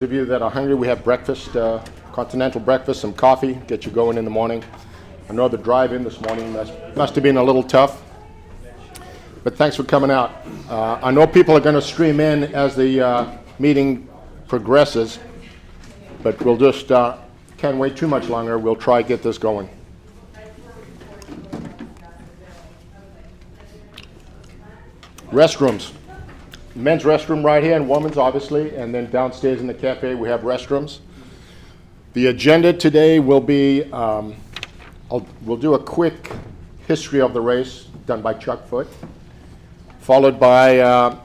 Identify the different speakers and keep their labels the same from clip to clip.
Speaker 1: Those of you that are hungry, we have breakfast, continental breakfast, some coffee, get you going in the morning. I know the drive in this morning must have been a little tough, but thanks for coming out. I know people are going to stream in as the meeting progresses, but we'll just can't wait too much longer. We'll try to get this going. Restrooms. Men's restroom right here and women's, obviously, and then downstairs in the cafe we have restrooms. The agenda today will be, we'll do a quick history of the race done by Chuck Foote, followed by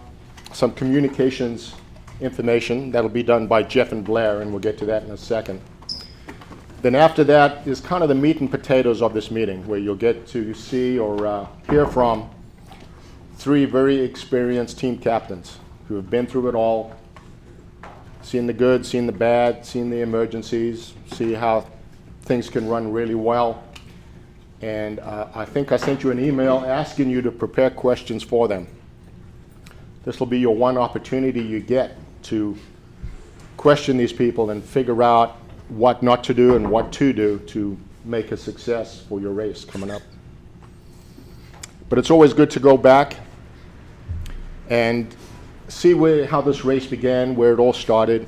Speaker 1: some communications information that'll be done by Jeff and Blair, and we'll get to that in a second. Then after that is kind of the meat and potatoes of this meeting, where you'll get to see or hear from three very experienced team captains who have been through it all, seen the good, seen the bad, seen the emergencies, see how things can run really well. And I think I sent you an email asking you to prepare questions for them. This will be your one opportunity you get to question these people and figure out what not to do and what to do to make a success for your race coming up. But it's always good to go back and see how this race began, where it all started,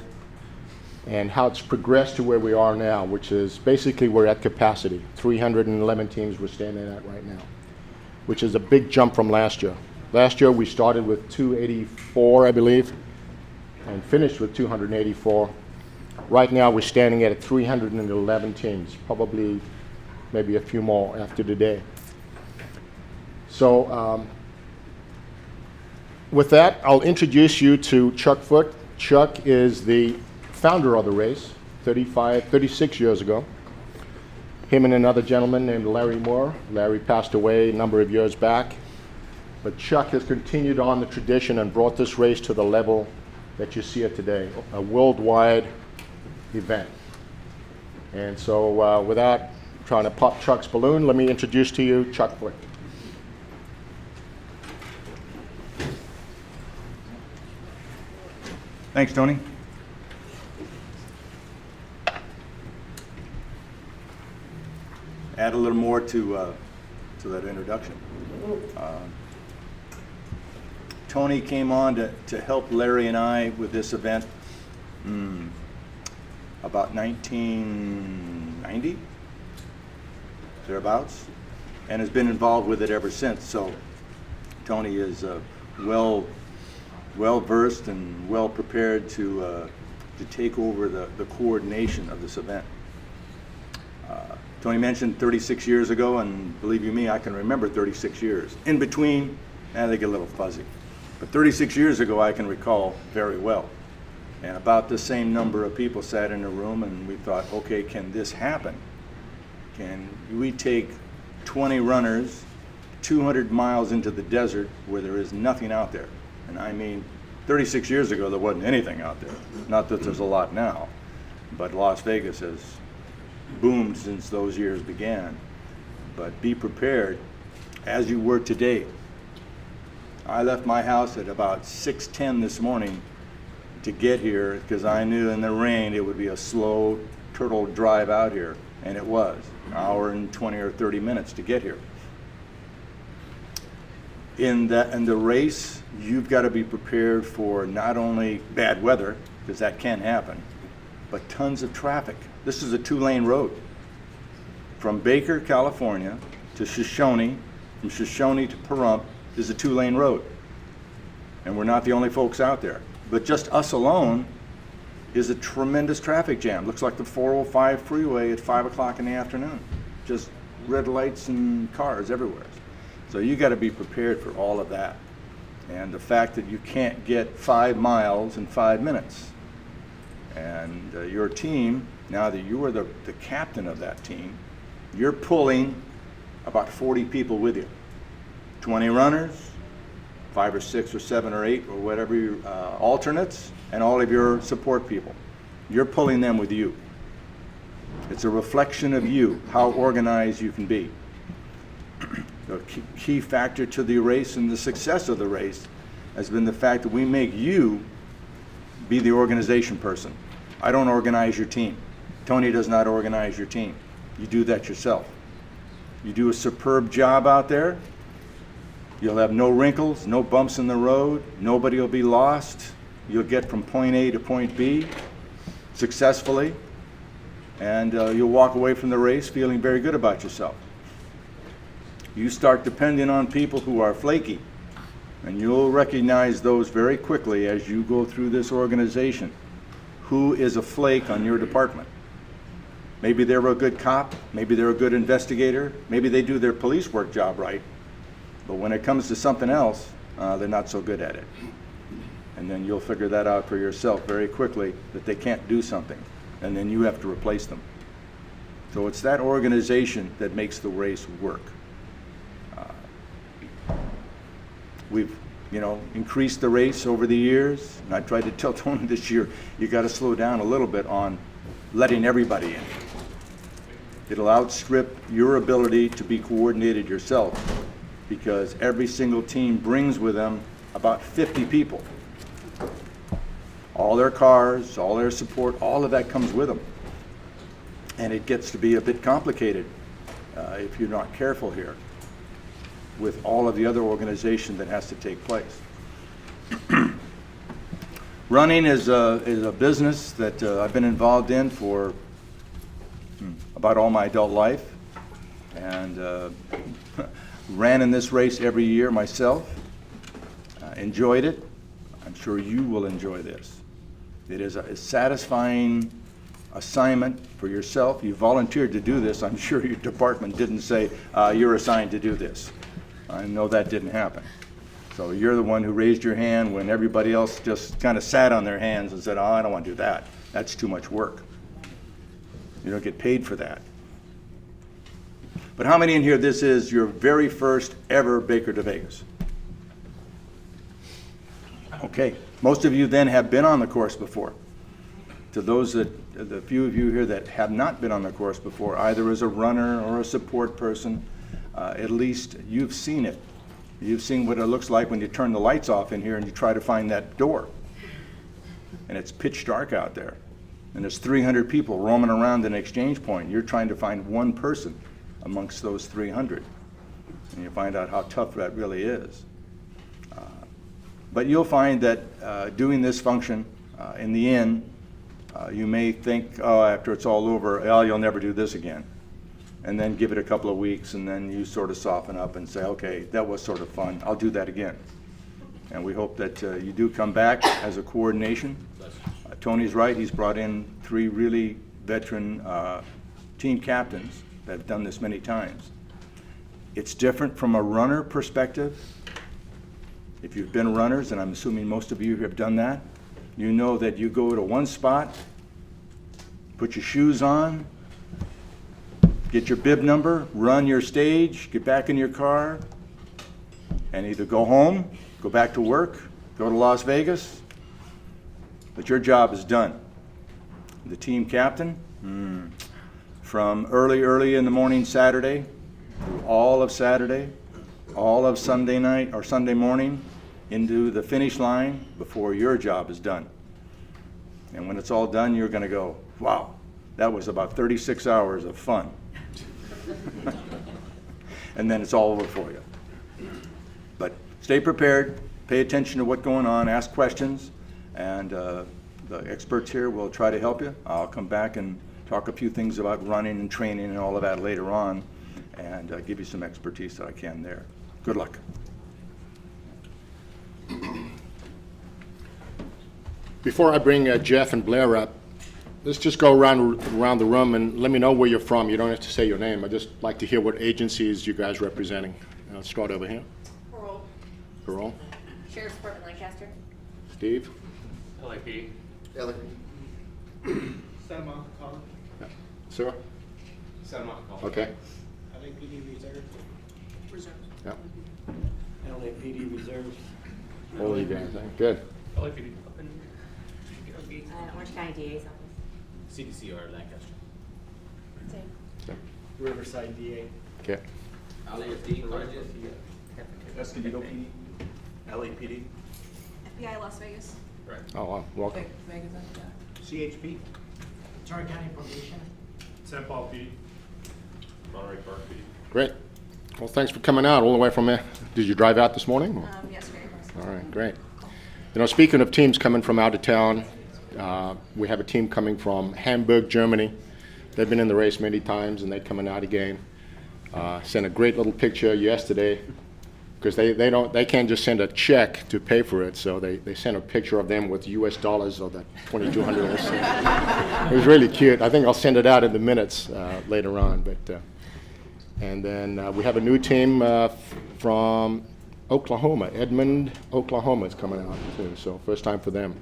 Speaker 1: and how it's progressed to where we are now, which is basically we're at capacity. 311 teams we're standing at right now, which is a big jump from last year. Last year we started with 284, I believe, and finished with 284. Right now we're standing at 311 teams, probably maybe a few more after today. So with that, I'll introduce you to Chuck Foote. Chuck is the founder of the race 36 years ago. Him and another gentleman named Larry Moore. Larry passed away a number of years back. But Chuck has continued on the tradition and brought this race to the level that you see it today, a worldwide event. And so without trying to pop Chuck's balloon, let me introduce to you Chuck Foote.
Speaker 2: Thanks, Tony. Add a little more to that introduction. Tony came on to help Larry and I with this event about 1990, thereabouts, and has been involved with it ever since. So Tony is well-versed and well-prepared to take over the coordination of this event. Tony mentioned 36 years ago, and believe you me, I can remember 36 years. In between, they get a little fuzzy. But 36 years ago, I can recall very well. And about the same number of people sat in a room, and we thought, okay, can this happen? Can we take 20 runners 200 miles into the desert where there is nothing out there? And I mean, 36 years ago, there wasn't anything out there. Not that there's a lot now, but Las Vegas has boomed since those years began. But be prepared, as you were today. I left my house at about 6:10 this morning to get here because I knew in the rain it would be a slow turtle drive out here, and it was an hour and 20 or 30 minutes to get here. In the race, you've got to be prepared for not only bad weather, because that can happen, but tons of traffic. This is a 2-lane road. From Baker, California to Shoshone, from Shoshone to Pahrump is a 2-lane road. And we're not the only folks out there. But just us alone is a tremendous traffic jam. Looks like the 405 freeway at 5 o'clock in the afternoon. Just red lights and cars everywhere. So you got to be prepared for all of that. And the fact that you can't get 5 miles in 5 minutes. And your team, now that you are the captain of that team, you're pulling about 40 people with you. 20 runners, 5 or 6 or 7 or 8 or whatever your alternates, and all of your support people. You're pulling them with you. It's a reflection of you, how organized you can be. The key factor to the race and the success of the race has been the fact that we make you be the organization person. I don't organize your team. Tony does not organize your team. You do that yourself. You do a superb job out there. You'll have no wrinkles, no bumps in the road. Nobody will be lost. You'll get from point A to point B successfully. And you'll walk away from the race feeling very good about yourself. You start depending on people who are flaky, and you'll recognize those very quickly as you go through this organization. Who is a flake on your department? Maybe they're a good cop, maybe they're a good investigator, maybe they do their police work job right, but when it comes to something else, they're not so good at it. And then you'll figure that out for yourself very quickly, that they can't do something, and then you have to replace them. So it's that organization that makes the race work. We've, increased the race over the years, and I tried to tell Tony this year, you got to slow down a little bit on letting everybody in. It'll outstrip your ability to be coordinated yourself, because every single team brings with them about 50 people. All their cars, all their support, all of that comes with them. And it gets to be a bit complicated if you're not careful here, with all of the other organization that has to take place. Running is a business that I've been involved in for about all my adult life, and ran in this race every year myself. Enjoyed it. I'm sure you will enjoy this. It is a satisfying assignment for yourself. You volunteered to do this. I'm sure your department didn't say, you're assigned to do this. I know that didn't happen. So you're the one who raised your hand when everybody else just kind of sat on their hands and said, oh, I don't want to do that. That's too much work. You don't get paid for that. But how many in here, this is your very first ever Baker to Vegas? Okay, most of you then have been on the course before. To those the few of you here that have not been on the course before, either as a runner or a support person, at least you've seen it. You've seen what it looks like when you turn the lights off in here and you try to find that door. And it's pitch dark out there. And there's 300 people roaming around an exchange point. You're trying to find one person amongst those 300. And you find out how tough that really is. But you'll find that doing this function, in the end, you may think, oh, after it's all over, oh, you'll never do this again. And then give it a couple of weeks, and then you sort of soften up and say, okay, that was sort of fun. I'll do that again. And we hope that you do come back as a coordination. Tony's right. He's brought in 3 really veteran team captains that have done this many times. It's different from a runner perspective. If you've been runners, and I'm assuming most of you have done that, you know that you go to one spot, put your shoes on, get your bib number, run your stage, get back in your car, and either go home, go back to work, go to Las Vegas, but your job is done. The team captain, from early in the morning Saturday, through all of Saturday, all of Sunday night or Sunday morning, into the finish line before your job is done. And when it's all done, you're going to go, wow, that was about 36 hours of fun. And then it's all over for you. But stay prepared, pay attention to what's going on, ask questions, and the experts here will try to help you. I'll come back and talk a few things about running and training and all of that later on, and give you some expertise that I can there. Good luck.
Speaker 1: Before I bring Jeff and Blair up, let's just go around the room and let me know where you're from. You don't have to say your name. I'd just like to hear what agencies you guys are representing. I'll start over here.
Speaker 3: Parole.
Speaker 1: Parole.
Speaker 3: Sheriff's Department, Lancaster.
Speaker 1: Steve.
Speaker 4: LAPD.
Speaker 5: Santa Monica College.
Speaker 1: Sarah.
Speaker 4: Santa Monica College.
Speaker 1: Okay.
Speaker 5: LAPD Reserve.
Speaker 3: Reserve.
Speaker 1: Yeah.
Speaker 5: LAPD Reserve.
Speaker 1: Holy damn thing. Good.
Speaker 4: LAPD. Up in
Speaker 3: Orange County DA's office.
Speaker 4: CDCR, Lancaster.
Speaker 3: Same.
Speaker 1: Okay.
Speaker 5: Riverside DA.
Speaker 1: Okay.
Speaker 4: LAFD, Cardiff.
Speaker 2: Escondido PD.
Speaker 5: LAPD.
Speaker 3: FBI Las Vegas.
Speaker 4: Right.
Speaker 1: Oh, wow. Welcome.
Speaker 3: Vegas,
Speaker 5: CHP.
Speaker 6: Troy County Probation.
Speaker 7: St. Paul PD. Monterey Park PD.
Speaker 1: Great. Well, thanks for coming out all the way from there. Did you drive out this morning? or-
Speaker 3: Yesterday.
Speaker 1: All right, great. You know, speaking of teams coming from out of town, we have a team coming from Hamburg, Germany. They've been in the race many times, and they're coming out again. Sent a great little picture yesterday, because they can't just send a check to pay for it, so they sent a picture of them with US dollars of the 2,200. It was really cute. I think I'll send it out in the minutes later on. But and then we have a new team from Oklahoma. Edmond, Oklahoma is coming out too, so first time for them.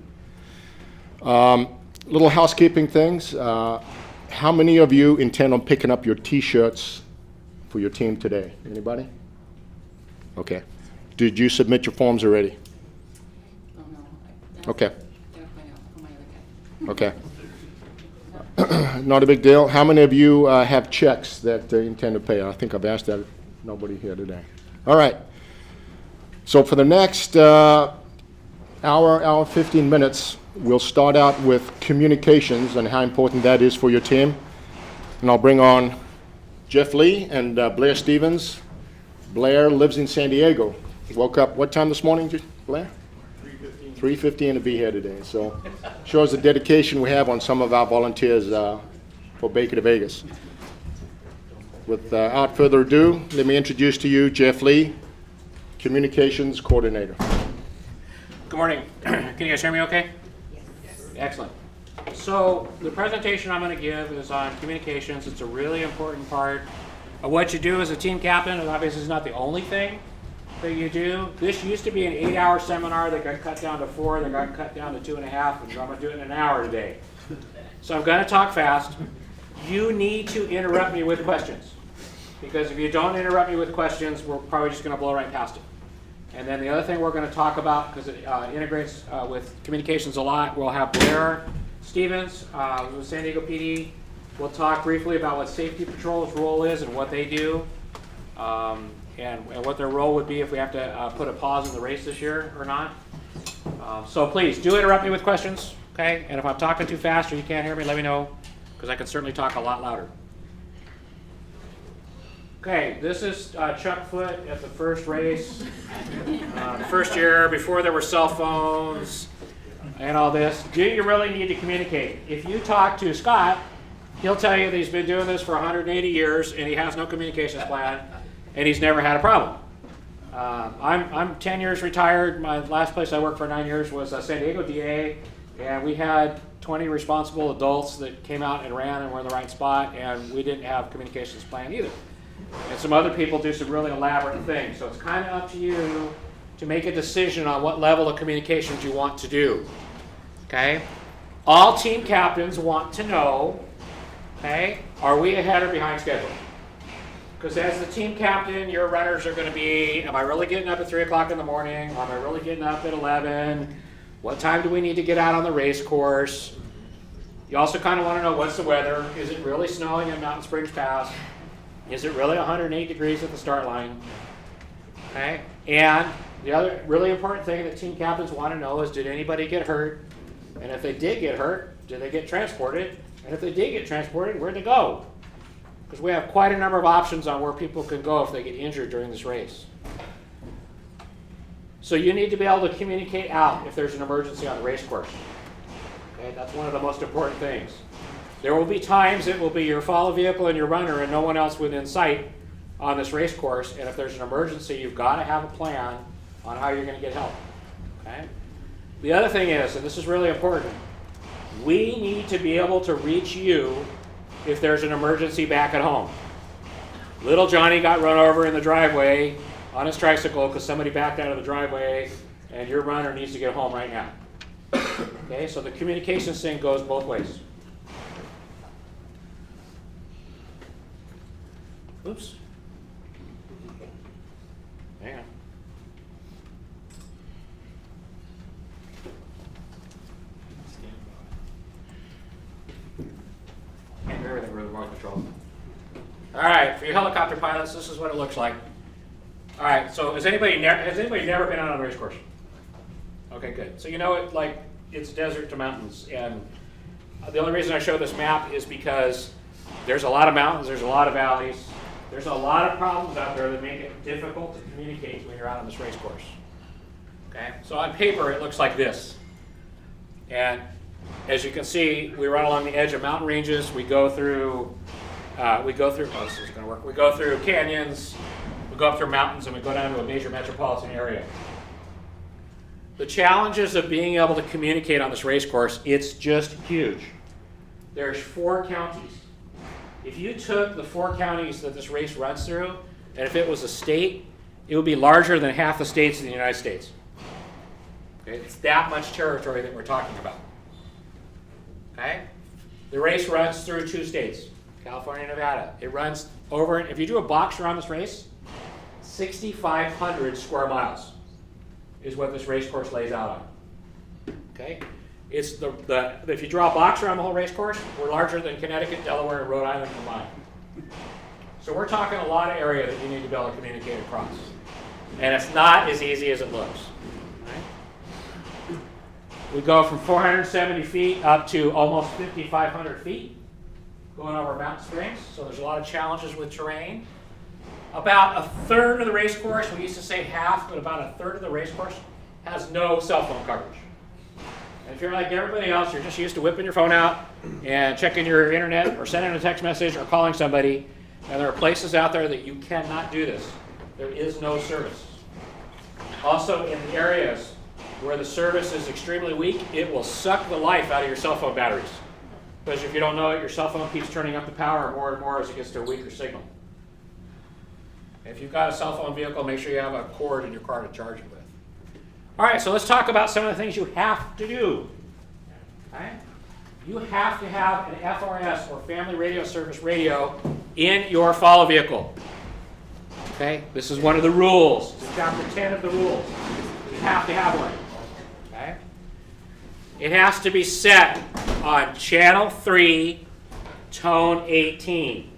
Speaker 1: Little housekeeping things. How many of you intend on picking up your T-shirts for your team today? Anybody? Okay. Did you submit your forms already?
Speaker 8: Oh, no.
Speaker 1: Okay.
Speaker 8: Gotta find out who my other guy.
Speaker 1: Okay. Not a big deal. How many of you have checks that they intend to pay? I think I've asked that. Nobody here today. All right. So for the next hour, 15 minutes, we'll start out with communications and how important that is for your team. And I'll bring on Jeff Lee and Blair Stevens. Blair lives in San Diego. Woke up, what time this morning, Blair? 3:15 to be here today. So shows the dedication we have on some of our volunteers for Baker to Vegas. Without further ado, let me introduce to you Jeff Lee, Communications Coordinator.
Speaker 9: Good morning. Can you guys hear me okay? Yes. Excellent. So the presentation I'm going to give is on communications. It's a really important part of what you do as a team captain, and obviously it's not the only thing that you do. This used to be an 8-hour seminar that got cut down to 4, that got cut down to 2.5, and I'm going to do it in an hour today. So I'm going to talk fast. You need to interrupt me with questions, because if you don't interrupt me with questions, we're probably just going to blow right past it. And then the other thing we're going to talk about, because it integrates with communications a lot, we'll have Blair Stevens with San Diego PD. We'll talk briefly about what Safety Patrol's role is and what they do, and what their role would be if we have to put a pause in the race this year or not. So please, do interrupt me with questions, okay? And if I'm talking too fast or you can't hear me, let me know, because I can certainly talk a lot louder. Okay, this is Chuck Foote at the first race, the first year, before there were cell phones and all this. Do you really need to communicate? If you talk to Scott, he'll tell you that he's been doing this for 180 years and he has no communications plan and he's never had a problem. I'm 10 years retired. My last place I worked for 9 years was San Diego DA, and we had 20 responsible adults that came out and ran and were in the right spot, and we didn't have a communications plan either. And some other people do some really elaborate things. So it's kind of up to you to make a decision on what level of communications you want to do. Okay? All team captains want to know, okay, are we ahead or behind schedule? Because as the team captain, your runners are going to be, am I really getting up at 3 o'clock in the morning? Am I really getting up at 11? What time do we need to get out on the race course? You also kind of want to know, what's the weather? Is it really snowing in Mountain Springs Pass? Is it really 108 degrees at the start line? Okay. And the other really important thing that team captains want to know is, did anybody get hurt? And if they did get hurt, did they get transported? And if they did get transported, where'd they go? Because we have quite a number of options on where people can go if they get injured during this race. So you need to be able to communicate out if there's an emergency on the race course. Okay, that's one of the most important things. There will be times it will be your follow vehicle and your runner and no one else within sight on this race course, and if there's an emergency, you've got to have a plan on how you're going to get help. Okay? The other thing is, and this is really important, we need to be able to reach you if there's an emergency back at home. Little Johnny got run over in the driveway on his tricycle because somebody backed out of the driveway, and your runner needs to get home right now. Okay, so the communications thing goes both ways. Oops. Hang on. Can't do everything with remote control. All right, for your helicopter pilots, this is what it looks like. All right, so has anybody never been out on a race course? Okay, good. So you know it, like, it's desert to mountains, and the only reason I show this map is because there's a lot of mountains, there's a lot of valleys, there's a lot of problems out there that make it difficult to communicate when you're out on this race course. Okay, so on paper it looks like this. And as you can see, we run along the edge of mountain ranges. We go through, oh, this is going to work. We go through canyons, we go up through mountains, and we go down to a major metropolitan area. The challenges of being able to communicate on this race course, it's just huge. There's 4 counties. If you took the 4 counties that this race runs through, and if it was a state, it would be larger than half the states in the United States. Okay? It's that much territory that we're talking about. Okay? The race runs through 2 states, California and Nevada. It runs over, if you do a box around this race, 6,500 square miles is what this race course lays out on. Okay? It's if you draw a box around the whole race course, we're larger than Connecticut, Delaware, and Rhode Island combined. So we're talking a lot of area that you need to be able to communicate across. And it's not as easy as it looks. Right? We go from 470 feet up to almost 5,500 feet, going over mountain springs. So there's a lot of challenges with terrain. About a third of the race course, we used to say half, but about a third of the race course has no cell phone coverage. And if you're like everybody else, you're just used to whipping your phone out and checking your internet or sending a text message or calling somebody, and there are places out there that you cannot do this. There is no service. Also, in the areas where the service is extremely weak, it will suck the life out of your cell phone batteries. Because if you don't know it, your cell phone keeps turning up the power more and more as it gets to a weaker signal. If you've got a cell phone vehicle, make sure you have a cord in your car to charge it with. All right, so let's talk about some of the things you have to do. Okay? You have to have an FRS, or Family Radio Service radio, in your follow vehicle. Okay? This is one of the rules. It's chapter 10 of the rules. You have to have one. Okay? It has to be set on channel 3, tone 18.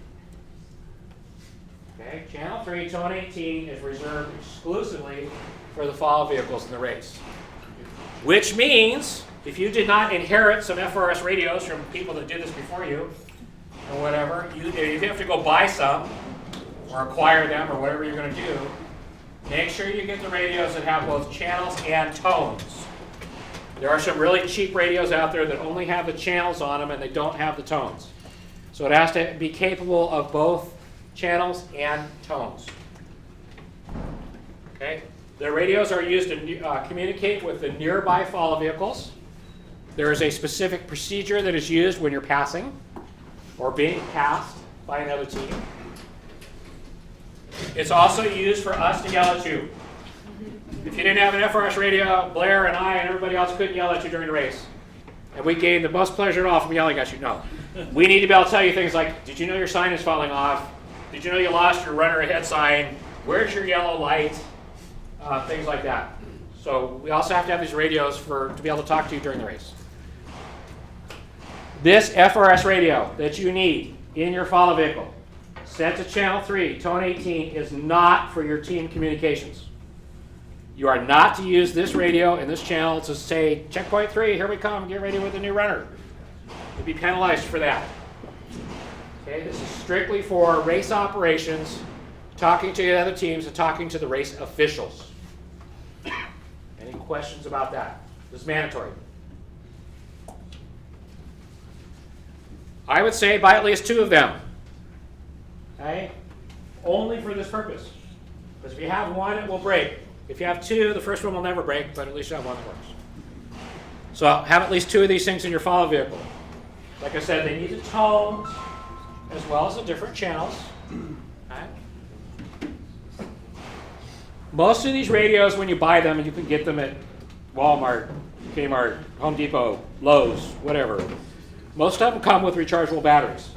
Speaker 9: Okay? Channel 3, tone 18 is reserved exclusively for the follow vehicles in the race. Which means, if you did not inherit some FRS radios from people that did this before you, or whatever, you have to go buy some, or acquire them, or whatever you're going to do. Make sure you get the radios that have both channels and tones. There are some really cheap radios out there that only have the channels on them and they don't have the tones. So it has to be capable of both channels and tones. Okay? The radios are used to communicate with the nearby follow vehicles. There is a specific procedure that is used when you're passing or being passed by another team. It's also used for us to yell at you. If you didn't have an FRS radio, Blair and I and everybody else couldn't yell at you during the race. And we gained the most pleasure at all from yelling at you. No. We need to be able to tell you things like, did you know your sign is falling off? Did you know you lost your runner ahead sign? Where's your yellow light? Things like that. So we also have to have these radios to be able to talk to you during the race. This FRS radio that you need in your follow vehicle, set to channel 3, tone 18, is not for your team communications. You are not to use this radio and this channel to say, checkpoint 3, here we come, get ready with the new runner. You'll be penalized for that. Okay, this is strictly for race operations, talking to the other teams and talking to the race officials. Any questions about that? This is mandatory. I would say buy at least 2 of them. Okay? Only for this purpose. Because if you have one, it will break. If you have 2, the first one will never break, but at least you have one that works. So have at least 2 of these things in your follow vehicle. Like I said, they need the tones as well as the different channels. Okay? Most of these radios, when you buy them, you can get them at Walmart, Kmart, Home Depot, Lowe's, whatever. Most of them come with rechargeable batteries.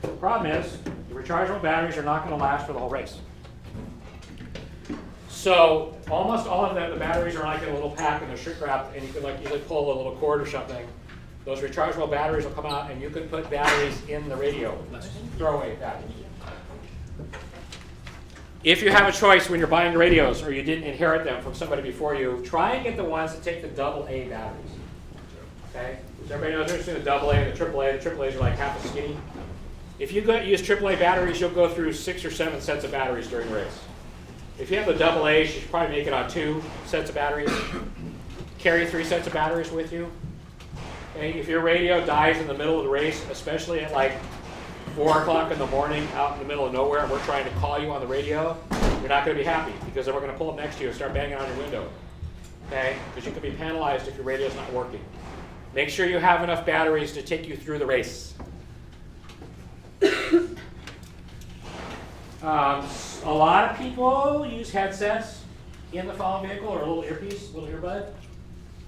Speaker 9: The problem is, the rechargeable batteries are not going to last for the whole race. So almost all of them, the batteries are like in a little pack and they're shrink wrapped, and you can like usually pull a little cord or something. Those rechargeable batteries will come out, and you can put batteries in the radio. Throwaway batteries. If you have a choice when you're buying the radios, or you didn't inherit them from somebody before you, try and get the ones that take the AA batteries. Okay? everybody knows the difference between the AA and the AAA. The AAAs are like half a skinny. If you use AAA batteries, you'll go through 6 or 7 sets of batteries during the race. If you have the AAs, you should probably make it on 2 sets of batteries. Carry 3 sets of batteries with you. Okay? If your radio dies in the middle of the race, especially at like 4 o'clock in the morning out in the middle of nowhere, and we're trying to call you on the radio, you're not going to be happy, because then we're going to pull up next to you and start banging on your window. Okay? Because you could be penalized if your radio's not working. Make sure you have enough batteries to take you through the race. A lot of people use headsets in the follow vehicle, or a little earpiece, a little earbud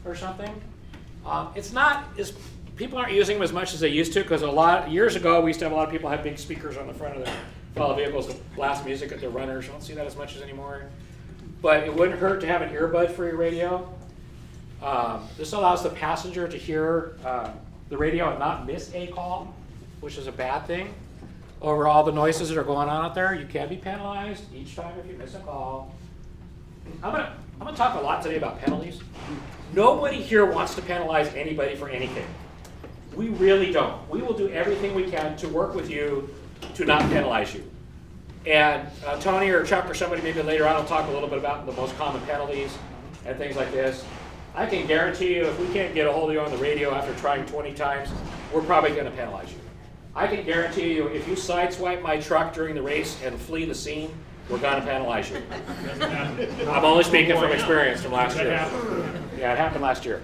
Speaker 9: or something. It's not as, people aren't using them as much as they used to, because years ago we used to have a lot of people have big speakers on the front of their follow vehicles to blast music at their runners. You don't see that as much as anymore. But it wouldn't hurt to have an earbud for your radio. This allows the passenger to hear the radio and not miss a call, which is a bad thing. Over all the noises that are going on out there, you can be penalized each time if you miss a call. I'm gonna talk a lot today about penalties. Nobody here wants to penalize anybody for anything. We really don't. We will do everything we can to work with you to not penalize you. And Tony or Chuck or somebody maybe later on will talk a little bit about the most common penalties and things like this. I can guarantee you if we can't get a hold of you on the radio after trying 20 times, we're probably going to penalize you. I can guarantee you if you sideswipe my truck during the race and flee the scene, we're going to penalize you. I'm only speaking from experience from last year. Yeah, it happened last year.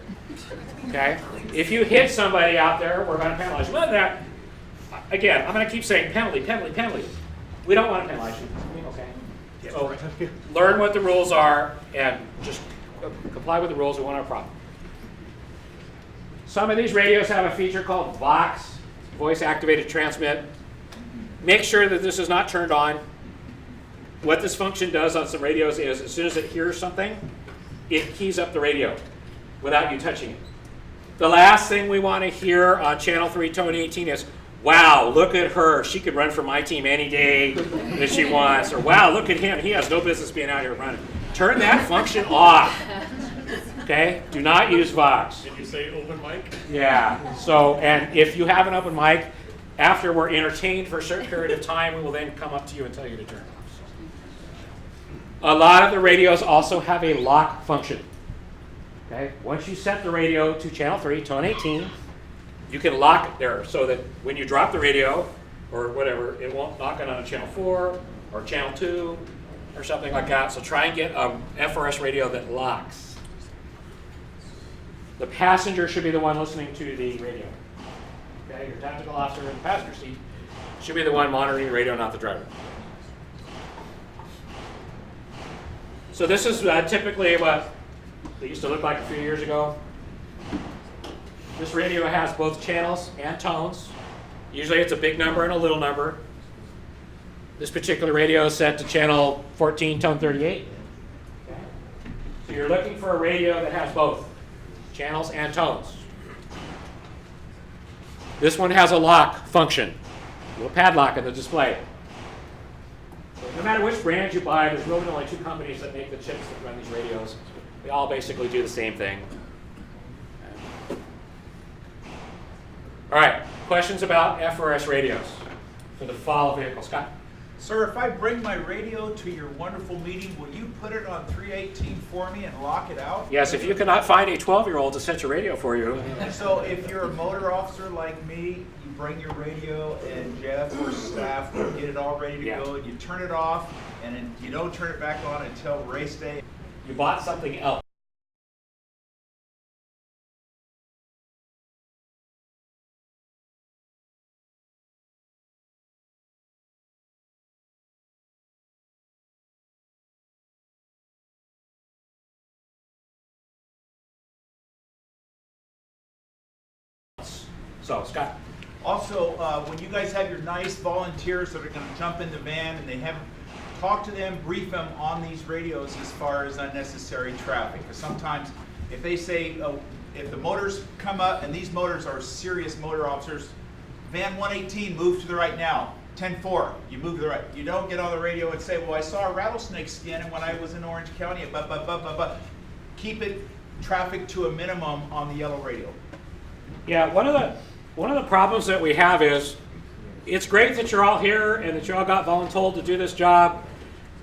Speaker 9: Okay? If you hit somebody out there, we're going to penalize you. Well, that, again, I'm going to keep saying penalty, penalty, penalty. We don't want to penalize you. Okay? So learn what the rules are and just comply with the rules. We want our problem. Some of these radios have a feature called VOX, voice activated transmit. Make sure that this is not turned on. What this function does on some radios is as soon as it hears something, it keys up the radio without you touching it. The last thing we want to hear on Channel 3 Tone 18 is, wow, look at her. She could run for my team any day that she wants. Or wow, look at him. He has no business being out here running. Turn that function off. Okay? Do not use Vox.
Speaker 7: Did you say open mic?
Speaker 9: Yeah. So, and if you have an open mic, after we're entertained for a certain period of time, we will then come up to you and tell you to turn it off. A lot of the radios also have a lock function. Okay? Once you set the radio to Channel 3, Tone 18, you can lock it there so that when you drop the radio or whatever, it won't knock it on a Channel 4 or Channel 2 or something like that. So try and get a FRS radio that locks. The passenger should be the one listening to the radio. Okay? Your tactical officer in the passenger seat should be the one monitoring the radio, not the driver. So this is typically what they used to look like a few years ago. This radio has both channels and tones. Usually it's a big number and a little number. This particular radio is set to channel 14, tone 38. Okay. So you're looking for a radio that has both channels and tones. This one has a lock function, a little padlock in the display. No matter which brand you buy, there's really only 2 companies that make the chips that run these radios. They all basically do the same thing. All right, questions about FRS radios for the follow vehicle? Scott?
Speaker 10: Sir, if I bring my radio to your wonderful meeting, will you put it on 318 for me and lock it out?
Speaker 9: Yes, if you cannot find a 12-year-old to set your radio for you.
Speaker 10: So if you're a motor officer like me, you bring your radio and Jeff or staff will get it all ready to go, and you turn it off, and then you don't turn it back on until race day.
Speaker 9: You bought something else. So, Scott.
Speaker 10: Also, when you guys have your nice volunteers that are going to jump in the van and they have, talk to them, brief them on these radios as far as unnecessary traffic. Because sometimes if they say, if the motors come up, and these motors are serious motor officers, van 118, move to the right now. 10-4, you move to the right. You don't get on the radio and say, well, I saw a rattlesnake skin when I was in Orange County. Keep it traffic to a minimum on the yellow radio.
Speaker 9: Yeah, one of the problems that we have is it's great that you're all here and that you all got voluntold to do this job,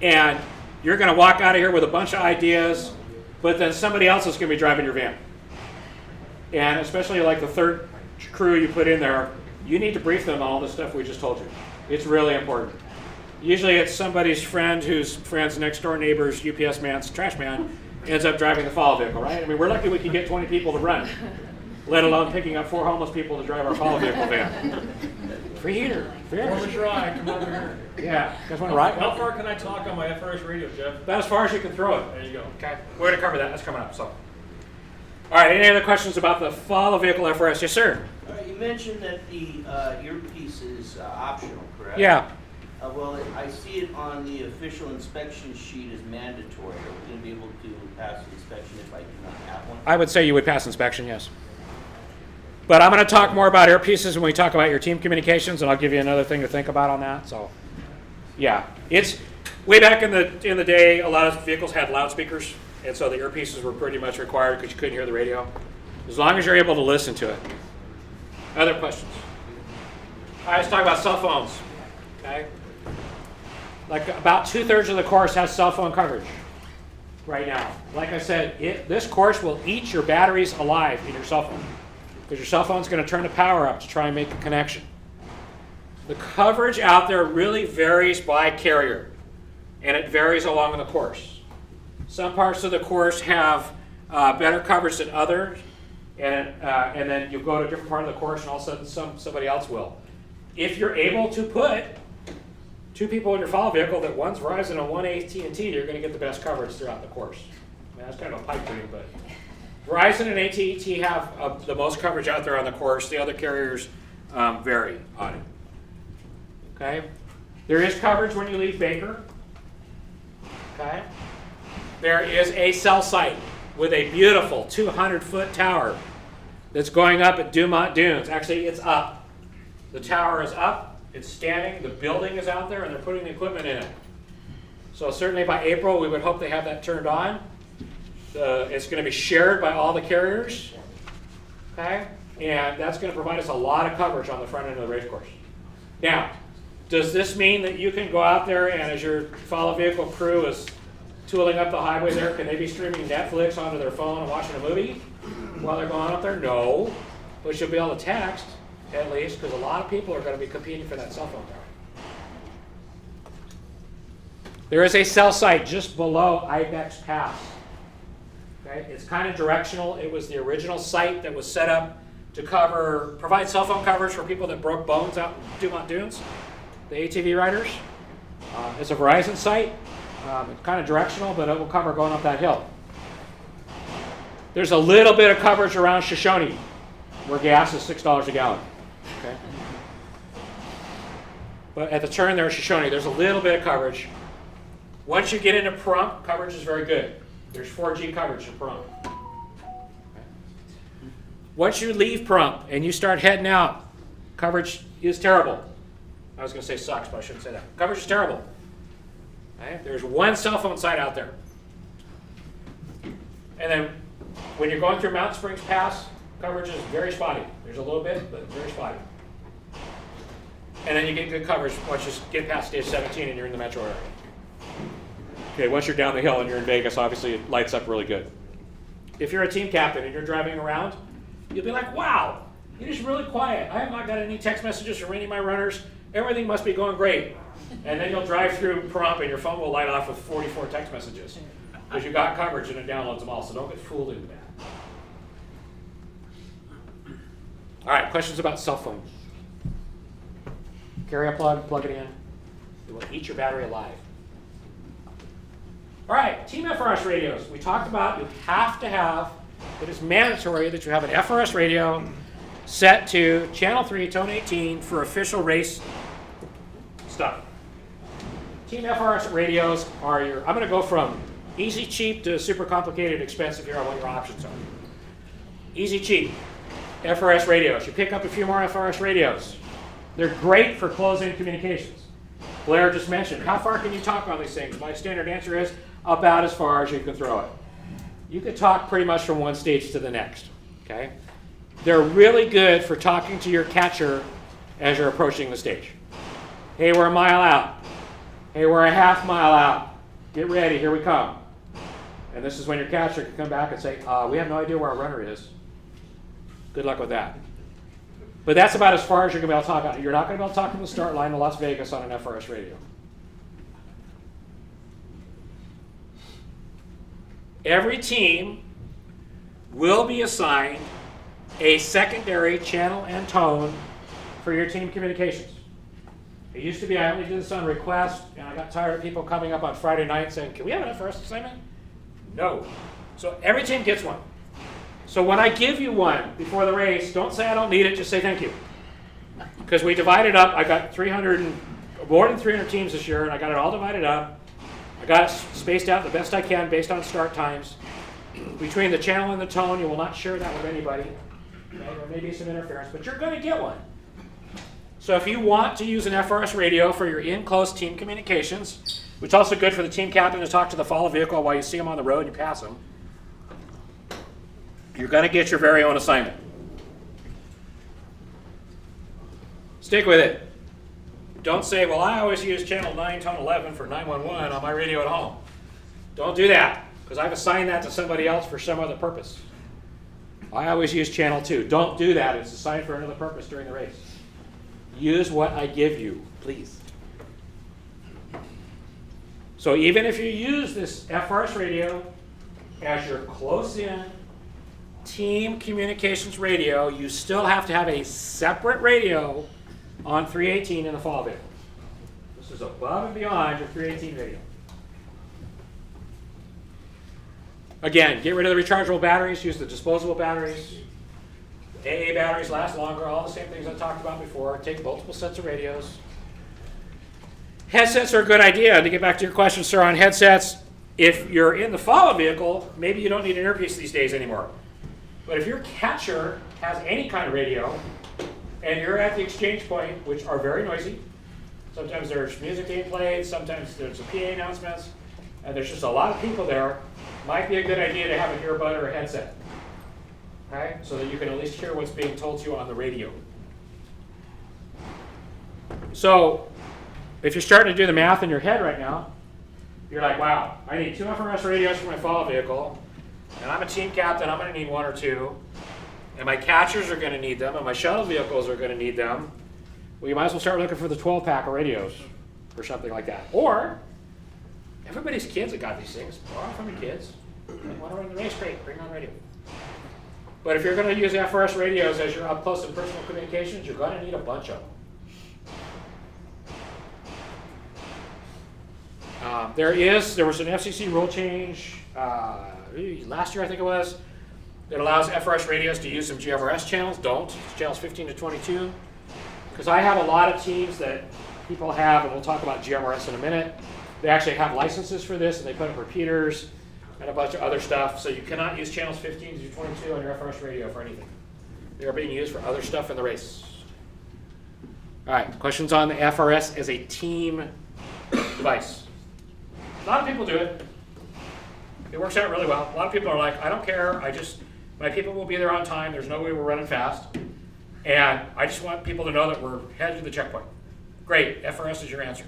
Speaker 9: and you're going to walk out of here with a bunch of ideas, but then somebody else is going to be driving your van. And especially like the third crew you put in there, you need to brief them on all the stuff we just told you. It's really important. Usually it's somebody's friend whose friend's next door neighbor's UPS man's trash man ends up driving the follow vehicle, right? I mean, we're lucky we can get 20 people to run, let alone picking up 4 homeless people to drive our follow vehicle van. Free heater.
Speaker 7: Fourth try, come over here.
Speaker 9: Yeah. You guys want to ride?
Speaker 7: How far can I talk on my FRS radio, Jeff?
Speaker 9: About as far as you can throw it.
Speaker 7: There you go.
Speaker 9: Okay. We're going to cover that. That's coming up. So, all right. Any other questions about the follow vehicle FRS? Yes, sir.
Speaker 11: You mentioned that the earpiece is optional, correct?
Speaker 9: Yeah.
Speaker 11: Well, I see it on the official inspection sheet as mandatory. Are we going to be able to pass the inspection if I do not have one?
Speaker 9: I would say you would pass inspection, yes. But I'm going to talk more about earpieces when we talk about your team communications, and I'll give you another thing to think about on that. So, yeah, it's way back in the day. A lot of vehicles had loudspeakers, and so the earpieces were pretty much required because you couldn't hear the radio. As long as you're able to listen to it. Other questions? All right, let's talk about cell phones. Okay, like about 2/3 of the course has cell phone coverage right now. Like I said, this course will eat your batteries alive in your cell phone, because your cell phone's going to turn the power up to try and make a connection. The coverage out there really varies by carrier, and it varies along the course. Some parts of the course have better coverage than others, and then you go to a different part of the course, and all of a sudden somebody else will. If you're able to put 2 people in your follow vehicle that one's Verizon and one AT&T, you're going to get the best coverage throughout the course. I mean, that's kind of a pipe dream, but Verizon and AT&T have the most coverage out there on the course. The other carriers vary on it. Okay? There is coverage when you leave Baker. Okay? There is a cell site with a beautiful 200-foot tower that's going up at Dumont Dunes. Actually, it's up. The tower is up. It's standing. The building is out there, and they're putting the equipment in it. So certainly by April, we would hope they have that turned on. It's going to be shared by all the carriers, okay? And that's going to provide us a lot of coverage on the front end of the race course. Now, does this mean that you can go out there and as your follow vehicle crew is tooling up the highway there, can they be streaming Netflix onto their phone and watching a movie while they're going up there? No, but you'll be able to text at least, because a lot of people are going to be competing for that cell phone tower. There is a cell site just below Ibex Pass. Okay? It's kind of directional. It was the original site that was set up to provide cell phone coverage for people that broke bones out in Dumont Dunes, the ATV riders. It's a Verizon site. It's kind of directional, but it will cover going up that hill. There's a little bit of coverage around Shoshone, where gas is $6 a gallon. Okay? But at the turn there at Shoshone, there's a little bit of coverage. Once you get into Pahrump, coverage is very good. There's 4G coverage in Pahrump. Okay? Once you leave Pahrump and you start heading out, coverage is terrible. I was going to say sucks, but I shouldn't say that. Coverage is terrible. Okay? There's one cell phone site out there. And then when you're going through Mountain Springs Pass, coverage is very spotty. There's a little bit, but very spotty. And then you get good coverage once you get past stage 17 and you're in the metro area. Okay, once you're down the hill and you're in Vegas, obviously it lights up really good. If you're a team captain and you're driving around, you'll be like, wow, it is really quiet. I have not got any text messages from any of my runners. Everything must be going great. And then you'll drive through Pahrump and your phone will light off with 44 text messages because you got coverage and it downloads them all, so don't get fooled into that. All right, questions about cell phones? Carry a plug, plug it in. It will eat your battery alive. All right, Team FRS radios. We talked about you have to have, it is mandatory that you have an FRS radio set to channel 3, tone 18 for official race stuff. Team FRS radios are your, I'm going to go from easy cheap to super complicated expensive here on what your options are. Easy cheap, FRS radios. You pick up a few more FRS radios. They're great for close-in communications. Blair just mentioned, how far can you talk on these things? My standard answer is about as far as you can throw it. You could talk pretty much from one stage to the next, okay? They're really good for talking to your catcher as you're approaching the stage. Hey, we're a mile out. Hey, we're a half mile out. Get ready, here we come. And this is when your catcher can come back and say, we have no idea where our runner is. Good luck with that. But that's about as far as you're going to be able to talk about. You're not going to be able to talk from the start line in Las Vegas on an FRS radio. Every team will be assigned a secondary channel and tone for your team communications. It used to be I only did this on request, and I got tired of people coming up on Friday night saying, can we have an FRS assignment? No. So every team gets one. So when I give you one before the race, don't say I don't need it, just say thank you. Because we divided up, I got more than 300 teams this year, and I got it all divided up. I got it spaced out the best I can based on start times. Between the channel and the tone, you will not share that with anybody. Okay? There may be some interference, but you're going to get one. So if you want to use an FRS radio for your in-close team communications, which is also good for the team captain to talk to the follow vehicle while you see them on the road and you pass them, you're going to get your very own assignment. Stick with it. Don't say, well, I always use channel 9, tone 11 for 911 on my radio at home. Don't do that, because I've assigned that to somebody else for some other purpose. I always use channel 2. Don't do that. It's assigned for another purpose during the race. Use what I give you, please. So even if you use this FRS radio as your close-in team communications radio, you still have to have a separate radio on 318 in the fall vehicle. This is above and beyond your 318 radio. Again, get rid of the rechargeable batteries, use the disposable batteries. AA batteries last longer, all the same things I talked about before. Take multiple sets of radios. Headsets are a good idea. To get back to your question, sir, on headsets, if you're in the follow vehicle, maybe you don't need an earpiece these days anymore. But if your catcher has any kind of radio, and you're at the exchange point, which are very noisy, sometimes there's music being played, sometimes there's a PA announcements, and there's just a lot of people there, might be a good idea to have an earbud or a headset. Okay? So that you can at least hear what's being told to you on the radio. So, if you're starting to do the math in your head right now, you're like, wow, I need 2 FRS radios for my follow vehicle, and I'm a team captain, I'm going to need 1 or 2, and my catchers are going to need them, and my shuttle vehicles are going to need them. Well, you might as well start looking for the 12-pack of radios or something like that. Or, everybody's kids have got these things. Borrow from your kids. Want to run the race? Great, bring on radio. But if you're going to use FRS radios as your up close and personal communications, you're going to need a bunch of them. There was an FCC rule change last year, I think it was, that allows FRS radios to use some GMRS channels. Don't. It's channels 15 to 22. Because I have a lot of teams that people have, and we'll talk about GMRS in a minute. They actually have licenses for this, and they put up repeaters and a bunch of other stuff. So you cannot use channels 15 to 22 on your FRS radio for anything. They are being used for other stuff in the race. All right, questions on the FRS as a team device. A lot of people do it. It works out really well. A lot of people are like, I don't care. My people will be there on time. There's no way we're running fast. And I just want people to know that we're headed to the checkpoint. Great, FRS is your answer.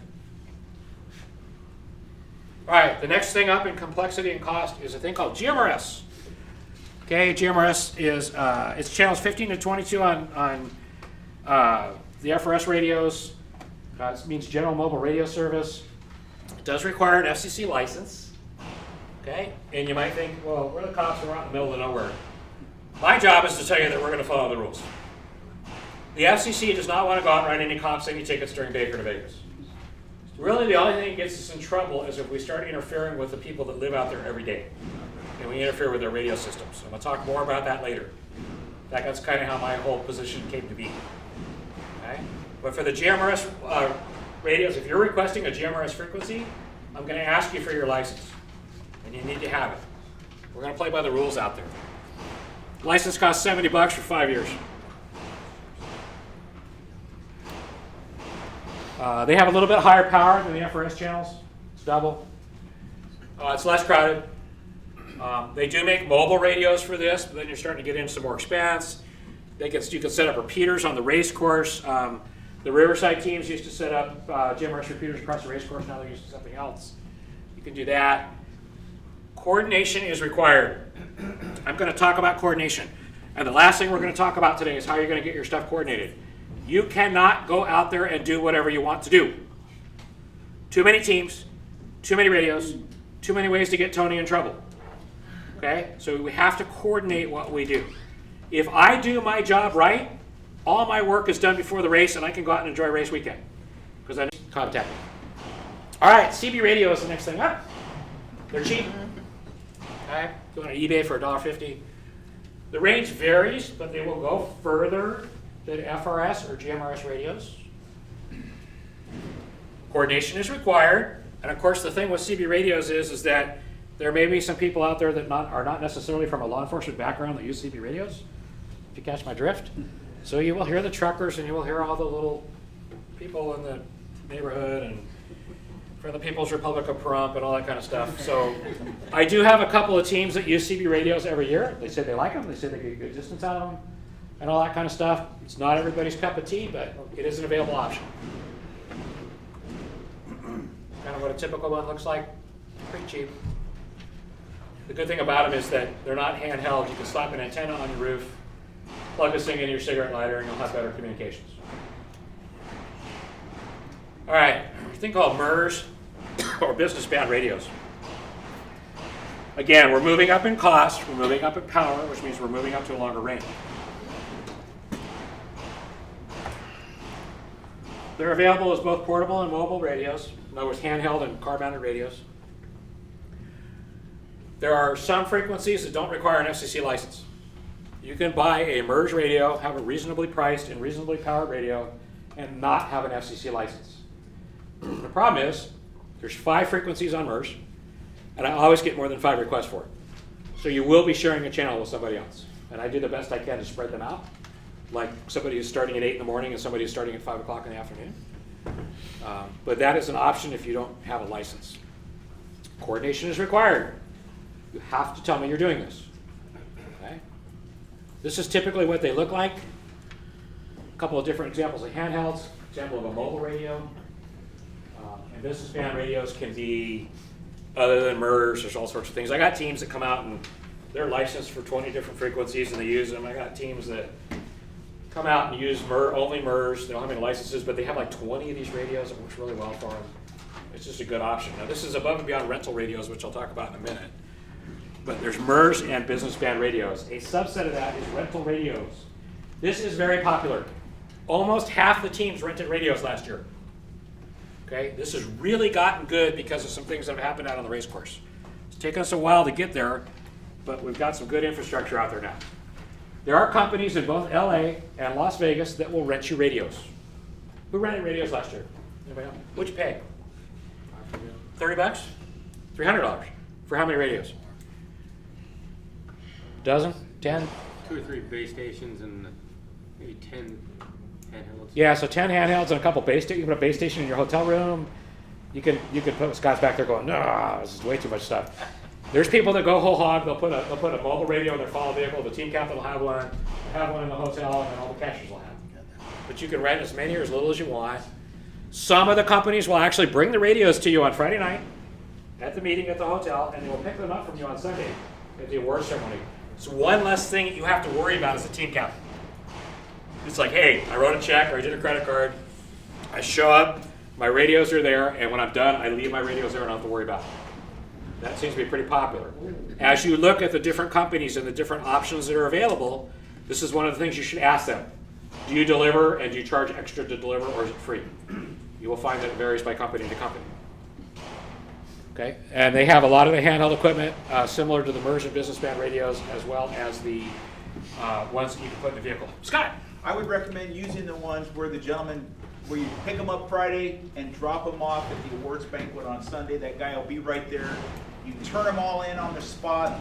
Speaker 9: All right, the next thing up in complexity and cost is a thing called GMRS. Okay, GMRS is it's channels 15 to 22 on the FRS radios. It means General Mobile Radio Service. It does require an FCC license. Okay, and you might think, well, we're the cops, we're out in the middle of nowhere. My job is to tell you that we're going to follow the rules. The FCC does not want to go out and write any cops any tickets during Baker to Vegas. Really, the only thing that gets us in trouble is if we start interfering with the people that live out there every day. And we interfere with their radio systems. I'm going to talk more about that later. That's kind of how my whole position came to be. Okay? But for the GMRS radios, if you're requesting a GMRS frequency, I'm going to ask you for your license. And you need to have it. We're going to play by the rules out there. License costs $70 for 5 years. They have a little bit higher power than the FRS channels. It's double. It's less crowded. They do make mobile radios for this, but then you're starting to get into some more expense. You can set up repeaters on the race course. The Riverside teams used to set up GMRS repeaters across the race course. Now they're using something else. You can do that. Coordination is required. I'm going to talk about coordination. And the last thing we're going to talk about today is how you're going to get your stuff coordinated. You cannot go out there and do whatever you want to do. Too many teams, too many radios, too many ways to get Tony in trouble. Okay? So we have to coordinate what we do. If I do my job right, all my work is done before the race and I can go out and enjoy race weekend. Because I need to contact me. All right, CB radio is the next thing up. They're cheap. Okay? Go on eBay for $1.50. The range varies, but they will go further than FRS or GMRS radios. Coordination is required. And of course, the thing with CB radios is that there may be some people out there that are not necessarily from a law enforcement background that use CB radios, if you catch my drift. So you will hear the truckers and you will hear all the little people in the neighborhood and for the People's Republic of Pahrump and all that kind of stuff. So I do have a couple of teams that use CB radios every year. They say they like them. They say they get good distance out of them and all that kind of stuff. It's not everybody's cup of tea, but it is an available option. Kind of what a typical one looks like. Pretty cheap. The good thing about them is that they're not handheld. You can slap an antenna on your roof, plug this thing in your cigarette lighter, and you'll have better communications. All right, a thing called MERS, or business band radios. Again, we're moving up in cost, we're moving up in power, which means we're moving up to a longer range. They're available as both portable and mobile radios, in other words, handheld and car-mounted radios. There are some frequencies that don't require an FCC license. You can buy a MERS radio, have a reasonably priced and reasonably powered radio, and not have an FCC license. The problem is, there's 5 frequencies on MERS, and I always get more than 5 requests for it. So you will be sharing a channel with somebody else. And I do the best I can to spread them out. Like somebody who's starting at 8 in the morning and somebody who's starting at 5 o'clock in the afternoon. But that is an option if you don't have a license. Coordination is required. You have to tell me you're doing this. Okay? This is typically what they look like. A couple of different examples of handhelds. Example of a mobile radio. And business band radios can be, other than MERS, there's all sorts of things. I got teams that come out and they're licensed for 20 different frequencies and they use them. I got teams that come out and use only MERS. They don't have any licenses, but they have like 20 of these radios. It works really well for them. It's just a good option. Now this is above and beyond rental radios, which I'll talk about in a minute. But there's MERS and business band radios. A subset of that is rental radios. This is very popular. Almost half the teams rented radios last year. Okay, this has really gotten good because of some things that have happened out on the race course. It's taken us a while to get there, but we've got some good infrastructure out there now. There are companies in both LA and Las Vegas that will rent you radios. Who rented radios last year? Anybody know? What'd you pay? $30? $300? For how many radios? Dozen? 10?
Speaker 4: 2 or 3 base stations and maybe 10 handhelds.
Speaker 9: Yeah, so 10 handhelds and a couple base stations. You can put a base station in your hotel room. You could put Scott's back there going, no, this is way too much stuff. There's people that go whole hog. They'll put a mobile radio in their follow vehicle. The team captain will have one. They'll have one in the hotel, and then all the cashers will have one. But you can rent as many or as little as you want. Some of the companies will actually bring the radios to you on Friday night at the meeting at the hotel, and they will pick them up from you on Sunday at the awards ceremony. It's one less thing that you have to worry about as a team captain. It's like, hey, I wrote a check or I did a credit card. I show up, my radios are there, and when I'm done, I leave my radios there and I don't have to worry about it. That seems to be pretty popular. As you look at the different companies and the different options that are available, this is one of the things you should ask them. Do you deliver and do you charge extra to deliver, or is it free? You will find that it varies by company to company. Okay, and they have a lot of the handheld equipment similar to the MERS and business band radios, as well as the ones that you can put in the vehicle. Scott?
Speaker 10: I would recommend using the ones where the gentleman, where you pick them up Friday and drop them off at the awards banquet on Sunday. That guy will be right there. You turn them all in on the spot.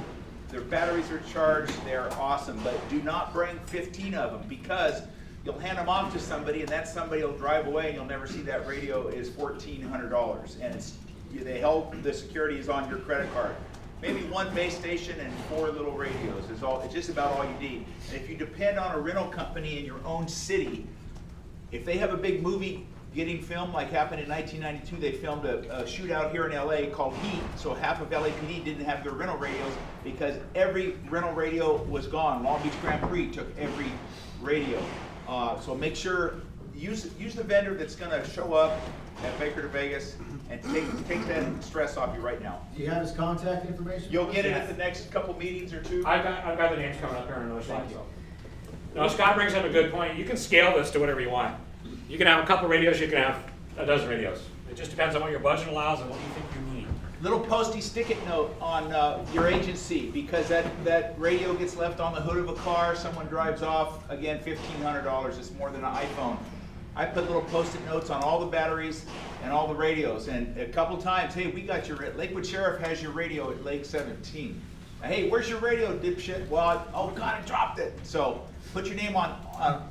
Speaker 10: Their batteries are charged. They're awesome. But do not bring 15 of them, because you'll hand them off to somebody and that somebody will drive away and you'll never see that radio is $1,400. And it's, the security is on your credit card. maybe one base station and 4 little radios is all. It's just about all you need. And if you depend on a rental company in your own city, if they have a big movie getting filmed, like happened in 1992, they filmed a shootout here in LA called Heat, so half of LAPD didn't have their rental radios because every rental radio was gone. Long Beach Grand Prix took every radio. So make sure, use the vendor that's gonna show up at Baker to Vegas and take that stress off you right now.
Speaker 6: Do you have his contact information?
Speaker 10: You'll get it at the next couple meetings or two.
Speaker 9: I've got the names coming up here in another slide. So. No, Scott brings up a good point. You can scale this to whatever you want. You can have a couple radios, you can have a dozen radios. It just depends on what your budget allows and what you think you need.
Speaker 10: Little posty stick-it note on your agency, because that radio gets left on the hood of a car, someone drives off, again, $1,500, it's more than an iPhone. I put little post-it notes on all the batteries and all the radios, and a couple times, hey, we got your, Lakewood Sheriff has your radio at Lake 17. Hey, where's your radio, dipshit? Well, oh God, I dropped it. So put your name on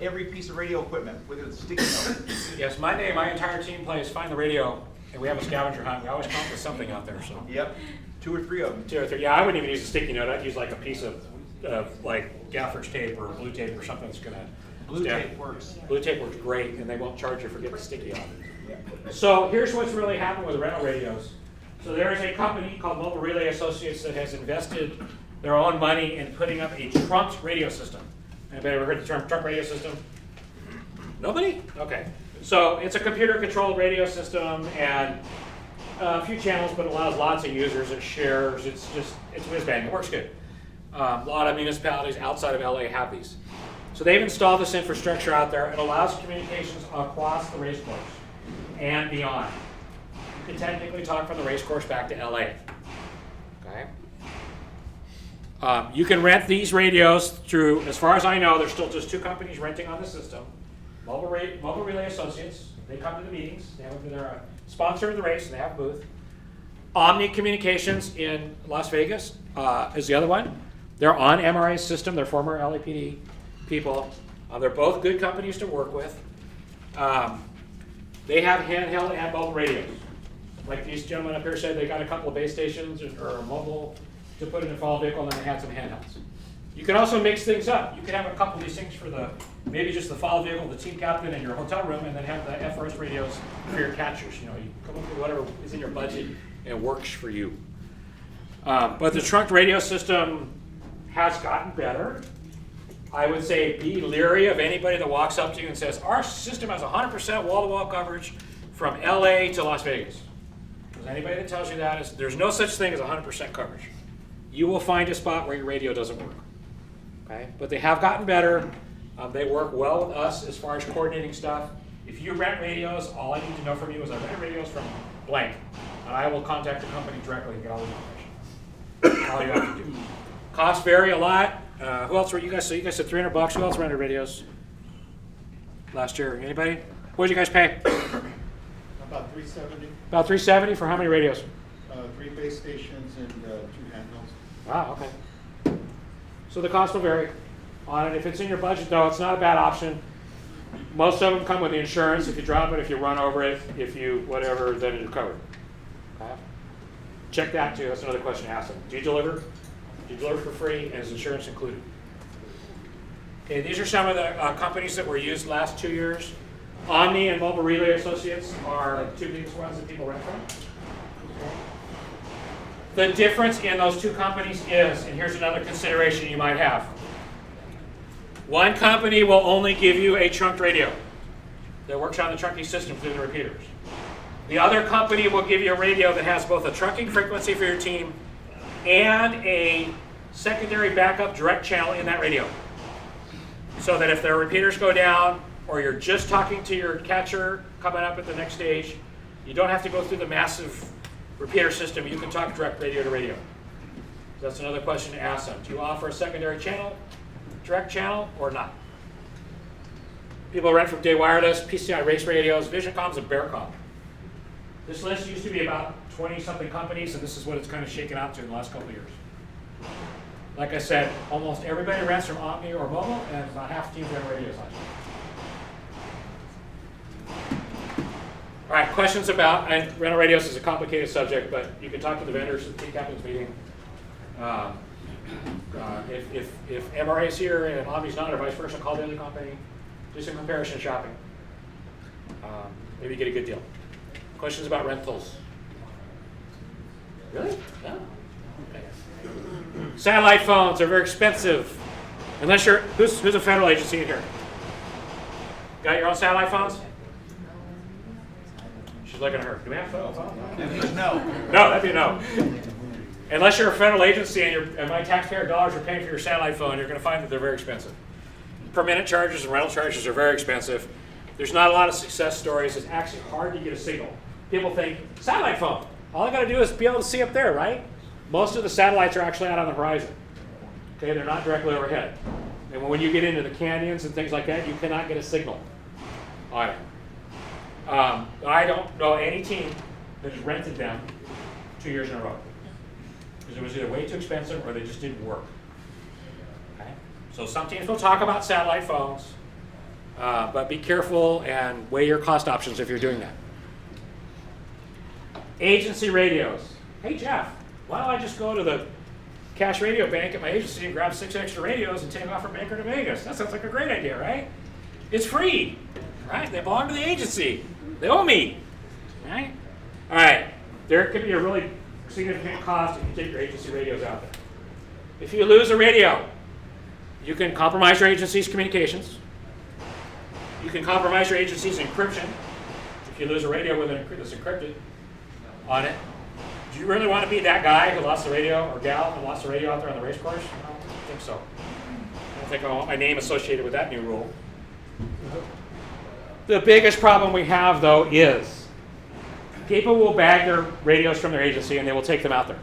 Speaker 10: every piece of radio equipment with a sticky note.
Speaker 9: Yes, my entire team plays Find the Radio, and we have a scavenger hunt. We always come up with something out there. So.
Speaker 10: Yep, 2 or 3 of them.
Speaker 9: 2 or 3. Yeah, I wouldn't even use a sticky note. I'd use like a piece of like gaffer's tape or blue tape or something that's gonna.
Speaker 10: Blue tape works.
Speaker 9: Blue tape works great, and they won't charge you for getting sticky on it. So here's what's really happened with rental radios. So there is a company called Mobile Relay Associates that has invested their own money in putting up a trunked radio system. Anybody ever heard the term trunk radio system? Nobody? Okay. So it's a computer-controlled radio system and a few channels, but it allows lots of users. It shares. It's whiz-bang. It works good. A lot of municipalities outside of LA have these. So they've installed this infrastructure out there. It allows communications across the race course and beyond. You can technically talk from the race course back to LA. Okay. You can rent these radios through, as far as I know, there's still just 2 companies renting on the system. Mobile Relay Associates, they come to the meetings. They're a sponsor of the race and they have a booth. Omni Communications in Las Vegas is the other one. They're on MRA's system. They're former LAPD people. They're both good companies to work with. They have handheld and mobile radios. Like these gentlemen up here said, they got a couple of base stations or mobile to put in a fall vehicle, and then they had some handhelds. You can also mix things up. You can have a couple of these things for maybe just the fall vehicle, the team captain, and your hotel room, and then have the FRS radios for your catchers. You know, you come up with whatever is in your budget and works for you. But the trunked radio system has gotten better. I would say be leery of anybody that walks up to you and says, our system has 100% wall-to-wall coverage from LA to Las Vegas. Because anybody that tells you that, there's no such thing as 100% coverage. You will find a spot where your radio doesn't work. Okay? But they have gotten better. They work well with us as far as coordinating stuff. If you rent radios, all I need to know from you is I rent radios from blank. And I will contact the company directly and get all the information. All you have to do. Costs vary a lot. Who else were you guys? So you guys said $300. Who else rented radios last year? Anybody? What did you guys pay?
Speaker 5: About $370,
Speaker 9: About $370 for how many radios?
Speaker 5: 3 base stations and 2 handhelds.
Speaker 9: Wow, okay. So the cost will vary on it. If it's in your budget, though, it's not a bad option. Most of them come with the insurance. If you drop it, if you run over it, if you whatever, then it's covered. Okay? Check that too. That's another question to ask them. Do you deliver? Do you deliver for free, and is insurance included? Okay, these are some of the companies that were used last 2 years. Omni and Mobile Relay Associates are 2 biggest ones that people rent from. The difference in those 2 companies is, and here's another consideration you might have. One company will only give you a trunked radio that works on the trunking system through the repeaters. The other company will give you a radio that has both a trunking frequency for your team and a secondary backup direct channel in that radio. So that if their repeaters go down, or you're just talking to your catcher coming up at the next stage, you don't have to go through the massive repeater system. You can talk direct radio to radio. That's another question to ask them. Do you offer a secondary channel, direct channel, or not? People rent from Day Wireless, PCI Race Radios, VisionComs, and Bearcom. This list used to be about 20-something companies, and this is what it's kind of shaken out to in the last couple of years. Like I said, almost everybody rents from Omni or Mobile, and about half the teams rent radios on it. All right, questions about rental radios is a complicated subject, but you can talk to the vendors at the team captain's meeting. If MRA is here and Omni's not, or vice versa, call the other company. Do some comparison shopping. Maybe get a good deal. Questions about rentals? Really? No? Okay. Satellite phones are very expensive. Unless you're, who's a federal agency in here? Got your own satellite phones? She's looking at her. Do we have federal phones?
Speaker 10: No.
Speaker 9: No, that'd be a no. Unless you're a federal agency and my taxpayer dollars are paying for your satellite phone, you're going to find that they're very expensive. Per minute charges and rental charges are very expensive. There's not a lot of success stories. It's actually hard to get a signal. People think, satellite phone, all I got to do is be able to see up there, right? Most of the satellites are actually out on the horizon. Okay, they're not directly overhead. And when you get into the canyons and things like that, you cannot get a signal on it. I don't know any team that has rented them 2 years in a row. Because it was either way too expensive or they just didn't work. Okay? So some teams will talk about satellite phones, but be careful and weigh your cost options if you're doing that. Agency radios. Hey Jeff, why don't I just go to the cash radio bank at my agency and grab 6 extra radios and take off from Baker to Vegas? That sounds like a great idea, right? It's free, right? They belong to the agency. They owe me, right? All right, there could be a really significant cost if you take your agency radios out there. If you lose a radio, you can compromise your agency's communications. You can compromise your agency's encryption. If you lose a radio with that's encrypted on it. Do you really want to be that guy who lost the radio, or gal who lost the radio out there on the race course? I don't think so. I don't think I want my name associated with that new rule. The biggest problem we have, though, is people will bag their radios from their agency and they will take them out there.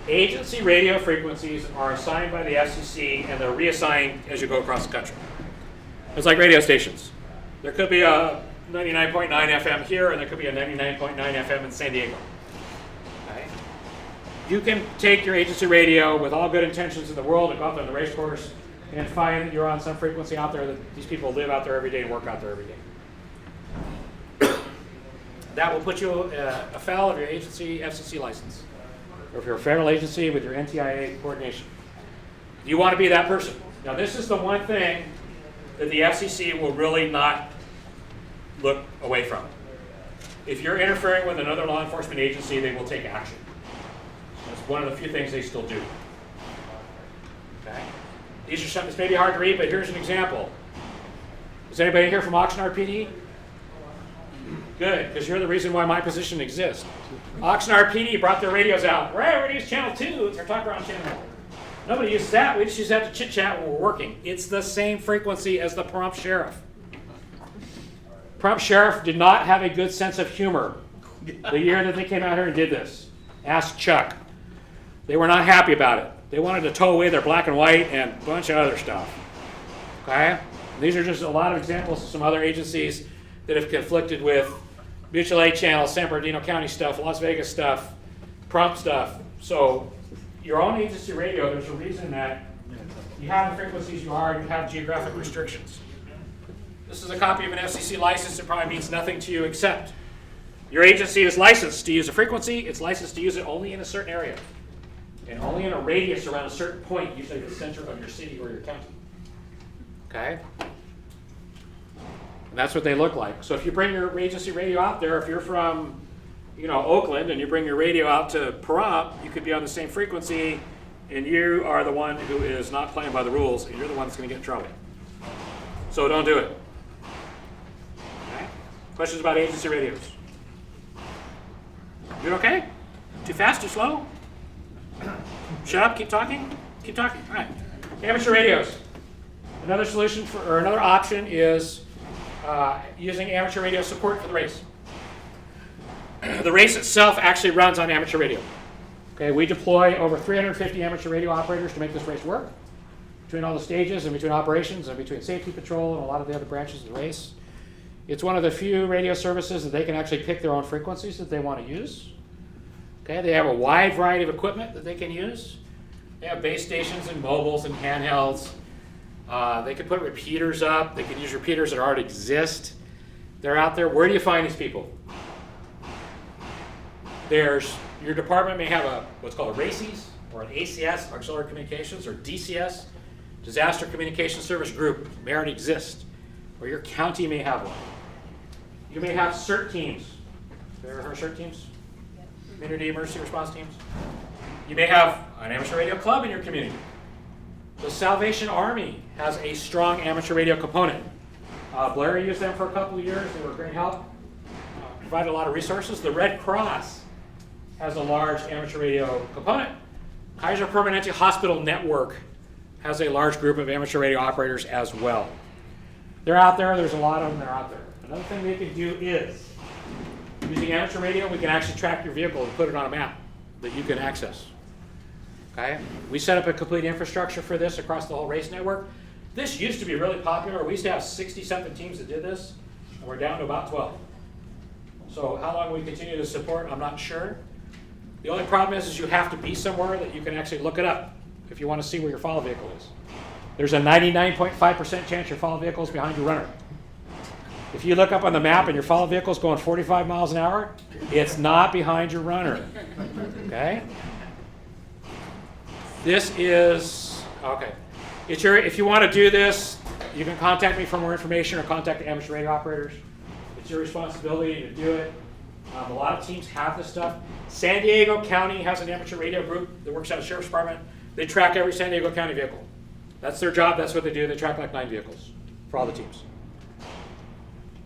Speaker 9: Agency radio frequencies are assigned by the FCC and they're reassigned as you go across the country. It's like radio stations. There could be a 99.9 FM here and there could be a 99.9 FM in San Diego. Okay? You can take your agency radio with all good intentions in the world and go out there on the race course and find that you're on some frequency out there that these people live out there every day and work out there every day. That will put you afoul of your agency FCC license. Or if you're a federal agency with your NTIA coordination. You want to be that person. Now this is the one thing that the FCC will really not look away from. If you're interfering with another law enforcement agency, they will take action. That's one of the few things they still do. Okay? These are some, this may be hard to read, but here's an example. Is anybody here from Oxnard PD? Good, because you're the reason why my position exists. Oxnard PD brought their radios out. We're going to use channel 2. It's our talk around channel. Nobody uses that. We just use that to chit chat when we're working. It's the same frequency as the Pahrump Sheriff. Pahrump Sheriff did not have a good sense of humor the year that they came out here and did this. Ask Chuck. They were not happy about it. They wanted to tow away their black and white and a bunch of other stuff. Okay? And these are just a lot of examples of some other agencies that have conflicted with Mutual Aid Channel, San Bernardino County stuff, Las Vegas stuff, Pahrump stuff. So your own agency radio, there's a reason that you have the frequencies you are and you have geographic restrictions. This is a copy of an FCC license. It probably means nothing to you except your agency is licensed to use a frequency. It's licensed to use it only in a certain area and only in a radius around a certain point, usually the center of your city or your county. Okay? And that's what they look like. So if you bring your agency radio out there, if you're from, Oakland, and you bring your radio out to Pahrump, you could be on the same frequency, and you are the one who is not playing by the rules, and you're the one that's going to get in trouble. So don't do it. Okay? Questions about agency radios? Doing okay? Too fast, too slow? Shut up, keep talking? Keep talking. All right. Amateur radios. Another solution or another option is using amateur radio support for the race. The race itself actually runs on amateur radio. Okay, we deploy over 350 amateur radio operators to make this race work, between all the stages and between operations and between safety patrol and a lot of the other branches of the race. It's one of the few radio services that they can actually pick their own frequencies that they want to use. Okay, they have a wide variety of equipment that they can use. They have base stations and mobiles and handhelds. They can put repeaters up. They can use repeaters that already exist. They're out there. Where do you find these people? There's Your department may have what's called a RACES, or an ACS, Auxiliary Communications, or DCS, Disaster Communication Service Group, may already exist. Or your county may have one. You may have CERT teams. Have you ever heard of CERT teams? Community Emergency Response Teams. You may have an amateur radio club in your community. The Salvation Army has a strong amateur radio component. Blair used them for a couple of years. They were a great help. Provided a lot of resources. The Red Cross has a large amateur radio component. Kaiser Permanente Hospital Network has a large group of amateur radio operators as well. They're out there. There's a lot of them. They're out there. Another thing we can do is, using amateur radio, we can actually track your vehicle and put it on a map that you can access. Okay? We set up a complete infrastructure for this across the whole race network. This used to be really popular. We used to have 60-something teams that did this, and we're down to about 12. So how long we continue to support, I'm not sure. The only problem is you have to be somewhere that you can actually look it up if you want to see where your follow vehicle is. There's a 99.5% chance your follow vehicle is behind your runner. If you look up on the map and your follow vehicle is going 45 miles an hour, it's not behind your runner. Okay? This is, okay. If you want to do this, you can contact me for more information or contact the amateur radio operators. It's your responsibility to do it. A lot of teams have this stuff. San Diego County has an amateur radio group that works out of the Sheriff's Department. They track every San Diego County vehicle. That's their job. That's what they do. They track like 9 vehicles for all the teams.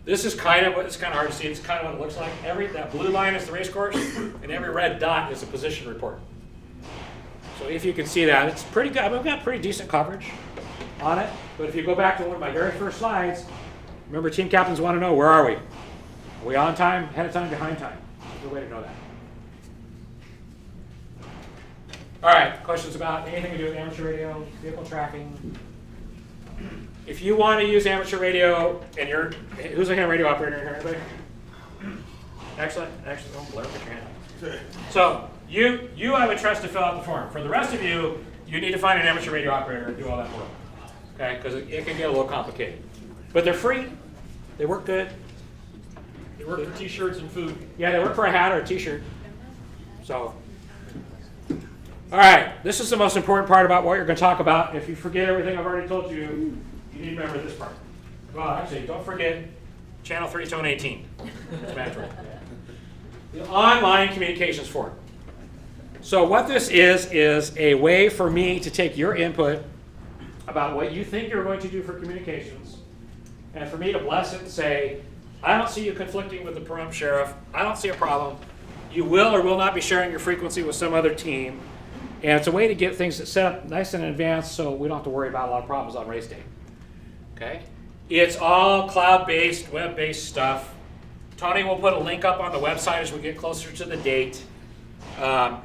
Speaker 9: This is kind of it's kind of hard to see. It's kind of what it looks like. That blue line is the race course, and every red dot is a position report. So if you can see that, it's pretty good. I mean, we've got pretty decent coverage on it. But if you go back to one of my very first slides, remember, team captains want to know, where are we? Are we on time, ahead of time, behind time? There's a way to know that. All right, questions about anything to do with amateur radio, vehicle tracking? If you want to use amateur radio, and who's a ham radio operator in here? Anybody? Excellent. Oh, Blair, put your hand up. So you I would trust to fill out the form. For the rest of you, you need to find an amateur radio operator and do all that work. Okay, because it can get a little complicated. But they're free. They work good.
Speaker 7: They work for t-shirts and food.
Speaker 9: Yeah, they work for a hat or a t-shirt. So, all right, this is the most important part about what you're going to talk about. If you forget everything I've already told you, you need to remember this part. Well, actually, don't forget Channel 3, Tone 18. It's mandatory. The online communications form. So what this is a way for me to take your input about what you think you're going to do for communications, and for me to bless it and say, I don't see you conflicting with the Pahrump Sheriff. I don't see a problem. You will or will not be sharing your frequency with some other team. And it's a way to get things set up nice and in advance so we don't have to worry about a lot of problems on race day. Okay? It's all cloud-based, web-based stuff. Tony will put a link up on the website as we get closer to the date.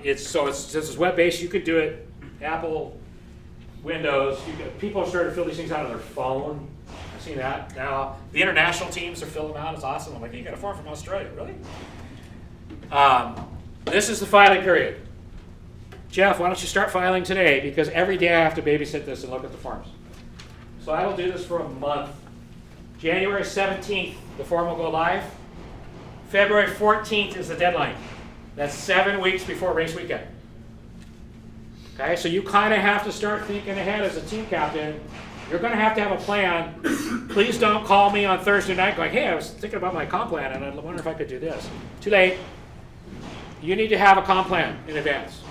Speaker 9: This is web-based. You could do it Apple, Windows. People are starting to fill these things out on their phone. I've seen that now. The international teams are filling them out. It's awesome. I'm like, you got a form from Australia, really? This is the filing period. Jeff, why don't you start filing today? Because every day I have to babysit this and look at the forms. So I will do this for a month. January 17th, the form will go live. February 14th is the deadline. That's 7 weeks before race weekend. Okay, so you kind of have to start thinking ahead as a team captain. You're going to have a plan. Please don't call me on Thursday night going, hey, I was thinking about my comp plan and I wonder if I could do this. Too late. You need to have a comp plan in advance.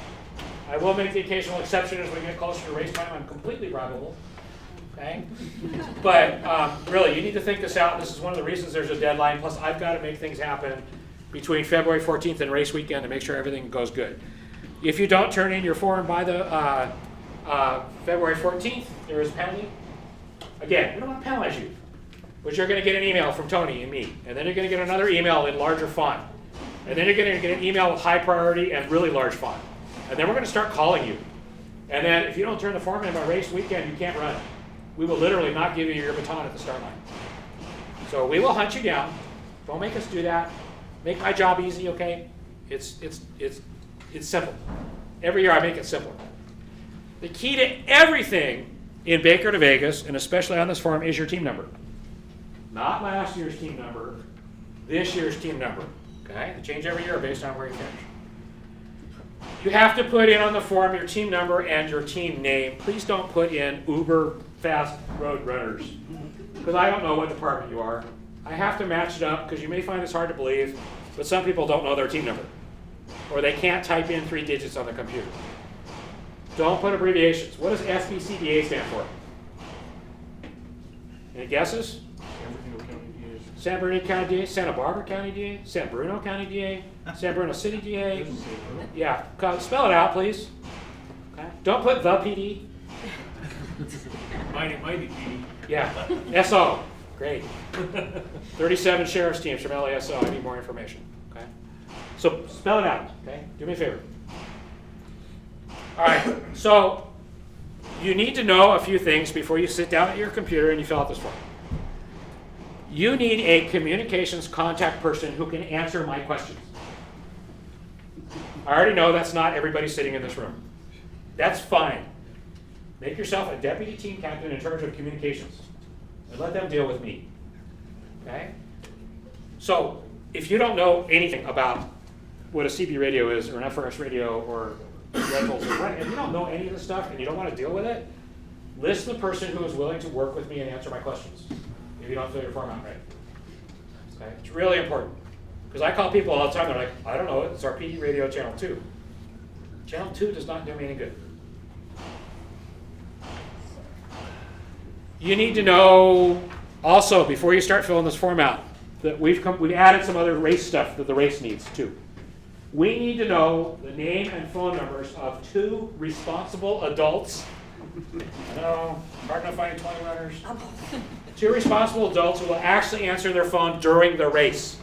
Speaker 9: I will make the occasional exception as we get closer to race time. I'm completely bribable. Okay? But really, you need to think this out. This is one of the reasons there's a deadline. Plus, I've got to make things happen between February 14th and race weekend to make sure everything goes good. If you don't turn in your form by the February 14th, there is a penalty. Again, we don't want to penalize you, but you're going to get an email from Tony and me, and then you're going to get another email in larger font, and then you're going to get an email with high priority and really large font, and then we're going to start calling you. And then if you don't turn the form in by race weekend, you can't run it. We will literally not give you your baton at the start line. So we will hunt you down. Don't make us do that. Make my job easy, okay? It's simple. Every year I make it simpler. The key to everything in Baker to Vegas, and especially on this form, is your team number. Not last year's team number, this year's team number. Okay? They change every year based on where you finish. You have to put in on the form your team number and your team name. Please don't put in Uber Fast Road Runners, because I don't know what department you are. I have to match it up because you may find this hard to believe, but some people don't know their team number, or they can't type in 3 digits on the computer. Don't put abbreviations. What does SBCDA stand for? Any guesses? San Bernardino County DA, Santa Barbara County DA, San Bruno County DA, San Bruno City DA. Yeah, spell it out, please. Okay. Don't put the PD.
Speaker 7: Mighty PD.
Speaker 9: Yeah, SO. Great. 37 sheriff's teams from LASO. I need more information. Okay. So spell it out. Okay. Do me a favor. All right. So you need to know a few things before you sit down at your computer and you fill out this form. You need a communications contact person who can answer my questions. I already know that's not everybody sitting in this room. That's fine. Make yourself a deputy team captain in charge of communications and let them deal with me. Okay? So if you don't know anything about what a CB radio is or an FRS radio or rentals, if you don't know any of this stuff and you don't want to deal with it, list the person who is willing to work with me and answer my questions if you don't fill your form out right. Okay? It's really important. Because I call people all the time, they're like, I don't know, it's our PD radio channel 2. Channel 2 does not do me any good. You need to know also, before you start filling this form out, that we've added some other race stuff that the race needs too. We need to know the name and phone numbers of 2 responsible adults. I know, hard enough finding 20 runners. 2 responsible adults who will actually answer their phone during the race.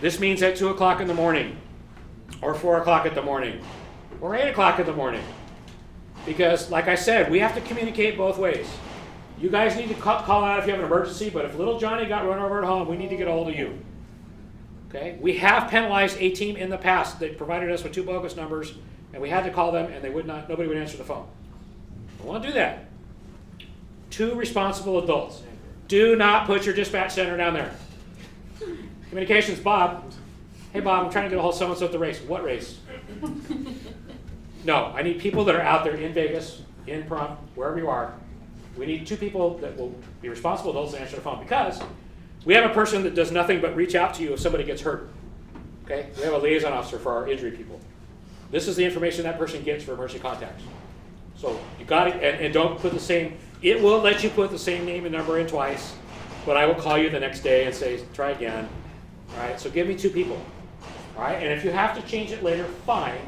Speaker 9: This means at 2 o'clock in the morning, or 4 o'clock in the morning, or 8 o'clock in the morning. Because, like I said, we have to communicate both ways. You guys need to call out if you have an emergency, but if little Johnny got run over at home, we need to get a hold of you. Okay? We have penalized a team in the past that provided us with 2 bogus numbers, and we had to call them, and nobody would answer the phone. Don't want to do that. 2 responsible adults. Do not put your dispatch center down there. Communications, Bob. Hey, Bob, I'm trying to get a hold of so-and-so at the race. What race? No, I need people that are out there in Vegas, in Pahrump, wherever you are. We need 2 people that will be responsible adults to answer the phone, because we have a person that does nothing but reach out to you if somebody gets hurt. Okay? We have a liaison officer for our injury people. This is the information that person gets for emergency contacts. So you got it, and don't put the same, it will let you put the same name and number in twice, but I will call you the next day and say, try again. All right, so give me 2 people. All right, and if you have to change it later, fine,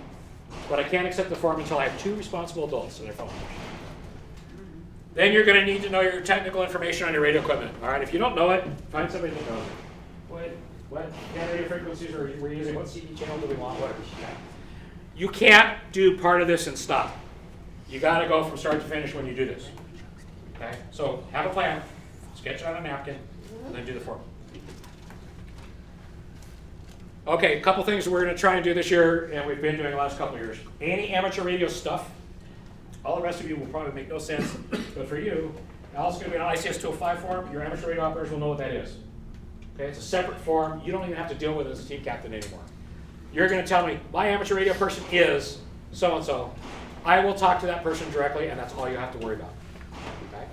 Speaker 9: but I can't accept the form until I have 2 responsible adults in their phone. Then you're going to need to know your technical information on your radio equipment. All right, if you don't know it, find somebody that knows it. What radio frequencies are we using? What CD channel do we want? Whatever. Okay. You can't do part of this and stop. You got to go from start to finish when you do this. Okay, so have a plan, sketch it on a napkin, and then do the form. Okay, a couple things we're going to try and do this year, and we've been doing the last couple of years. Any amateur radio stuff. All the rest of you will probably make no sense, but for you, now it's going to be an ICS 205 form. Your amateur radio operators will know what that is. Okay, it's a separate form. You don't even have to deal with it as a team captain anymore. You're going to tell me, my amateur radio person is so-and-so. I will talk to that person directly, and that's all you have to worry about. Okay?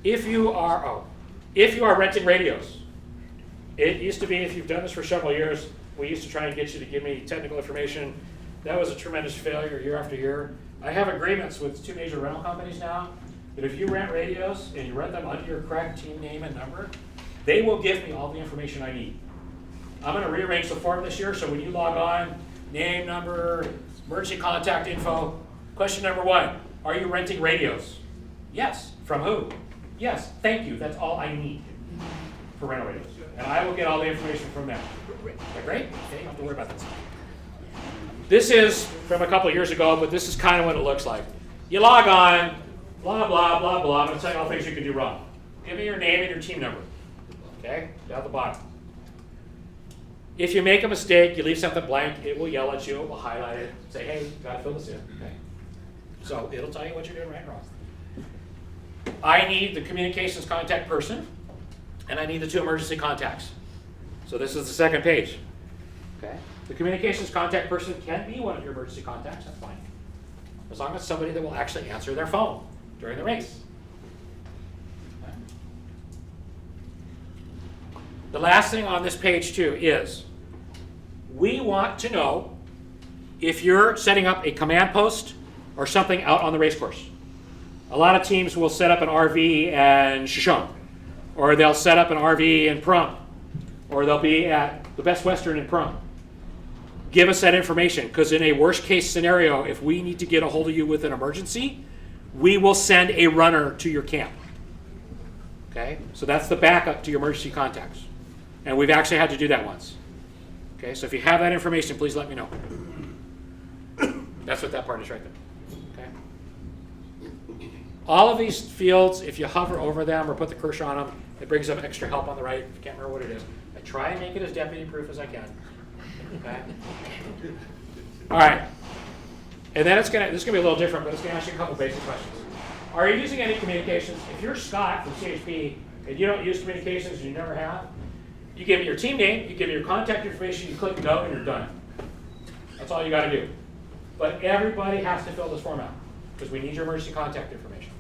Speaker 9: If you are renting radios, it used to be, if you've done this for several years, we used to try and get you to give me technical information. That was a tremendous failure year after year. I have agreements with 2 major rental companies now that if you rent radios and you rent them under your correct team name and number, they will give me all the information I need. I'm going to rearrange the form this year, so when you log on, name, number, emergency contact info. Question number 1, are you renting radios? Yes. From who? Yes. Thank you. That's all I need for rental radios. And I will get all the information from them. Is that great? Okay, you don't have to worry about this. This is from a couple of years ago, but this is kind of what it looks like. You log on, blah, blah, blah, blah. I'm going to tell you all things you can do wrong. Give me your name and your team number. Okay? Down at the bottom. If you make a mistake, you leave something blank, it will yell at you, it will highlight it, say, hey, you got to fill this in. Okay? So it'll tell you what you're doing right and wrong. I need the communications contact person, and I need the 2 emergency contacts. So this is the second page. Okay? The communications contact person can be one of your emergency contacts, that's fine. As long as it's somebody that will actually answer their phone during the race. Okay. The last thing on this page too is, we want to know if you're setting up a command post or something out on the race course. A lot of teams will set up an RV in Shoshone, or they'll set up an RV in Pahrump, or they'll be at the Best Western in Pahrump. Give us that information, because in a worst case scenario, if we need to get a hold of you with an emergency, we will send a runner to your camp. Okay, so that's the backup to your emergency contacts. And we've actually had to do that once. Okay, so if you have that information, please let me know. That's what that part is right there. Okay. All of these fields, if you hover over them or put the cursor on them, it brings up extra help on the right. I can't remember what it is. I try and make it as deputy proof as I can. Okay. All right. And then this is gonna be a little different, but it's gonna ask you a couple basic questions. Are you using any communications? If you're Scott from CHP and you don't use communications and you never have, you give me your team name, you give me your contact information, you click no, and you're done. That's all you got to do. But everybody has to fill this form out because we need your emergency contact information.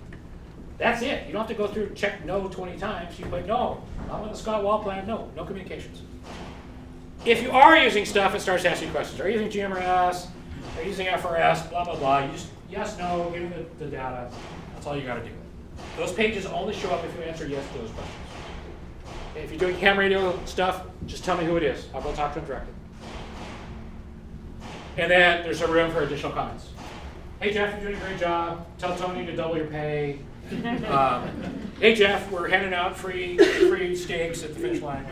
Speaker 9: That's it. You don't have to go through and check no 20 times. You click no. Not with the Scott Wall plan. No communications. If you are using stuff, it starts asking questions. Are you using GMRS? Are you using FRS? Blah, blah, blah. You just yes, no, give me the data. That's all you got to do. Those pages only show up if you answer yes to those questions. If you're doing ham radio stuff, just tell me who it is. I'll go talk to them directly. And then there's a room for additional comments. Hey Jeff, you're doing a great job. Tell Tony to double your pay. Hey Jeff, we're handing out free steaks at the finish line.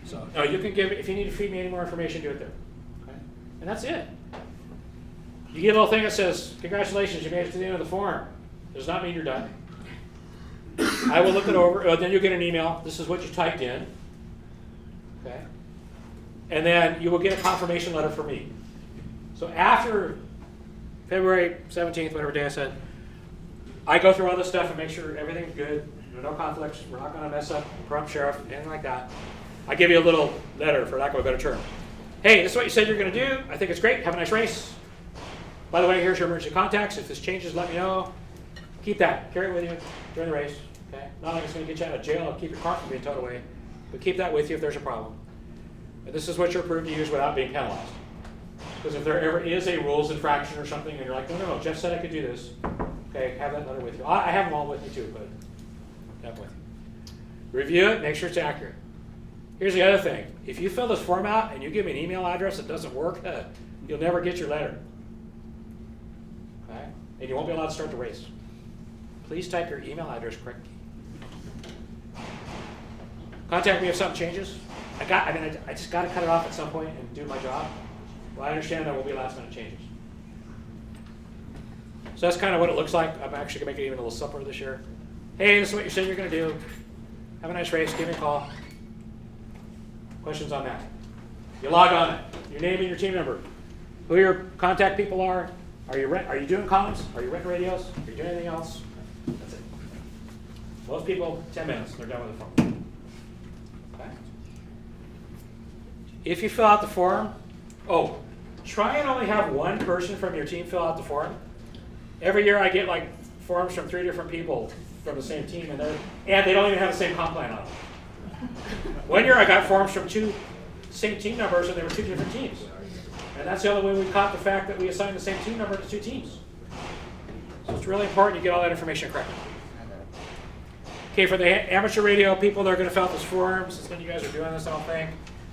Speaker 9: So no, you can give, if you need to feed me any more information, do it there. Okay? And that's it. You get a little thing that says, congratulations, you made it to the end of the form. Does not mean you're done. I will look it over, then you'll get an email. This is what you typed in. Okay? And then you will get a confirmation letter from me. So after February 17th, whatever day I said, I go through all this stuff and make sure everything's good. There are no conflicts. We're not going to mess up Pahrump Sheriff, anything like that. I give you a little letter, for lack of a better term. Hey, this is what you said you're going to do. I think it's great. Have a nice race. By the way, here's your emergency contacts. If this changes, let me know. Keep that. Carry it with you during the race. Okay? Not like it's going to get you out of jail or keep your car from being towed away, but keep that with you if there's a problem. And this is what you're approved to use without being penalized. Because if there ever is a rules infraction or something, and you're like, no, Jeff said I could do this, okay, have that letter with you. I have them all with me too, but have them with you. Review it, make sure it's accurate. Here's the other thing. If you fill this form out and you give me an email address that doesn't work, you'll never get your letter. Okay? And you won't be allowed to start the race. Please type your email address correctly. Contact me if something changes. I just got to cut it off at some point and do my job. Well, I understand there will be last minute changes. So that's kind of what it looks like. I'm actually going to make it even a little simpler this year. Hey, this is what you said you're going to do. Have a nice race. Give me a call. Questions on that? You log on it. Your name and your team number. Who your contact people are. Are you doing comms? Are you renting radios? Are you doing anything else? That's it. Most people, 10 minutes, they're done with the form. Okay. If you fill out the form, try and only have one person from your team fill out the form. Every year I get like forms from 3 different people from the same team, and they don't even have the same comp plan on them. One year I got forms from 2 same team numbers, and they were 2 different teams. And that's the only way we caught the fact that we assigned the same team number to 2 teams. So it's really important you get all that information correct. Okay, for the amateur radio people that are going to fill out those forms, since then you guys are doing this, I don't think,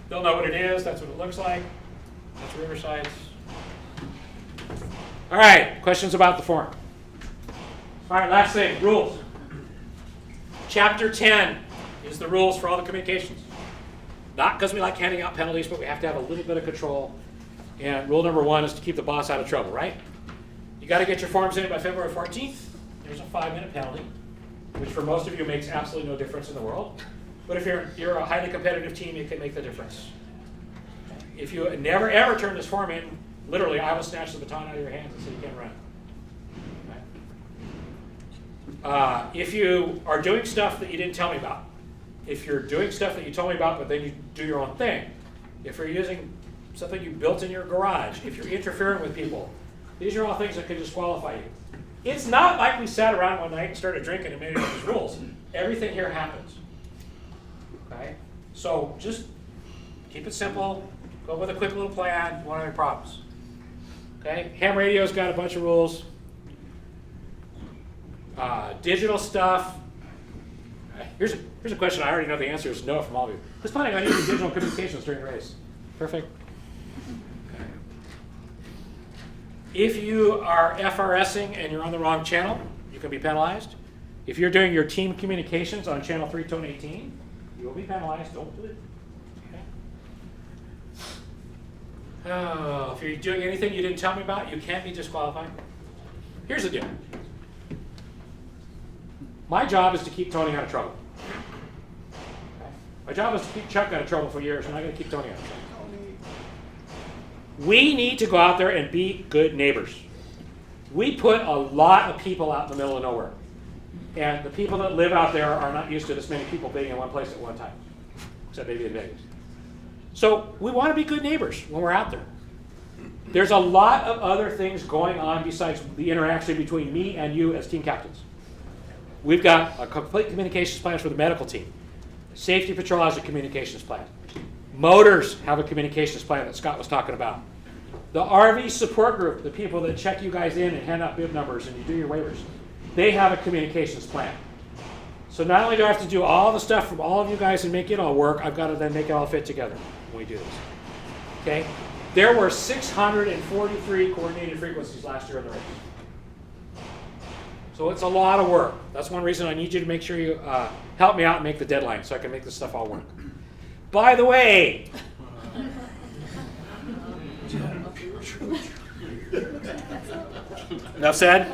Speaker 9: they'll know what it is. That's what it looks like. That's Riverside's. All right, questions about the form? All right, last thing, rules. Chapter 10 is the rules for all the communications. Not because we like handing out penalties, but we have to have a little bit of control. And rule number 1 is to keep the boss out of trouble, right? You got to get your forms in by February 14th. There's a 5-minute penalty, which for most of you makes absolutely no difference in the world. But if you're a highly competitive team, it can make the difference. If you never ever turn this form in, literally, I will snatch the baton out of your hands and say you can't run. Okay? If you are doing stuff that you didn't tell me about, if you're doing stuff that you told me about, but then you do your own thing, if you're using something you built in your garage, if you're interfering with people, these are all things that could disqualify you. It's not like we sat around one night and started drinking and made up these rules. Everything here happens. Okay? So just keep it simple. Go with a quick little plan. Won't have any problems. Okay? Ham radio's got a bunch of rules. Digital stuff. Here's a question I already know the answer is no from all of you. Who's planning on using digital communications during the race? Perfect. Okay. If you are FRSing and you're on the wrong channel, you can be penalized. If you're doing your team communications on channel 3 tone 18, you will be penalized. Don't do it. Okay. Oh, if you're doing anything you didn't tell me about, you can't be disqualified. Here's the deal. My job is to keep Tony out of trouble. Okay? My job is to keep Chuck out of trouble for years, and I'm going to keep Tony out of trouble. We need to go out there and be good neighbors. We put a lot of people out in the middle of nowhere. And the people that live out there are not used to this many people being in one place at one time, except maybe in Vegas. So we want to be good neighbors when we're out there. There's a lot of other things going on besides the interaction between me and you as team captains. We've got a complete communications plan for the medical team. Safety Patrol has a communications plan. Motors have a communications plan that Scott was talking about. The RV support group, the people that check you guys in and hand out bib numbers and you do your waivers, they have a communications plan. So not only do I have to do all the stuff from all of you guys and make it all work, I've got to then make it all fit together when we do this. Okay? There were 643 coordinated frequencies last year in the race. So it's a lot of work. That's one reason I need you to make sure you help me out and make the deadline so I can make this stuff all work. By the way, enough said?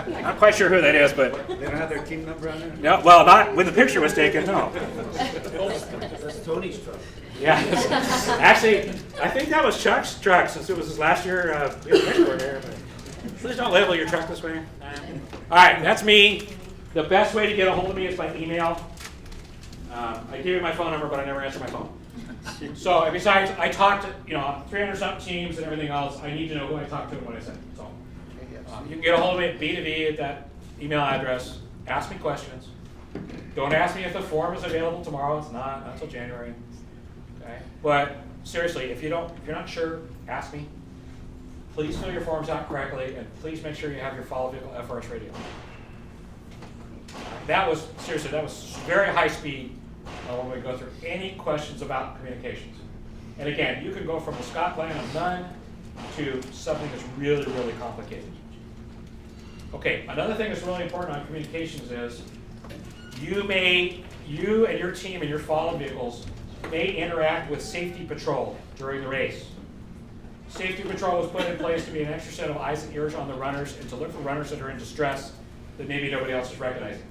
Speaker 9: Not quite sure who that is, but...
Speaker 5: They don't have their team number on there?
Speaker 9: No, well, not when the picture was taken, no.
Speaker 5: That's Tony's truck.
Speaker 9: Yeah. Actually, I think that was Chuck's truck since it was his last year. There, but please don't label your truck this way. All right, that's me. The best way to get a hold of me is by email. I gave you my phone number, but I never answer my phone. So, and besides, I talk to 300-something teams and everything else. I need to know who I talk to and what I say. So, you can get a hold of me at B2B at that email address. Ask me questions. Don't ask me if the form is available tomorrow. It's not until January. Okay? But seriously, if you're not sure, ask me. Please fill your forms out correctly, and please make sure you have your follow vehicle FRS radio. That was very high speed when we go through any questions about communications. And again, you can go from a Scott plan of none to something that's really, really complicated. Okay, another thing that's really important on communications is you and your team and your follow vehicles may interact with Safety Patrol during the race. Safety Patrol was put in place to be an extra set of eyes and ears on the runners and to look for runners that are in distress that maybe nobody else is recognizing.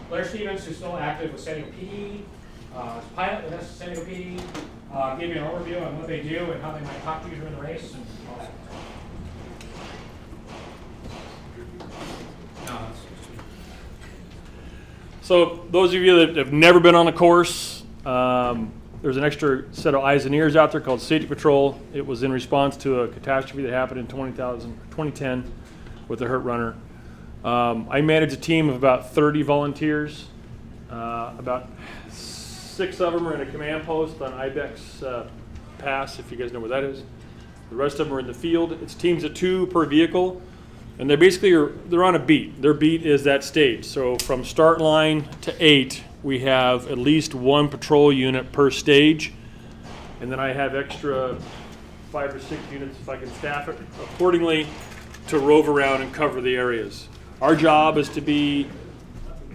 Speaker 9: Blair Stevens, who's still active with San Diego PD, pilot with San Diego PD, gave you an overview on what they do and how they might talk to you during the race and all that.
Speaker 12: So those of you that have never been on the course, there's an extra set of eyes and ears out there called Safety Patrol. It was in response to a catastrophe that happened in 2010 with a hurt runner. I manage a team of about 30 volunteers. About 6 of them are in a command post on Ibex Pass, if you guys know where that is. The rest of them are in the field. It's teams of 2 per vehicle. And they're on a beat. Their beat is that stage. So from start line to 8, we have at least 1 patrol unit per stage. And then I have extra 5 or 6 units, if I can staff it accordingly, to rove around and cover the areas. Our job is to be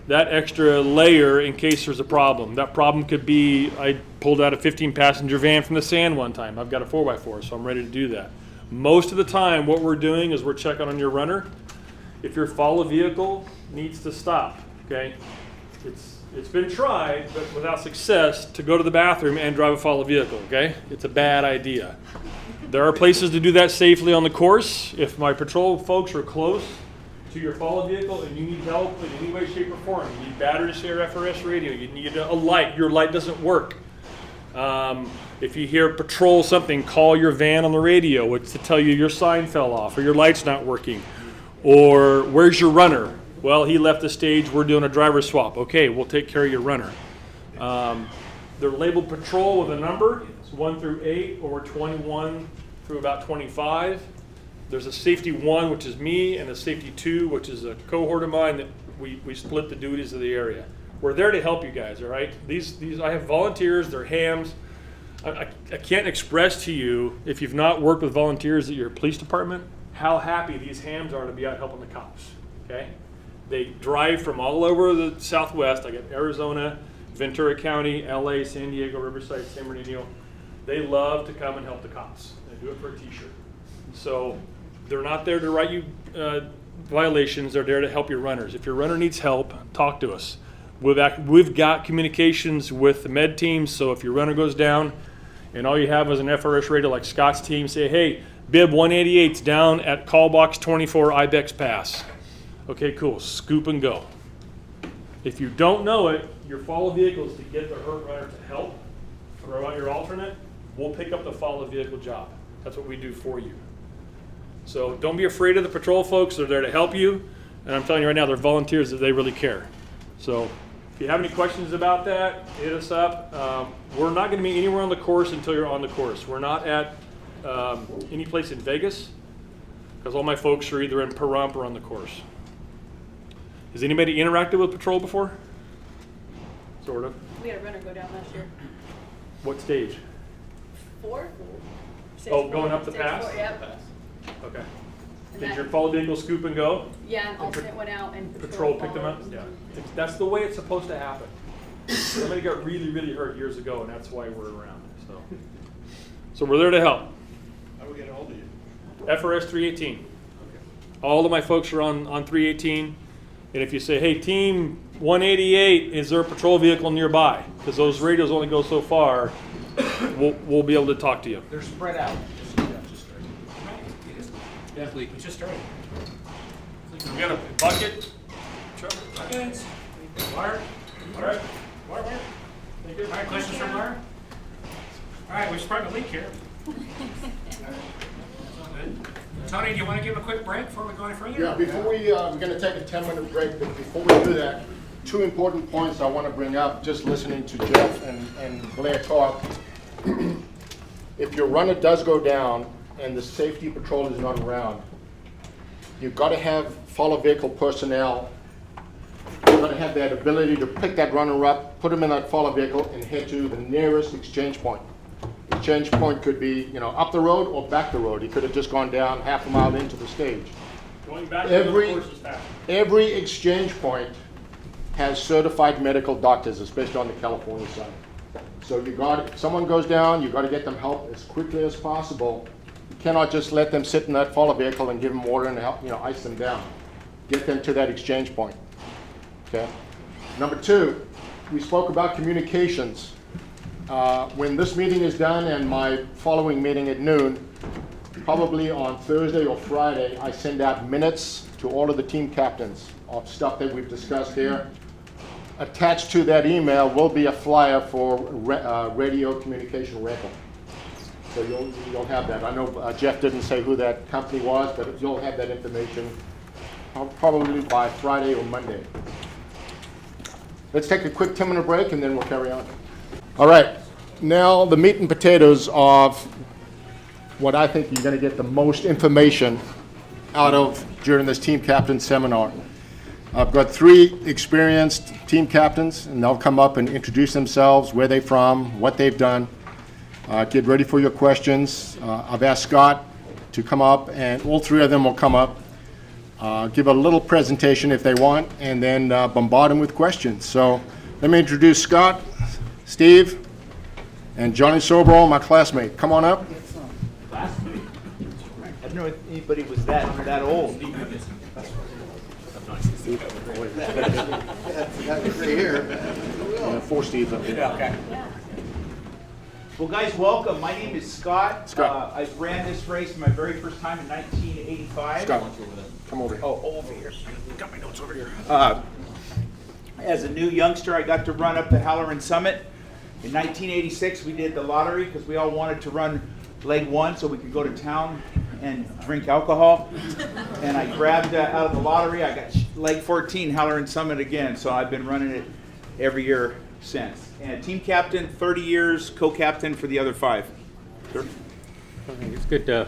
Speaker 12: that extra layer in case there's a problem. That problem could be, I pulled out a 15-passenger van from the sand one time. I've got a 4x4, so I'm ready to do that. Most of the time, what we're doing is we're checking on your runner. If your follow vehicle needs to stop, okay? It's been tried, but without success, to go to the bathroom and drive a follow vehicle, okay? It's a bad idea. There are places to do that safely on the course. If my patrol folks are close to your follow vehicle and you need help in any way, shape, or form, you need batteries to your FRS radio, you need a light, your light doesn't work. If you hear patrol something, call your van on the radio. It's to tell you your sign fell off or your light's not working. Or where's your runner? Well, he left the stage. We're doing a driver swap. Okay, we'll take care of your runner. They're labeled patrol with a number. It's 1 through 8 or 21 through about 25. There's a safety 1, which is me, and a safety 2, which is a cohort of mine that we split the duties of the area. We're there to help you guys, all right? These I have volunteers, they're hams. I can't express to you, if you've not worked with volunteers at your police department, how happy these hams are to be out helping the cops, okay? They drive from all over the Southwest. I got Arizona, Ventura County, LA, San Diego, Riverside, San Bernardino. They love to come and help the cops. They do it for a t-shirt. So they're not there to write you violations, they're there to help your runners. If your runner needs help, talk to us. We've got communications with the med teams, so if your runner goes down and all you have is an FRS radio like Scott's team, say, hey, Bib 188's down at call box 24 Ibex Pass. Okay, cool, scoop and go. If you don't know it, your follow vehicle is to get the hurt runner to help, throw out your alternate, we'll pick up the follow vehicle job. That's what we do for you. So don't be afraid of the patrol folks, they're there to help you. And I'm telling you right now, they're volunteers that they really care. So if you have any questions about that, hit us up. We're not going to be anywhere on the course until you're on the course. We're not at any place in Vegas because all my folks are either in Pahrump or on the course. Has anybody interacted with patrol before? Sort of.
Speaker 8: We had a runner go down last year.
Speaker 12: What stage?
Speaker 8: 4?
Speaker 12: Oh, going up the pass?
Speaker 8: Yep.
Speaker 12: Okay.
Speaker 8: And
Speaker 12: Did
Speaker 8: that-
Speaker 12: your follow vehicle scoop and go?
Speaker 8: Yeah, and alternate went out and
Speaker 12: Patrol picked them up?
Speaker 8: followed.
Speaker 12: Yeah. That's the way it's supposed to happen. Somebody got really, really hurt years ago, and that's why we're around. So we're there to help.
Speaker 5: How do we get a hold of you?
Speaker 12: FRS 318. All of my folks are on 318. And if you say, hey, team 188, is there a patrol vehicle nearby? Because those radios only go so far, we'll be able to talk to you.
Speaker 10: They're spread out.
Speaker 9: Yeah, we just started. We got a bucket. Buckets. Water. Water. Water. Thank you. All right, questions from Laura? All right, we're spreading a leak here. Tony, do you want to give a quick break before we go any further?
Speaker 1: Yeah, before we're going to take a 10-minute break, but before we do that, 2 important points I want to bring up, just listening to Jeff and Blair talk. If your runner does go down and the safety patrol is not around, you've got to have follow vehicle personnel. You've got to have that ability to pick that runner up, put him in that follow vehicle, and head to the nearest exchange point. Exchange point could be, up the road or back the road. He could have just gone down half a mile into the stage.
Speaker 12: Going back to the course is fast.
Speaker 1: Every exchange point has certified medical doctors, especially on the California side. So if someone goes down, you've got to get them help as quickly as possible. You cannot just let them sit in that follow vehicle and give them water and help, ice them down. Get them to that exchange point. Okay. Number 2, we spoke about communications. When this meeting is done and my following meeting at noon, probably on Thursday or Friday, I send out minutes to all of the team captains of stuff that we've discussed here. Attached to that email will be a flyer for radio communication rental. So you'll have that. I know Jeff didn't say who that company was, but you'll have that information probably by Friday or Monday. Let's take a quick 10-minute break and then we'll carry on. All right, now the meat and potatoes of what I think you're going to get the most information out of during this team captain seminar. I've got 3 experienced team captains, and they'll come up and introduce themselves, where they're from, what they've done. Get ready for your questions. I've asked Scott to come up, and all 3 of them will come up, give a little presentation if they want, and then bombard them with questions. So let me introduce Scott, Steve, and Johnny Sobral, my classmate. Come on up.
Speaker 10: I didn't know anybody was that old.
Speaker 1: Yeah, 4 Steves up here.
Speaker 10: Okay. Well, guys, welcome. My name is Scott.
Speaker 1: Scott.
Speaker 10: I ran this race my very first time in 1985.
Speaker 1: Scott, come over here.
Speaker 10: Oh, over here. Got my notes over here. As a new youngster, I got to run up the Halloran Summit. In 1986, we did the lottery because we all wanted to run leg 1 so we could go to town and drink alcohol. And I grabbed out of the lottery, I got leg 14, Halloran Summit again. So I've been running it every year since. And team captain, 30 years, co-captain for the other 5. Sure.
Speaker 4: It's good.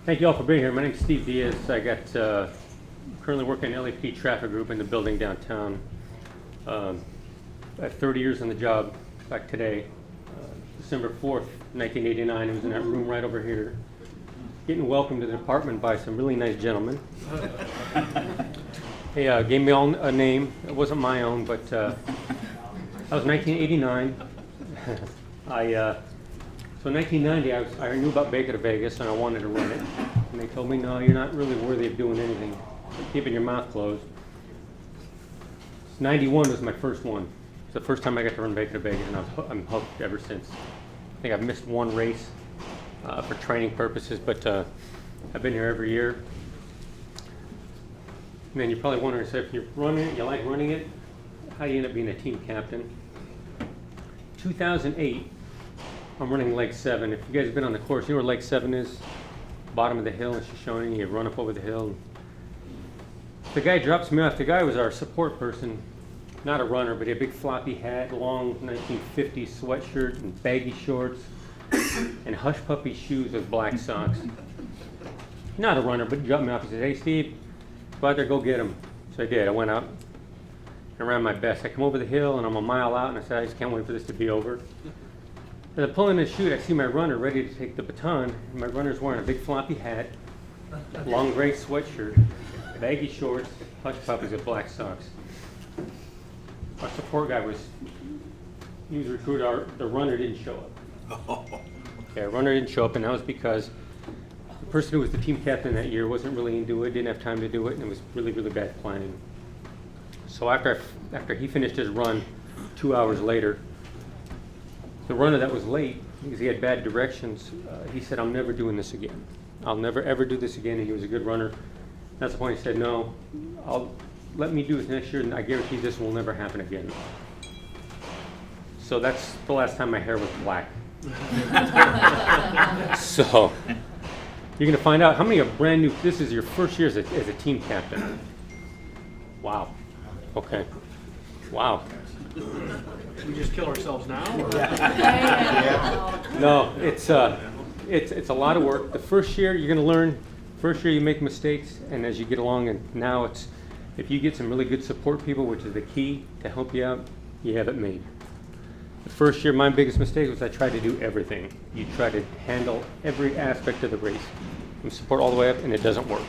Speaker 4: Thank you all for being here. My name's Steve Diaz. I got currently working in LAP Traffic Group in the building downtown. I have 30 years on the job. Like today, December 4th, 1989. I was in that room right over here, getting welcomed to the department by some really nice gentlemen. They gave me all a name. It wasn't my own, but that was 1989. So in 1990, I knew about Baker to Vegas, and I wanted to run it. And they told me, no, you're not really worthy of doing anything. Keeping your mouth closed. 91 was my first one. It's the first time I got to run Baker to Vegas, and I'm hooked ever since. I think I've missed one race for training purposes, but I've been here every year. And then you're probably wondering, so if you're running it, you like running it, how do you end up being a team captain? 2008, I'm running leg 7. If you guys have been on the course, you know where leg 7 is? Bottom of the hill in Shoshone, you run up over the hill. The guy drops me off. The guy was our support person, not a runner, but he had a big floppy hat, long 1950s sweatshirt and baggy shorts, and hush puppy shoes with black socks. Not a runner, but he dropped me off. He said, hey Steve, go out there, go get him. So I did. I went out and ran my best. I come over the hill and I'm a mile out, and I said, I just can't wait for this to be over. As I pull in the chute, I see my runner ready to take the baton, and my runner's wearing a big floppy hat, long gray sweatshirt, baggy shorts, hush puppies with black socks. Our support guy he was recruited, the runner didn't show up. Okay, our runner didn't show up, and that was because the person who was the team captain that year wasn't really into it, didn't have time to do it, and it was really, really bad planning. So after he finished his run 2 hours later, the runner that was late, because he had bad directions, he said, I'm never doing this again. I'll never ever do this again, and he was a good runner. That's the point. He said, no, let me do this next year, and I guarantee this will never happen again. So that's the last time my hair was black. So you're going to find out how many are brand new. This is your first year as a team captain. Wow. Okay. Wow.
Speaker 12: We just kill ourselves now?
Speaker 4: No, it's a lot of work. The first year you're going to learn. First year you make mistakes, and as you get along, and now it's, if you get some really good support people, which is the key to help you out, you have it made. The first year, my biggest mistake was I tried to do everything. You try to handle every aspect of the race, from support all the way up, and it doesn't work.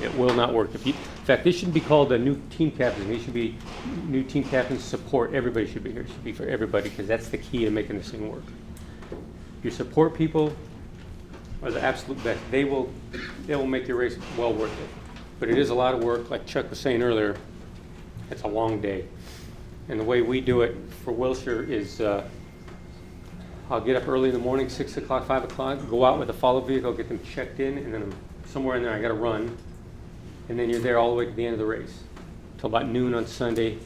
Speaker 4: It will not work. In fact, this shouldn't be called a new team captain. These should be new team captains support. Everybody should be here. It should be for everybody, because that's the key to making this thing work. Your support people are the absolute best. They will make your race well worth it. But it is a lot of work. Like Chuck was saying earlier, it's a long day. And the way we do it for Wilshire is I'll get up early in the morning, 6 o'clock, 5 o'clock, go out with a follow vehicle, get them checked in, and then somewhere in there I got to run. And then you're there all the way to the end of the race, till about noon on Sunday.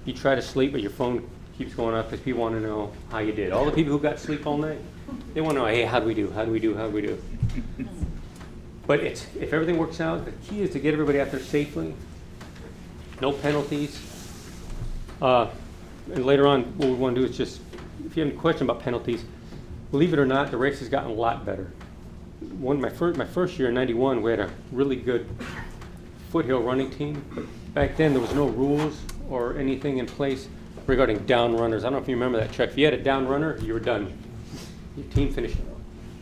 Speaker 4: You try to sleep, but your phone keeps going up because people want to know how you did. All the people who got sleep all night, they want to know, hey, how do we do? How do we do? How do we do? But if everything works out, the key is to get everybody out there safely, no penalties. And later on, what we want to do is just, if you have any question about penalties, believe it or not, the race has gotten a lot better. My first year in '91, we had a really good foothill running team. But back then, there was no rules or anything in place regarding down runners. I don't know if you remember that, Chuck. If you had a down runner, you were done. Your team finished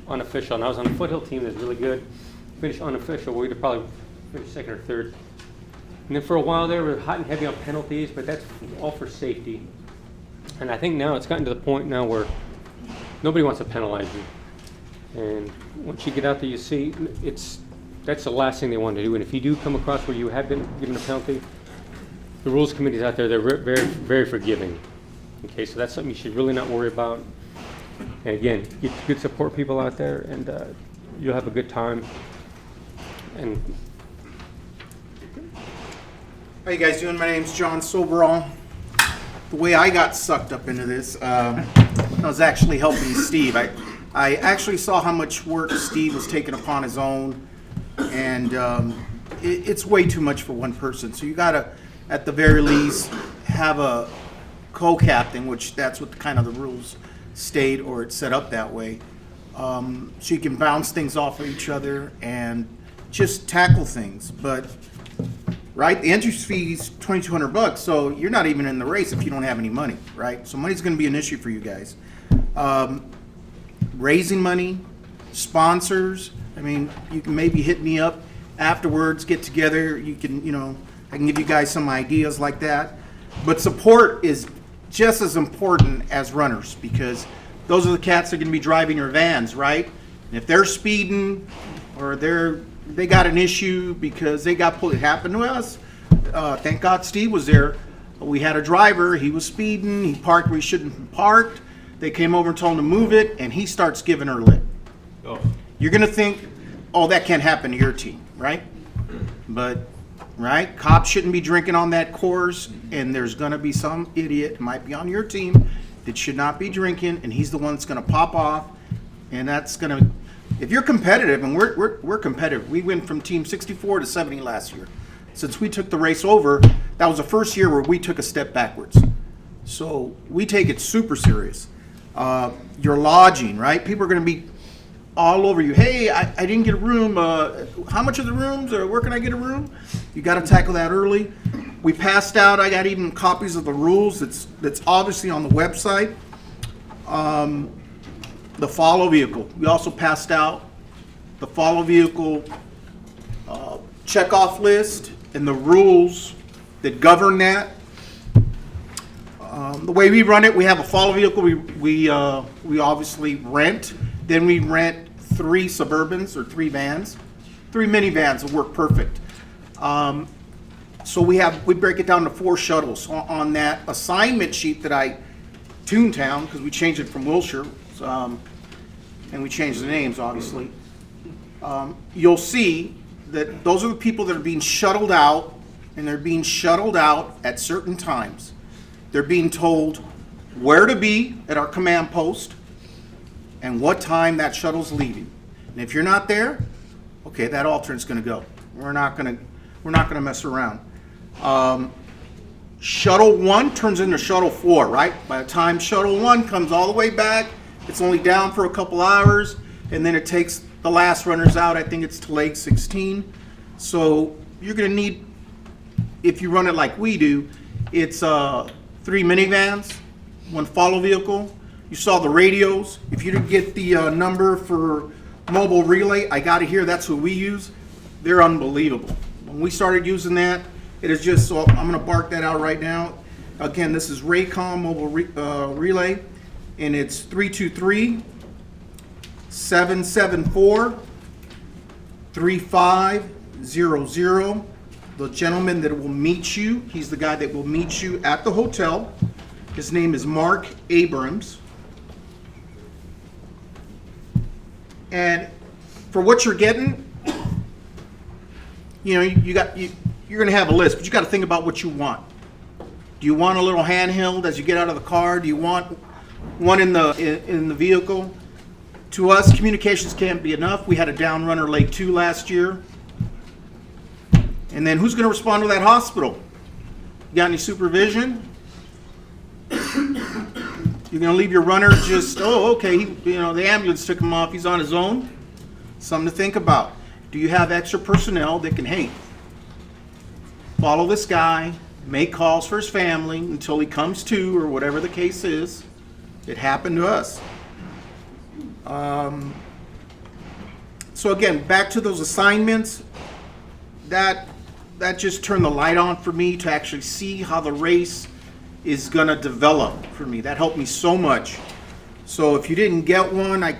Speaker 4: unofficial. And I was on a foothill team that's really good. Finished unofficial. We'd have probably finished second or third. And then for a while there, we were hot and heavy on penalties, but that's all for safety. And I think now it's gotten to the point now where nobody wants to penalize you. And once you get out there, you see that's the last thing they want to do. And if you do come across where you have been given a penalty, the rules committees out there, they're very, very forgiving. Okay, so that's something you should really not worry about. And again, get good support people out there, and you'll have a good time. And
Speaker 13: how you guys doing? My name's John Soberall. the way I got sucked up into this, I was actually helping Steve. I actually saw how much work Steve was taking upon his own, and it's way too much for one person. So you gotta, at the very least, have a co-captain, which that's what kind of the rules state, or it's set up that way. So you can bounce things off of each other and just tackle things. But right, the entry fee is $2,200, so you're not even in the race if you don't have any money, right? So money's going to be an issue for you guys. Raising money, sponsors. I mean, you can maybe hit me up afterwards, get together. You can, I can give you guys some ideas like that. But support is just as important as runners, because those are the cats that are going to be driving your vans, right? And if they're speeding or they got an issue because they got pulled, it happened to us. Thank God Steve was there. We had a driver, he was speeding, he parked where he shouldn't have parked. They came over and told him to move it, and he starts giving her lip.
Speaker 7: Oh.
Speaker 13: You're going to think, oh, that can't happen to your team, right? But, right, cops shouldn't be drinking on that course, and there's going to be some idiot, might be on your team, that should not be drinking, and he's the one that's going to pop off, and that's going to, if you're competitive, and we're competitive. We went from team 64 to 70 last year. Since we took the race over, that was the first year where we took a step backwards. So we take it super serious. Your lodging, right? People are going to be all over you. Hey, I didn't get a room. How much are the rooms? Or where can I get a room? You got to tackle that early. We passed out. I got even copies of the rules. That's obviously on the website. The follow vehicle. We also passed out the follow vehicle checkoff list and the rules that govern that. The way we run it, we have a follow vehicle. We obviously rent. Then we rent 3 Suburbans or 3 vans, 3 minivans will work perfect. So we break it down to 4 shuttles. On that assignment sheet that I Toontown, because we changed it from Wilshire, and we changed the names obviously. You'll see that those are the people that are being shuttled out, and they're being shuttled out at certain times. They're being told where to be at our command post and what time that shuttle's leaving. And if you're not there, okay, that alternate's going to go. We're not going to mess around. Shuttle 1 turns into shuttle 4, right? By the time shuttle 1 comes all the way back, it's only down for a couple hours, and then it takes the last runners out. I think it's to leg 16. So you're going to need, if you run it like we do, it's 3 minivans, 1 follow vehicle. You saw the radios. If you didn't get the number for mobile relay, I got it here. That's what we use. They're unbelievable. When we started using that, it is just, so I'm going to bark that out right now. Again, this is Raycom mobile relay, and it's 323-774-3500. The gentleman that will meet you, he's the guy that will meet you at the hotel. His name is Mark Abrams. And for what you're getting, you're going to have a list, but you got to think about what you want. Do you want a little handheld as you get out of the car? Do you want one in the vehicle? To us, communications can't be enough. We had a down runner leg 2 last year. And then who's going to respond to that hospital? You got any supervision? You're going to leave your runner just, okay, the ambulance took him off, he's on his own? Something to think about. Do you have extra personnel that can, hey, follow this guy, make calls for his family until he comes to, or whatever the case is? It happened to us. So again, back to those assignments, that just turned the light on for me to actually see how the race is going to develop for me. That helped me so much. So if you didn't get one, I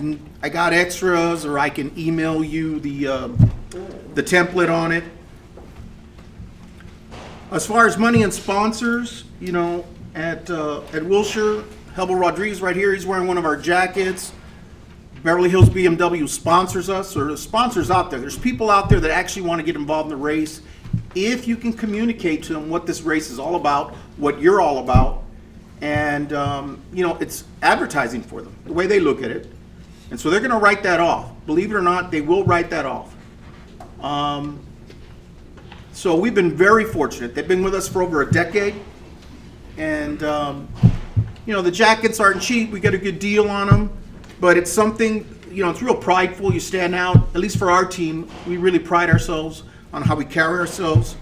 Speaker 13: got extras, or I can email you the template on it. As far as money and sponsors, at Wilshire, Hebel Rodriguez right here, he's wearing one of our jackets. Beverly Hills BMW sponsors us, or sponsors out there. There's people out there that actually want to get involved in the race. If you can communicate to them what this race is all about, what you're all about, And, it's advertising for them, the way they look at it. And so they're going to write that off. Believe it or not, they will write that off. So we've been very fortunate. They've been with us for over a decade. And, the jackets aren't cheap. We get a good deal on them. But it's something, it's real prideful. You stand out. At least for our team, we really pride ourselves on how we carry ourselves.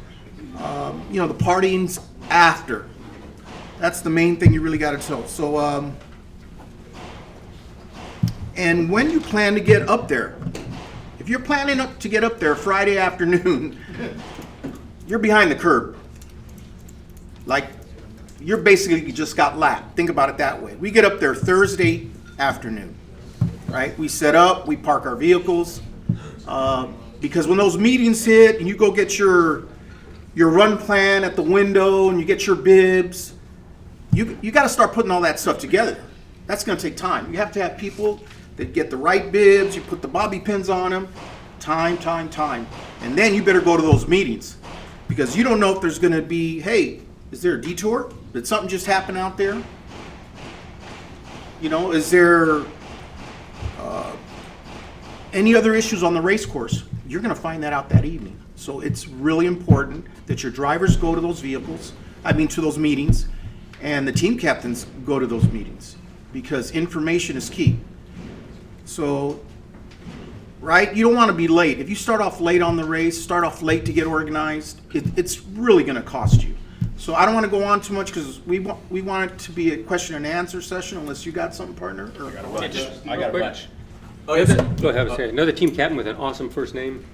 Speaker 13: The partying's after. That's the main thing you really got to tell. So, and when you plan to get up there, if you're planning to get up there Friday afternoon, you're behind the curve. Like, you're basically just got lapped. Think about it that way. We get up there Thursday afternoon, right? We set up, we park our vehicles, because when those meetings hit and you go get your run plan at the window and you get your bibs, you got to start putting all that stuff together. That's going to take time. You have to have people that get the right bibs, you put the bobby pins on them, time. And then you better go to those meetings, because you don't know if there's going to be, hey, is there a detour? Did something just happen out there? Is there any other issues on the race course? You're going to find that out that evening. So it's really important that your drivers go to those to those meetings, and the team captains go to those meetings, because information is key. So, right, you don't want to be late. If you start off late on the race, start off late to get organized, it's really going to cost you. So I don't want to go on too much, because we want it to be a question and answer session, unless you got something, partner? Or?
Speaker 2: I got a bunch.
Speaker 4: Go ahead. Another team captain with an awesome first name.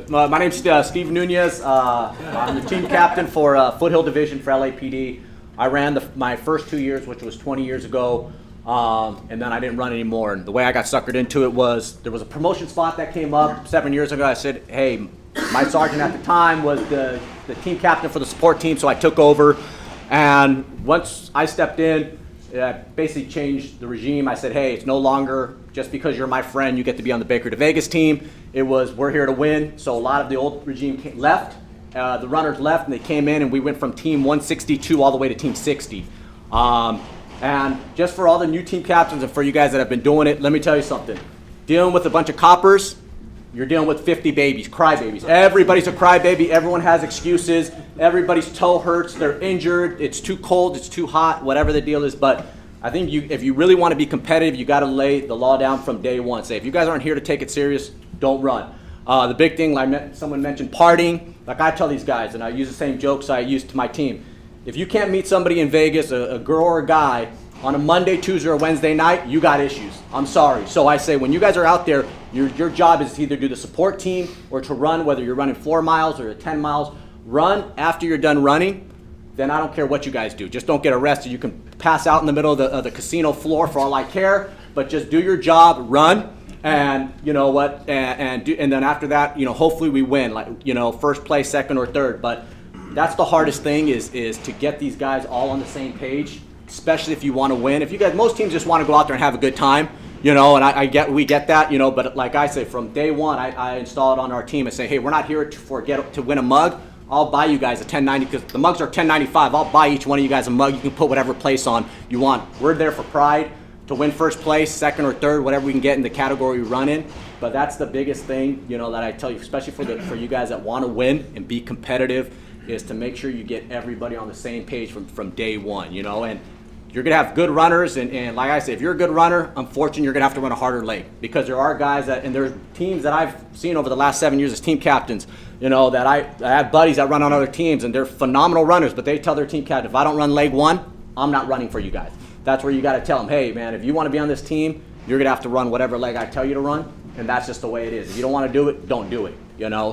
Speaker 14: My name's Steve Nunez. I'm the team captain for Foothill Division for LAPD. I ran my first 2 years, which was 20 years ago, and then I didn't run anymore. And the way I got suckered into it was, there was a promotion spot that came up 7 years ago. I said, hey, my sergeant at the time was the team captain for the support team, so I took over. And once I stepped in, I basically changed the regime. I said, hey, it's no longer just because you're my friend, you get to be on the Baker to Vegas team. It was, we're here to win. So a lot of the old regime left. The runners left, and they came in, and we went from team 162 all the way to team 60. And just for all the new team captains and for you guys that have been doing it, let me tell you something. Dealing with a bunch of coppers, you're dealing with 50 babies, crybabies. Everybody's a crybaby. Everyone has excuses. Everybody's toe hurts. They're injured. It's too cold. It's too hot. Whatever the deal is. But I think if you really want to be competitive, you got to lay the law down from day one. Say, if you guys aren't here to take it serious, don't run. The big thing, like someone mentioned, partying. Like I tell these guys, and I use the same jokes I use to my team. If you can't meet somebody in Vegas, a girl or a guy, on a Monday, Tuesday, or Wednesday night, you got issues. I'm sorry. So I say, when you guys are out there, your job is to either do the support team or to run, whether you're running 4 miles or 10 miles. Run after you're done running. Then I don't care what you guys do. Just don't get arrested. You can pass out in the middle of the casino floor for all I care, but just do your job, run, and you know what, and then after that, hopefully we win, like, first place, second, or third. But that's the hardest thing is to get these guys all on the same page, especially if you want to win. If you guys, most teams just want to go out there and have a good time, and we get that, but like I say, from day one, I install it on our team and say, hey, we're not here to win a mug. I'll buy you guys a 1090, because the mugs are $10.95. I'll buy each one of you guys a mug. You can put whatever place on you want. We're there for pride, to win first place, second or third, whatever we can get in the category we run in. But that's the biggest thing, that I tell you, especially for you guys that want to win and be competitive, is to make sure you get everybody on the same page from day one, and you're going to have good runners, and like I say, if you're a good runner, unfortunately, you're going to have to run a harder leg, because there are guys and there's teams that I've seen over the last 7 years as team captains, that I have buddies that run on other teams, and they're phenomenal runners, but they tell their team captain, if I don't run leg 1, I'm not running for you guys. That's where you got to tell them, hey, man, if you want to be on this team, you're going to have to run whatever leg I tell you to run, and that's just the way it is. If you don't want to do it, don't do it,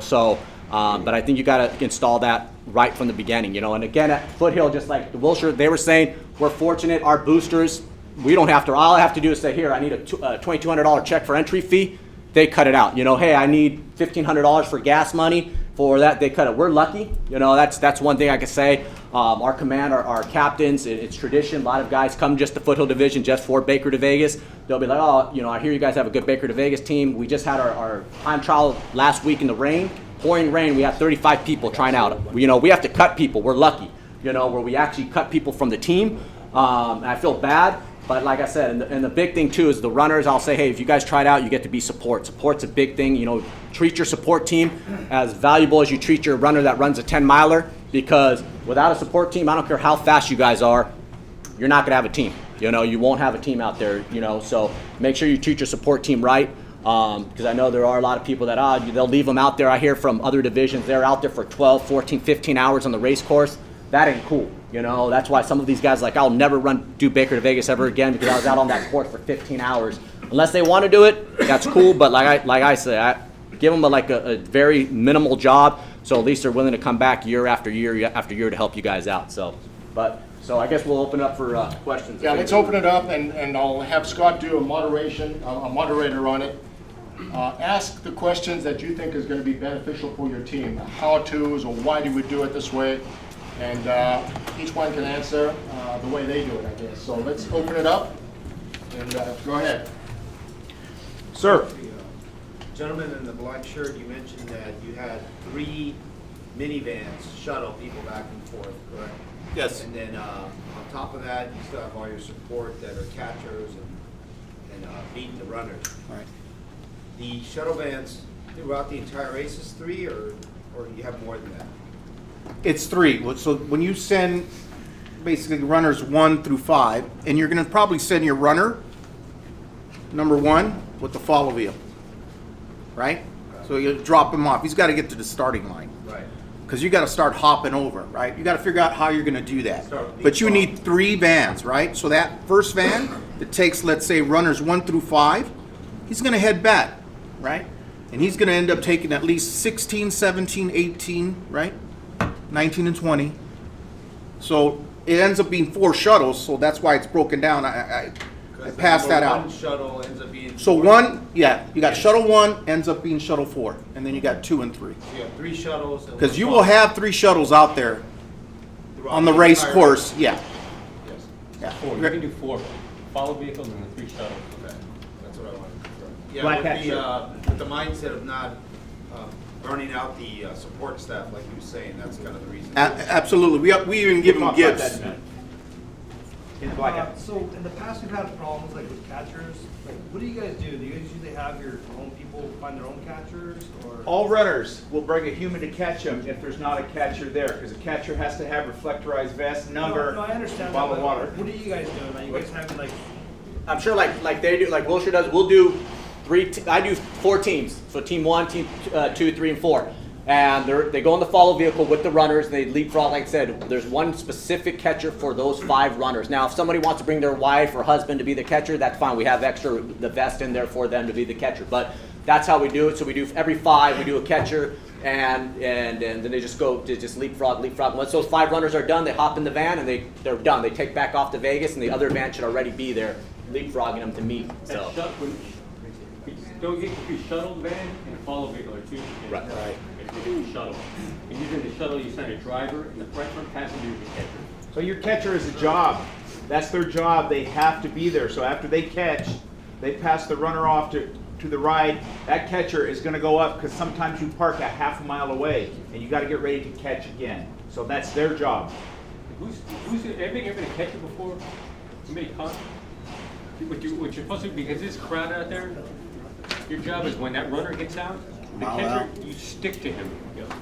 Speaker 14: So, but I think you got to install that right from the beginning, And again, at Foothill, just like the Wilshire, they were saying, we're fortunate, our boosters, we don't have to, all I have to do is say, here, I need a $2,200 check for entry fee. They cut it out. Hey, I need $1,500 for gas money. For that, they cut it. We're lucky. That's one thing I can say. Our command, our captains, it's tradition. A lot of guys come just to Foothill Division just for Baker to Vegas. They'll be like, oh, I hear you guys have a good Baker to Vegas team. We just had our time trial last week in the rain, pouring rain. We had 35 people trying out. We have to cut people. We're lucky, where we actually cut people from the team. And I feel bad, but like I said, and the big thing too is the runners, I'll say, hey, if you guys try it out, you get to be support. Support's a big thing. You know, treat your support team as valuable as you treat your runner that runs a 10-miler, because without a support team, I don't care how fast you guys are, you're not going to have a team. You know, you won't have a team out there, you know, so make sure you treat your support team right. Because I know there are a lot of people that, they'll leave them out there. I hear from other divisions, they're out there for 12, 14, 15 hours on the race course. That ain't cool, you know. That's why some of these guys, like, I'll never do Baker to Vegas ever again because I was out on that course for 15 hours. Unless they want to do it, that's cool, but like I say, I give them a very minimal job, so at least they're willing to come back year after year after year to help you guys out. So I guess we'll open it up for questions.
Speaker 1: Yeah, let's open it up, and I'll have Scott do a moderator on it. Ask the questions that you think is going to be beneficial for your team, how-tos, or why do we do it this way, and each one can answer the way they do it, I guess. So let's open it up, and go ahead. Sir.
Speaker 5: Gentleman in the black shirt, you mentioned that you had 3 minivans shuttle people back and forth, correct?
Speaker 13: Yes.
Speaker 5: And then on top of that, you still have all your support that are catchers and beating the runners.
Speaker 13: Right.
Speaker 5: The shuttle vans throughout the entire race is 3, or you have more than that?
Speaker 13: It's 3. So when you send basically runners 1 through 5, and you're going to probably send your runner number 1 with the follow vehicle, right? So you drop him off. He's got to get to the starting line.
Speaker 5: Right.
Speaker 13: Because you got to start hopping over, right? You got to figure out how you're going to do that. But you need 3 vans, right? So that first van that takes, let's say, runners 1 through 5, he's going to head back, right? And he's going to end up taking at least 16, 17, 18, right? 19 and 20. So it ends up being 4 shuttles, so that's why it's broken down. I passed that out.
Speaker 5: One shuttle ends up being.
Speaker 13: So one, yeah, you got shuttle 1 ends up being shuttle 4, and then you got 2 and 3.
Speaker 5: So you have 3 shuttles.
Speaker 13: Because you will have 3 shuttles out there on the race course, yeah.
Speaker 5: Yes.
Speaker 13: Yeah.
Speaker 4: 4. You can do 4 follow vehicles and the 3 shuttles.
Speaker 5: Okay, that's what I wanted to confirm.
Speaker 14: Black hat
Speaker 5: Yeah, with the mindset of not burning out the support staff, like you were saying, that's kind of the reason.
Speaker 13: Absolutely. We even give them gifts.
Speaker 5: In the black hat.
Speaker 15: So in the past, we've had problems like with catchers. Like, what do you guys do? Do you guys usually have your own people find their own catchers, or?
Speaker 10: All runners will bring a human to catch them if there's not a catcher there, because a catcher has to have reflectorized vest, number,
Speaker 15: No, I understand that,
Speaker 10: bottle of
Speaker 15: but
Speaker 10: water.
Speaker 15: what do you guys do? Are you guys having like?
Speaker 14: I'm sure like they do, like Wilshire does, we'll do 3, I do 4 teams. So team 1, team 2, 3, and 4. And they go in the follow vehicle with the runners, and they leapfrog, like I said, there's one specific catcher for those 5 runners. Now, if somebody wants to bring their wife or husband to be the catcher, that's fine. We have the vest in there for them to be the catcher. But that's how we do it. So we do every 5, we do a catcher, and then they just go to just leapfrog. Once those 5 runners are done, they hop in the van, and they're done. They take back off to Vegas, and the other van should already be there, leapfrogging them to meet. So.
Speaker 4: Don't get confused. Shuttle van and a follow vehicle are 2 different.
Speaker 14: Right.
Speaker 4: If you do shuttle, and using the shuttle, you send a driver, and the front passenger is the catcher.
Speaker 10: So your catcher is a job. That's their job. They have to be there. So after they catch, they pass the runner off to the ride. That catcher is going to go up, because sometimes you park a half a mile away, and you got to get ready to catch again. So that's their job.
Speaker 4: Who's ever been a catcher before? Somebody caught? What you're supposed to, because it's crowded out there, your job is when that runner gets out, the catcher, you stick to him.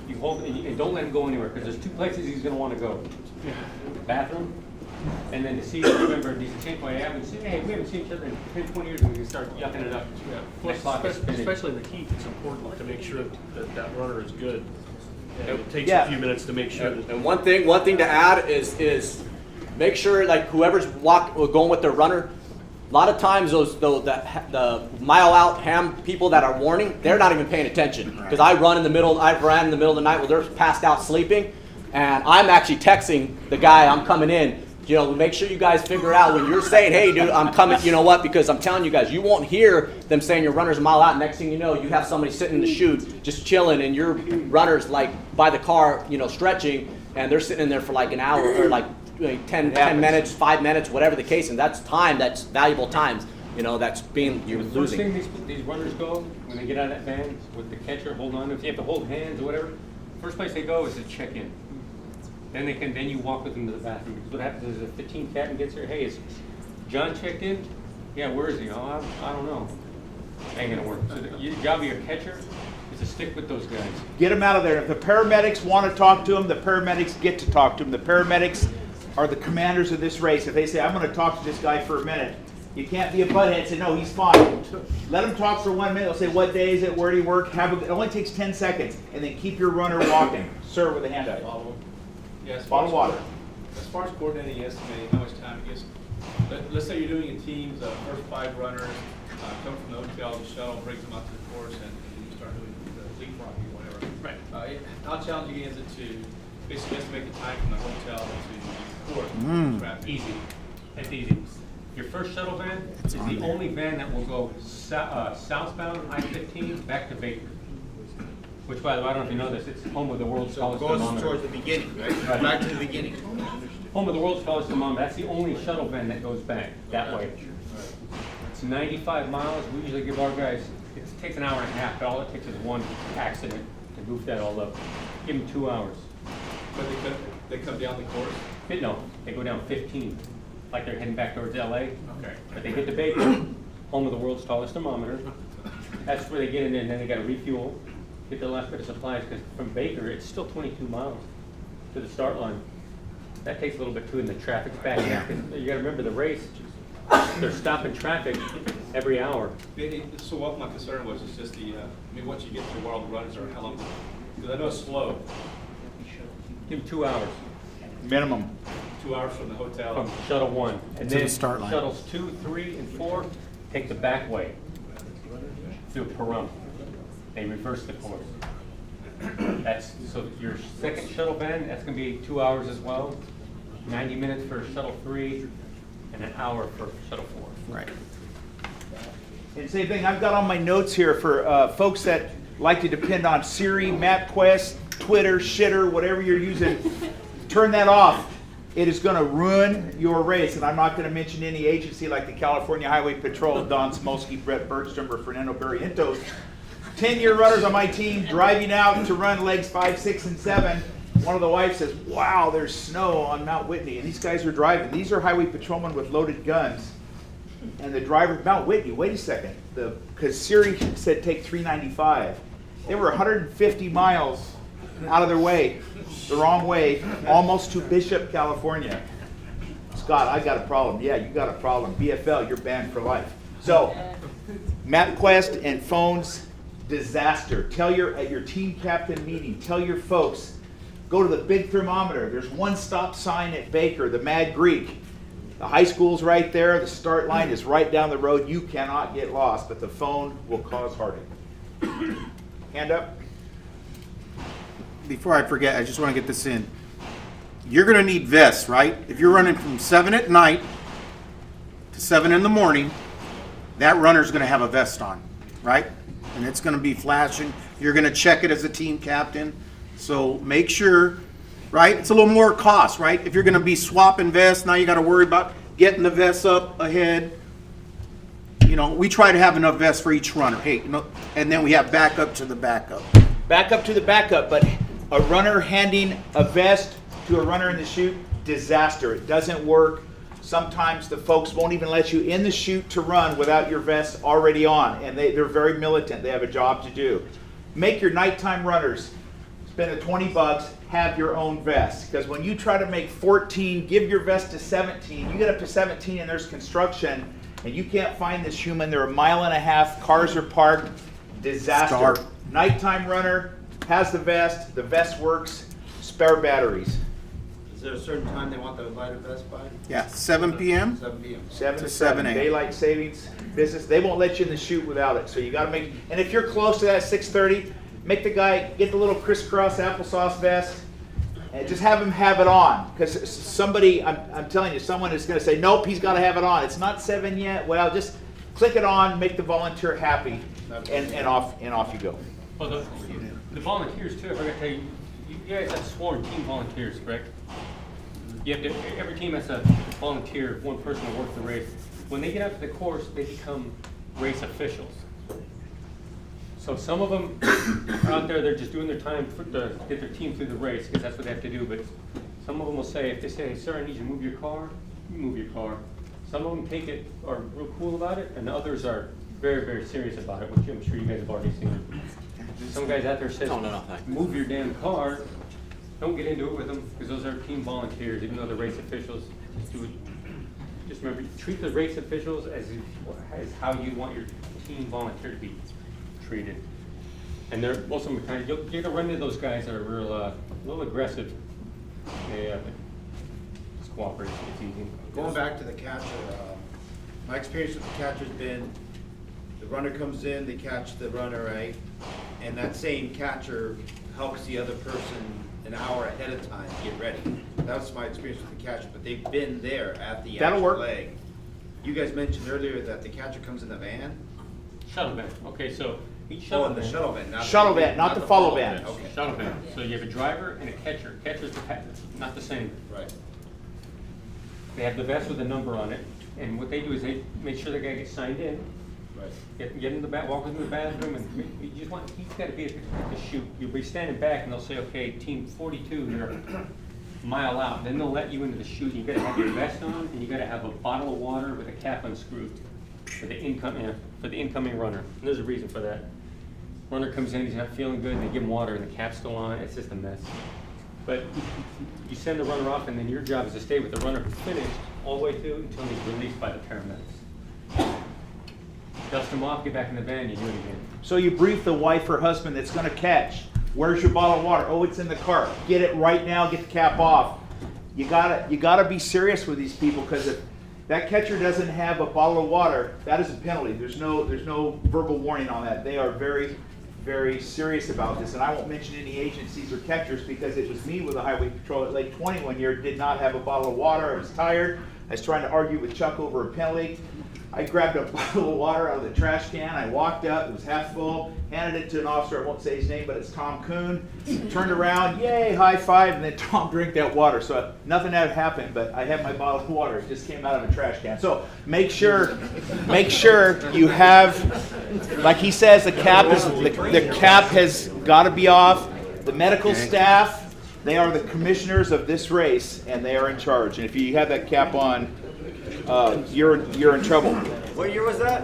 Speaker 4: You hold and don't let him go anywhere, because there's 2 places he's going to want to go. Bathroom, and then to see if you remember these Champlain Avenue, say, hey, we haven't seen each other in 10, 20 years, and we can start yucking it up. Next clock is spinning.
Speaker 7: Especially in the heat, it's important to make sure that runner is good. And it takes a few minutes to make sure.
Speaker 14: And one thing to add is make sure, like, whoever's going with their runner, a lot of times the mile out ham people that are warning, they're not even paying attention. Because I ran in the middle of the night while they're passed out sleeping, and I'm actually texting the guy I'm coming in. You know, make sure you guys figure out when you're saying, hey, dude, I'm coming, you know what? Because I'm telling you guys, you won't hear them saying your runner's a mile out. Next thing you know, you have somebody sitting in the chute just chilling, and your runner's like by the car, you know, stretching, and they're sitting in there for like an hour or like 10 minutes, 5 minutes, whatever the case, and that's time, that's valuable times, you know, you're
Speaker 4: The first
Speaker 14: losing.
Speaker 4: thing these runners go, when they get out of that van with the catcher holding on to, if you have to hold hands or whatever, first place they go is to check in. Then you walk with them to the bathroom. Because what happens is if the team captain gets there, hey, is John checked in? Yeah, where is he? Oh, I don't know. Ain't gonna work. So your job of your catcher is to stick with those guys.
Speaker 10: Get them out of there. If the paramedics want to talk to them, the paramedics get to talk to them. The paramedics are the commanders of this race. If they say, I'm going to talk to this guy for a minute, you can't be a butthead and say, no, he's fine. Let them talk for 1 minute. They'll say, what day is it? Where do you work? It only takes 10 seconds. And then keep your runner walking. Sir, with a hand up.
Speaker 16: Yes.
Speaker 10: Bottle of water.
Speaker 16: As far as coordinating, estimating how much time it gets, let's say you're doing a team's first 5 runners, come from the hotel, the shuttle brings them out to the course, and you start doing the leapfrogging or whatever. Right. How challenging is it to basically estimate the time from the hotel to the course? Traffic?
Speaker 4: Easy. It's easy. Your first shuttle van is the only van that will go southbound I-15 back to Baker. Which, by the way, I don't know if you know this, it's home of the world's tallest thermometer.
Speaker 10: Goes towards the beginning, right? Back to the beginning.
Speaker 4: Home of the world's tallest thermometer. That's the only shuttle van that goes back that way. It's 95 miles. We usually give our guys, it takes an hour and a half, but all it takes is one accident to goof that all up. Give them 2 hours.
Speaker 16: But they come down the course?
Speaker 4: No, they go down 15, like they're heading back towards LA.
Speaker 16: Okay.
Speaker 4: But they get to Baker, home of the world's tallest thermometer. That's where they get in there, and then they got to refuel, get the last bit of supplies, because from Baker, it's still 22 miles to the start line. That takes a little bit too, and the traffic's backing up. You got to remember the race, they're stopping traffic every hour.
Speaker 16: So what my concern was is just the, once you get to where all the runners are, how long, because I know it's slow.
Speaker 4: Give them 2 hours.
Speaker 10: Minimum.
Speaker 16: 2 hours from the hotel.
Speaker 4: From shuttle 1. And
Speaker 13: To the
Speaker 4: then
Speaker 13: start line.
Speaker 4: shuttles 2, 3, and 4 take the back way through Pahrump. They reverse the course. So your second shuttle van, that's going to be 2 hours as well. 90 minutes for shuttle 3 and an hour for shuttle 4.
Speaker 13: Right.
Speaker 10: And same thing, I've got on my notes here for folks that like to depend on Siri, MapQuest, Twitter, Shitter, whatever you're using. Turn that off. It is going to ruin your race. And I'm not going to mention any agency like the California Highway Patrol, Don Smolsky, Brett Bergstrom, or Fernando Barrientos. 10-year runners on my team driving out to run legs 5, 6, and 7. One of the wives says, wow, there's snow on Mount Whitney. And these guys are driving. These are highway patrolmen with loaded guns. And the driver, Mount Whitney, wait a second. Because Siri said take 395. They were 150 miles out of their way, the wrong way, almost to Bishop, California. Scott, I got a problem. Yeah, you got a problem. BFL, you're banned for life. So, MapQuest and phones, disaster. At your team captain meeting, tell your folks, go to the big thermometer. There's one stop sign at Baker, the Mad Greek. The high school's right there. The start line is right down the road. You cannot get lost, but the phone will cause heartache. Hand up.
Speaker 13: Before I forget, I just want to get this in. You're going to need vests, right? If you're running from 7 at night to 7 in the morning, that runner's going to have a vest on, right? And it's going to be flashing. You're going to check it as a team captain. So make sure, right? It's a little more cost, right? If you're going to be swapping vests, now you got to worry about getting the vests up ahead. You know, we try to have enough vests for each runner. Hey, and then we have backup to the backup.
Speaker 10: Backup to the backup, but a runner handing a vest to a runner in the chute, disaster. It doesn't work. Sometimes the folks won't even let you in the chute to run without your vest already on, and they're very militant. They have a job to do. Make your nighttime runners spend the $20, have your own vest, because when you try to make 14, give your vest to 17, you get up to 17 and there's construction, and you can't find this human. They're 1.5 miles, cars are parked, disaster.
Speaker 13: Start.
Speaker 10: Nighttime runner has the vest works, spare batteries.
Speaker 5: Is there a certain time they want the lighter vest by?
Speaker 13: Yeah, 7 p.m.
Speaker 5: 7 p.m.
Speaker 10: 7
Speaker 13: to
Speaker 10: to
Speaker 13: 7
Speaker 10: 7
Speaker 13: a.m.
Speaker 10: daylight savings business. They won't let you in the chute without it. So you got to make. And if you're close to that 6:30, make the guy get the little crisscross applesauce vest, and just have him have it on. Because somebody, I'm telling you, someone is going to say, nope, he's got to have it on. It's not 7 yet. Well, just click it on, make the volunteer happy, and off you go.
Speaker 4: Well, the volunteers too, if I gotta tell you, you guys have sworn team volunteers, correct? You have to, every team has a volunteer, one person to work the race. When they get out to the course, they become race officials. So some of them are out there, they're just doing their time to get their team through the race, because that's what they have to do, but Some of them will say, if they say, hey, sir, I need you to move your car, you move your car. Some of them take it, are real cool about it, and others are very, very serious about it, which I'm sure you guys have already seen. Some guys out there says, move your damn car. Don't get into it with them, because those are team volunteers, even though they're race officials. Just remember, treat the race officials as how you want your team volunteer to be treated. And they're, most of them kind of, you're gonna run into those guys that are real, a little aggressive. They just cooperate, it's easy.
Speaker 5: Going back to the catcher, my experience with the catcher's been, the runner comes in, they catch the runner, right? And that same catcher helps the other person an hour ahead of time get ready. That was my experience with the catcher, but they've been there at the
Speaker 13: That'll
Speaker 5: actual
Speaker 13: work.
Speaker 5: leg. You guys mentioned earlier that the catcher comes in the van?
Speaker 4: Shuttle van, okay, so each
Speaker 5: Oh,
Speaker 4: shuttle
Speaker 5: in the
Speaker 4: van.
Speaker 5: shuttle van, not the.
Speaker 13: Shuttle van, not the follow van.
Speaker 5: Okay.
Speaker 4: Shuttle van, so you have a driver and a catcher. Catcher's not the same.
Speaker 5: Right.
Speaker 4: They have the vest with a number on it, and what they do is they make sure the guy gets signed in.
Speaker 5: Right.
Speaker 4: Get in the back, walk with him in the bathroom, and you just want, he's gotta be at the shoot. You'll be standing back and they'll say, okay, team 42, you're a mile out. Then they'll let you into the chute. You gotta have your vest on, and you gotta have a bottle of water with a cap unscrewed for the incoming runner. And there's a reason for that. Runner comes in, he's not feeling good, and they give him water, and the cap's still on. It's just a mess. But you send the runner off, and then your job is to stay with the runner who's finished all the way through until he's released by the paramedics. Dust him off, get back in the van, you do it again.
Speaker 10: So you brief the wife or husband that's gonna catch. Where's your bottle of water? Oh, it's in the car. Get it right now, get the cap off. You gotta be serious with these people, because if that catcher doesn't have a bottle of water, that is a penalty. There's no verbal warning on that. They are very, very serious about this. And I won't mention any agencies or catchers, because it was me with the highway patrol at Lake 20 one year, did not have a bottle of water. I was tired. I was trying to argue with Chuck over a penalty. I grabbed a bottle of water out of the trash can. I walked up, it was half full, handed it to an officer, I won't say his name, but it's Tom Kuhn. Turned around, yay, high five, and then Tom drank that water. So nothing had happened, but I had my bottle of water. It just came out of a trash can. So make sure you have, like he says, the cap has got to be off. The medical staff, they are the commissioners of this race, and they are in charge. And if you have that cap on, you're in trouble.
Speaker 15: What year was that?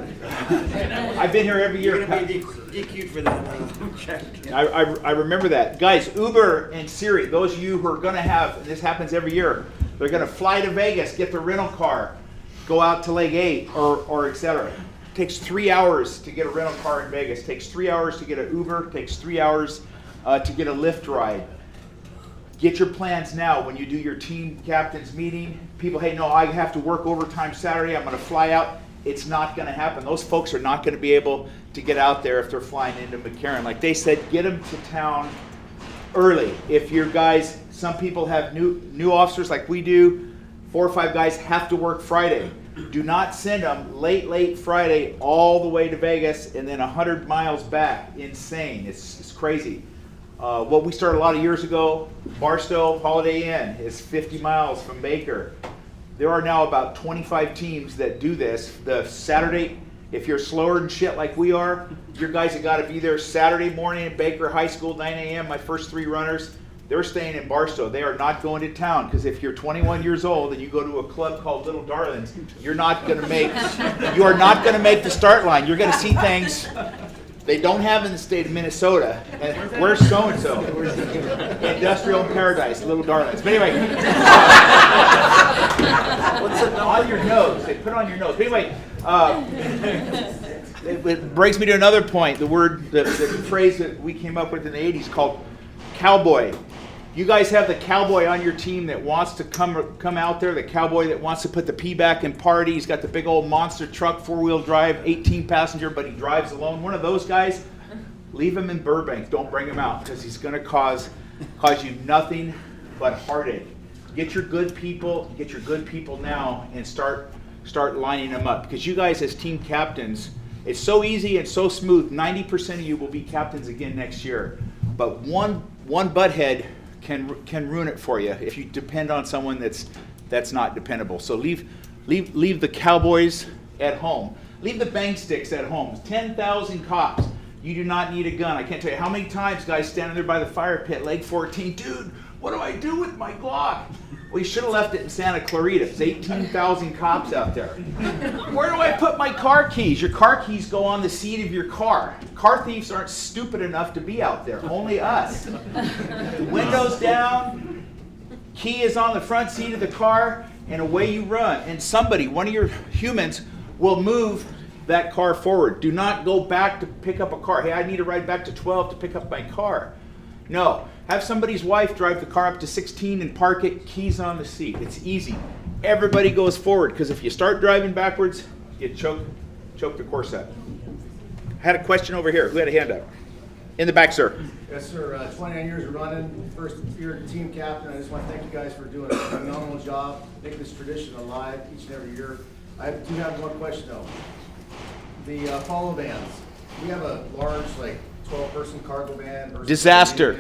Speaker 10: I've been here every year.
Speaker 15: You're gonna be DQ'd for that.
Speaker 10: I remember that. Guys, Uber and Siri, those of you who are going to have, this happens every year, they're going to fly to Vegas, get the rental car, go out to Lake 8 or et cetera. It takes 3 hours to get a rental car in Vegas. It takes 3 hours to get an Uber. It takes 3 hours to get a Lyft ride. Get your plans now. When you do your team captains meeting, people, hey, no, I have to work overtime Saturday. I'm going to fly out. It's not going to happen. Those folks are not going to be able to get out there if they're flying into McCarran. Like they said, get them to town early. If your guys, some people have new officers like we do, 4 or 5 guys have to work Friday. Do not send them late Friday all the way to Vegas and then 100 miles back. Insane. It's crazy. What we started a lot of years ago, Barstow Holiday Inn is 50 miles from Baker. There are now about 25 teams that do this. The Saturday, if you're slower than shit like we are, your guys have got to be there Saturday morning at Baker High School, 9 a.m. My first 3 runners, they're staying in Barstow. They are not going to town, because if you're 21 years old and you go to a club called Little Darlings, you are not going to make the start line. You're going to see things they don't have in the state of Minnesota. And where's so-and-so? Industrial Paradise, Little Darlings. But anyway, what's it on your nose? They put it on your nose. But anyway, it brings me to another point. The phrase that we came up with in the 80s called cowboy. You guys have the cowboy on your team that wants to come out there, the cowboy that wants to put the P back and party. He's got the big old monster truck, 4-wheel drive, 18 passenger, but he drives alone. One of those guys, leave him in Burbank. Don't bring him out, because he's going to cause you nothing but heartache. Get your good people now and start lining them up. Because you guys as team captains, it's so easy and so smooth. 90% of you will be captains again next year. But one butthead can ruin it for you if you depend on someone that's not dependable. So leave the cowboys at home. Leave the bang sticks at home. 10,000 cops. You do not need a gun. I can't tell you how many times guys standing there by the fire pit, leg 14, dude, What do I do with my Glock? Well, you should have left it in Santa Clarita. There's 18,000 cops out there. Where do I put my car keys? Your car keys go on the seat of your car. Car thieves aren't stupid enough to be out there. Only us. Windows down, key is on the front seat of the car, and away you run. And somebody, one of your humans, will move that car forward. Do not go back to pick up a car. Hey, I need to ride back to 12 to pick up my car. No. Have somebody's wife drive the car up to 16 and park it, keys on the seat. It's easy. Everybody goes forward, because if you start driving backwards, you choke the course up. I had a question over here. Who had a hand up? In the back, sir.
Speaker 6: Yes, sir. 29 years of running, first year team captain. I just want to thank you guys for doing a phenomenal job, making this tradition alive each and every year. I do have one question though. The follow vans. We have a large, like 12-person cargo van. Versus
Speaker 10: Disaster.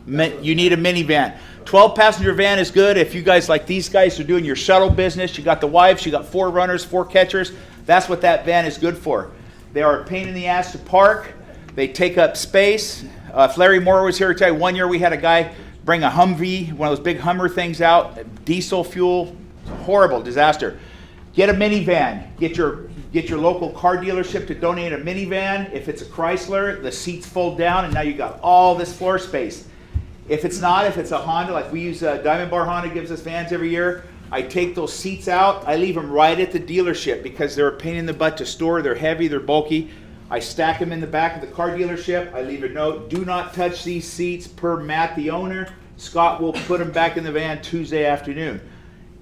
Speaker 6: a minivan.
Speaker 10: You need a minivan. 12-passenger van is good if you guys, like these guys, are doing your shuttle business. You got the wives, you got 4 runners, 4 catchers. That's what that van is good for. They are a pain in the ass to park. They take up space. If Larry Moore was here to tell you, one year we had a guy bring a Humvee, one of those big Hummer things out, diesel fuel, horrible disaster. Get a minivan. Get your local car dealership to donate a minivan. If it's a Chrysler, the seats fold down and now you got all this floor space. If it's not, if it's a Honda, like we use, Diamond Bar Honda gives us vans every year, I take those seats out, I leave them right at the dealership because they're a pain in the butt to store, they're heavy, they're bulky. I stack them in the back of the car dealership, I leave a note, do not touch these seats per Matt the owner. Scott will put them back in the van Tuesday afternoon.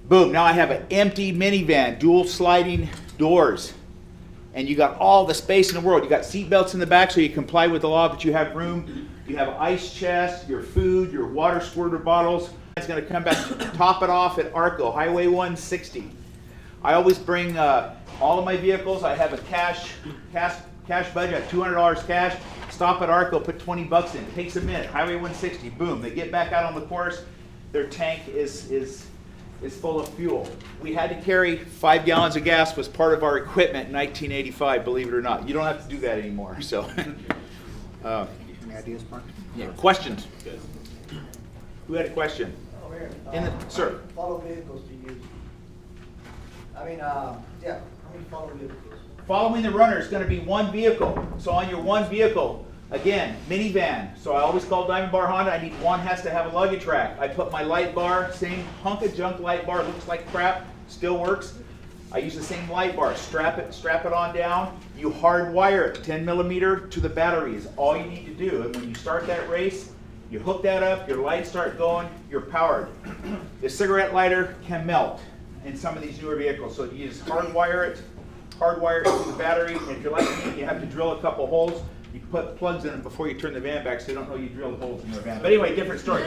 Speaker 10: Boom, now I have an empty minivan, dual sliding doors. And you got all the space in the world. You got seat belts in the back so you comply with the law, but you have room. You have ice chest, your food, your water squirter bottles. It's going to come back, top it off at Arco, Highway 160. I always bring all of my vehicles. I have a cash budget, $200 cash. Stop at Arco, put 20 bucks in. It takes a minute. Highway 160, boom. They get back out on the course. Their tank is full of fuel. We had to carry 5 gallons of gas, was part of our equipment in 1985, believe it or not. You don't have to do that anymore. So,
Speaker 13: Any ideas, Mark?
Speaker 10: yeah, questions? Who had a question? Sir.
Speaker 6: Follow vehicles do you use? I mean, how many follow vehicles?
Speaker 10: Following the runner is going to be one vehicle. So on your one vehicle, again, minivan. So I always call Diamond Bar Honda. I need one has to have a luggage rack. I put my light bar, same hunk of junk light bar, looks like crap, still works. I use the same light bar. Strap it on down. You hardwire it 10 millimeter to the battery is all you need to do. And when you start that race, you hook that up, your lights start going, you're powered. The cigarette lighter can melt in some of these newer vehicles. So you just hardwire it to the battery. And if you're like me, you have to drill a couple holes. You put plugs in it before you turn the van back so they don't know you drilled holes in your van. But anyway, different story.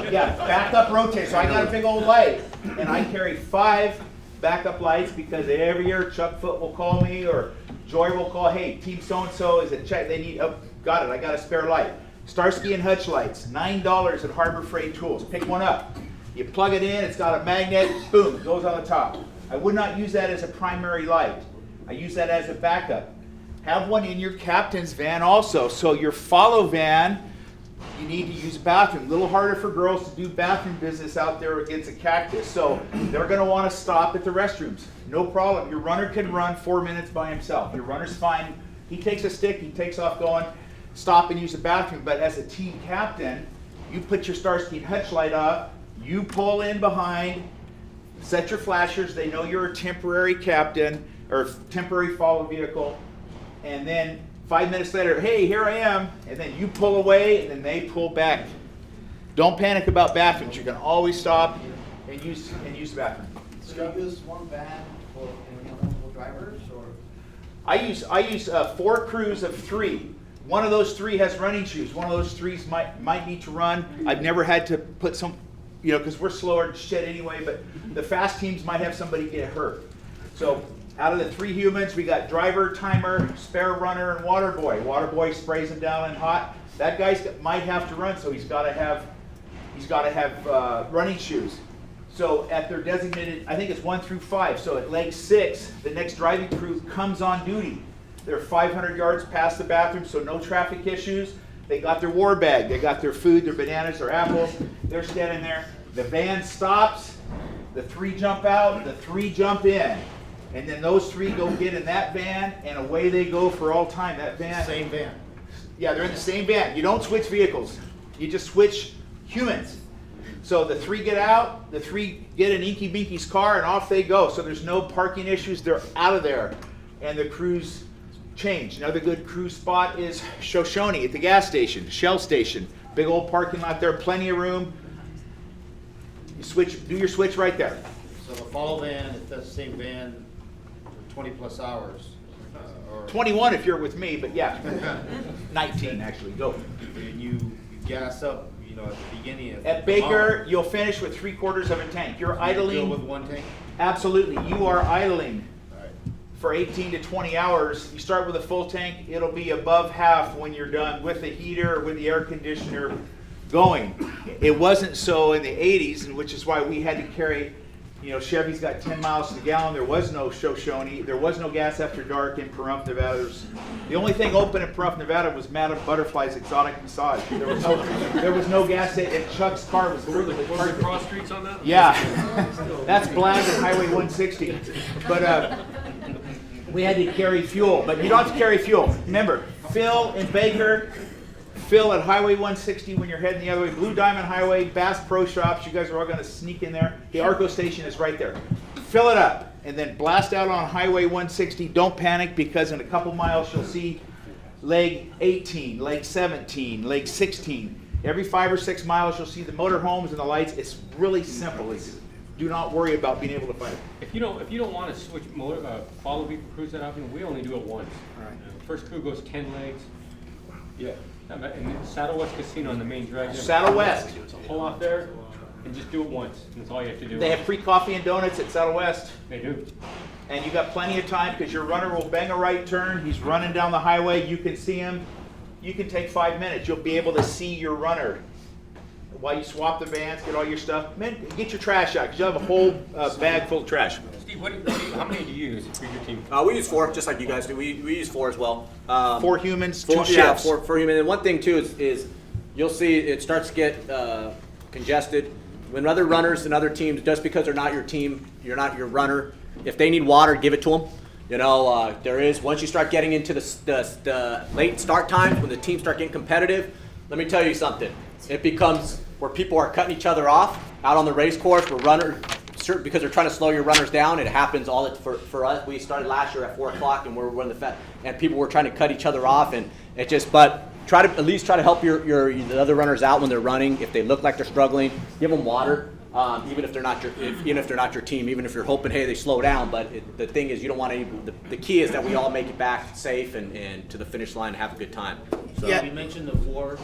Speaker 10: Yeah, backup rotate. So I got a big old light, and I carry 5 backup lights because every year Chuck Foot will call me or Joy will call, hey, team so-and-so is it check? They need, oh, got it, I got a spare light. Starsky and Hutch lights, $9 at Harbor Freight Tools. Pick one up. You plug it in, it's got a magnet, boom, it goes on the top. I would not use that as a primary light. I use that as a backup. Have one in your captain's van also. So your follow van, you need to use a bathroom. A little harder for girls to do bathroom business out there against a cactus. So they're going to want to stop at the restrooms. No problem. Your runner can run 4 minutes by himself. Your runner's fine. He takes a stick, he takes off going, stop and use the bathroom. But as a team captain, you put your Starsky and Hutch light up, you pull in behind, set your flashers. They know you're a temporary captain or temporary follow vehicle. And then 5 minutes later, hey, here I am. And then you pull away, and then they pull back. Don't panic about bathrooms. You can always stop and use the bathroom.
Speaker 6: So you use one van for multiple drivers, or?
Speaker 10: I use 4 crews of 3. One of those 3 has running shoes. One of those 3 might need to run. I've never had to put some, because we're slower than shit anyway. But the fast teams might have somebody get hurt. So out of the 3 humans, we got driver, timer, spare runner, and water boy. Water boy sprays them down in hot. That guy might have to run, so he's got to have running shoes. So at their designated, I think it's 1 through 5. So at leg 6, the next driving crew comes on duty. They're 500 yards past the bathroom, so no traffic issues. They got their war bag. They got their food, their bananas, their apples. They're standing there. The van stops. The 3 jump out. The 3 jump in. And then those 3 go get in that van, and away they go for all time. That van.
Speaker 6: Same van.
Speaker 10: Yeah, they're in the same van. You don't switch vehicles. You just switch humans. So the 3 get out, the 3 get in Inky Binky's car, and off they go. So there's no parking issues. They're out of there. And the crews change. Another good cruise spot is Shoshone at the gas station, Shell station. Big old parking lot there, plenty of room. You switch, do your switch right there.
Speaker 6: So the follow van, if that's the same van, for 20+ hours, or
Speaker 10: 21 if you're with me, but yeah. 19 actually, go.
Speaker 6: and you gas up, at the beginning of
Speaker 10: At Baker, you'll finish with 3/4 of a tank. You're idling.
Speaker 6: with 1 tank.
Speaker 10: Absolutely, you are idling for 18 to 20 hours. You start with a full tank, it'll be above half when you're done with the heater or with the air conditioner going. It wasn't so in the 80s, and which is why we had to carry, Chevy's got 10 miles to the gallon. There was no Shoshone. There was no gas after dark in Pahrump, Nevada. The only thing open in Pahrump, Nevada was Madame Butterfly's Exotic Massage. There was no gas station, and Chuck's car was
Speaker 7: Were there cross streets on that?
Speaker 10: yeah, that's Blag and Highway 160. But we had to carry fuel. But you don't have to carry fuel. Remember, Phil and Baker, Phil at Highway 160 when you're heading the other way. Blue Diamond Highway, Bass Pro Shops. You guys are all going to sneak in there. The Arco station is right there. Fill it up and then blast out on Highway 160. Don't panic because in a couple miles you'll see leg 18, leg 17, leg 16. Every 5 or 6 miles you'll see the motorhomes and the lights. It's really simple. Do not worry about being able to find it.
Speaker 4: If you don't want to switch follow vehicle crews that often, we only do it once.
Speaker 10: Right.
Speaker 4: First crew goes 10 legs.
Speaker 10: Yeah.
Speaker 4: And Saddle West Casino on the main drag.
Speaker 10: Saddle West.
Speaker 4: Pull off there and just do it once. And that's all you have to do.
Speaker 10: They have free coffee and donuts at Saddle West.
Speaker 4: They do.
Speaker 10: And you got plenty of time because your runner will bang a right turn. He's running down the highway. You can see him. You can take 5 minutes. You'll be able to see your runner while you swap the vans, get all your stuff. Man, get your trash out because you'll have a whole bag full of trash.
Speaker 4: Steve, how many do you use for your team?
Speaker 14: We use 4, just like you guys do. We use 4 as well.
Speaker 10: 4 humans, 2 shifts.
Speaker 14: Yeah, 4 humans. And one thing too is you'll see it starts to get congested. When other runners and other teams, just because they're not your team, you're not your runner. If they need water, give it to them. There is, once you start getting into the late start times, when the teams start getting competitive, let me tell you something. It becomes where people are cutting each other off out on the race course, where runners, because they're trying to slow your runners down. It happens all for us. We started last year at 4 o'clock, and we're in and people were trying to cut each other off, and it just. But at least try to help the other runners out when they're running. If they look like they're struggling, give them water. Even if they're not your team, even if you're hoping, hey, they slow down. But the thing is, you don't want any. The key is that we all make it back safe and to the finish line and have a good time.
Speaker 6: So
Speaker 14: Yeah.
Speaker 6: you mentioned the 4.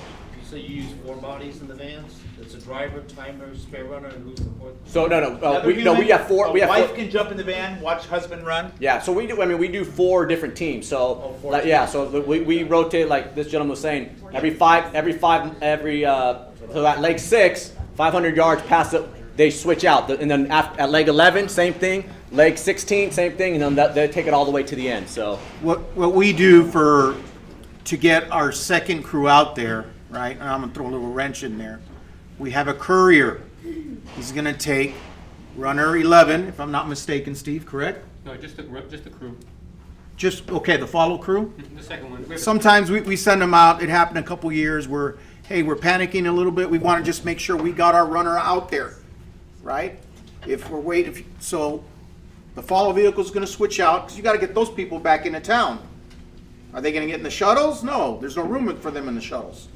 Speaker 6: So you use 4 bodies in the vans? It's a driver, timer, spare runner, and who's the 4th?
Speaker 14: So no,
Speaker 10: Another
Speaker 14: we
Speaker 10: human,
Speaker 14: have 4. We have
Speaker 10: wife
Speaker 14: 4.
Speaker 10: can jump in the van, watch husband run.
Speaker 14: Yeah, so we do. I mean, we do 4 different teams. So
Speaker 6: 4
Speaker 14: yeah, so we rotate like this gentleman was saying. So at leg 6, 500 yards past it, they switch out, and then at leg 11, same thing. Leg 16, same thing, and then they take it all the way to the end. So
Speaker 13: What we do to get our second crew out there, right? And I'm gonna throw a little wrench in there. We have a courier. He's gonna take runner 11, if I'm not mistaken, Steve, correct?
Speaker 4: No, just the crew.
Speaker 13: Just, okay, the follow crew?
Speaker 4: The second one.
Speaker 13: Sometimes we send them out. It happened a couple years where, hey, we're panicking a little bit. We want to just make sure we got our runner out there, right? So the follow vehicle is going to switch out because you got to get those people back into town. Are they going to get in the shuttles? No, there's no room for them in the shuttles.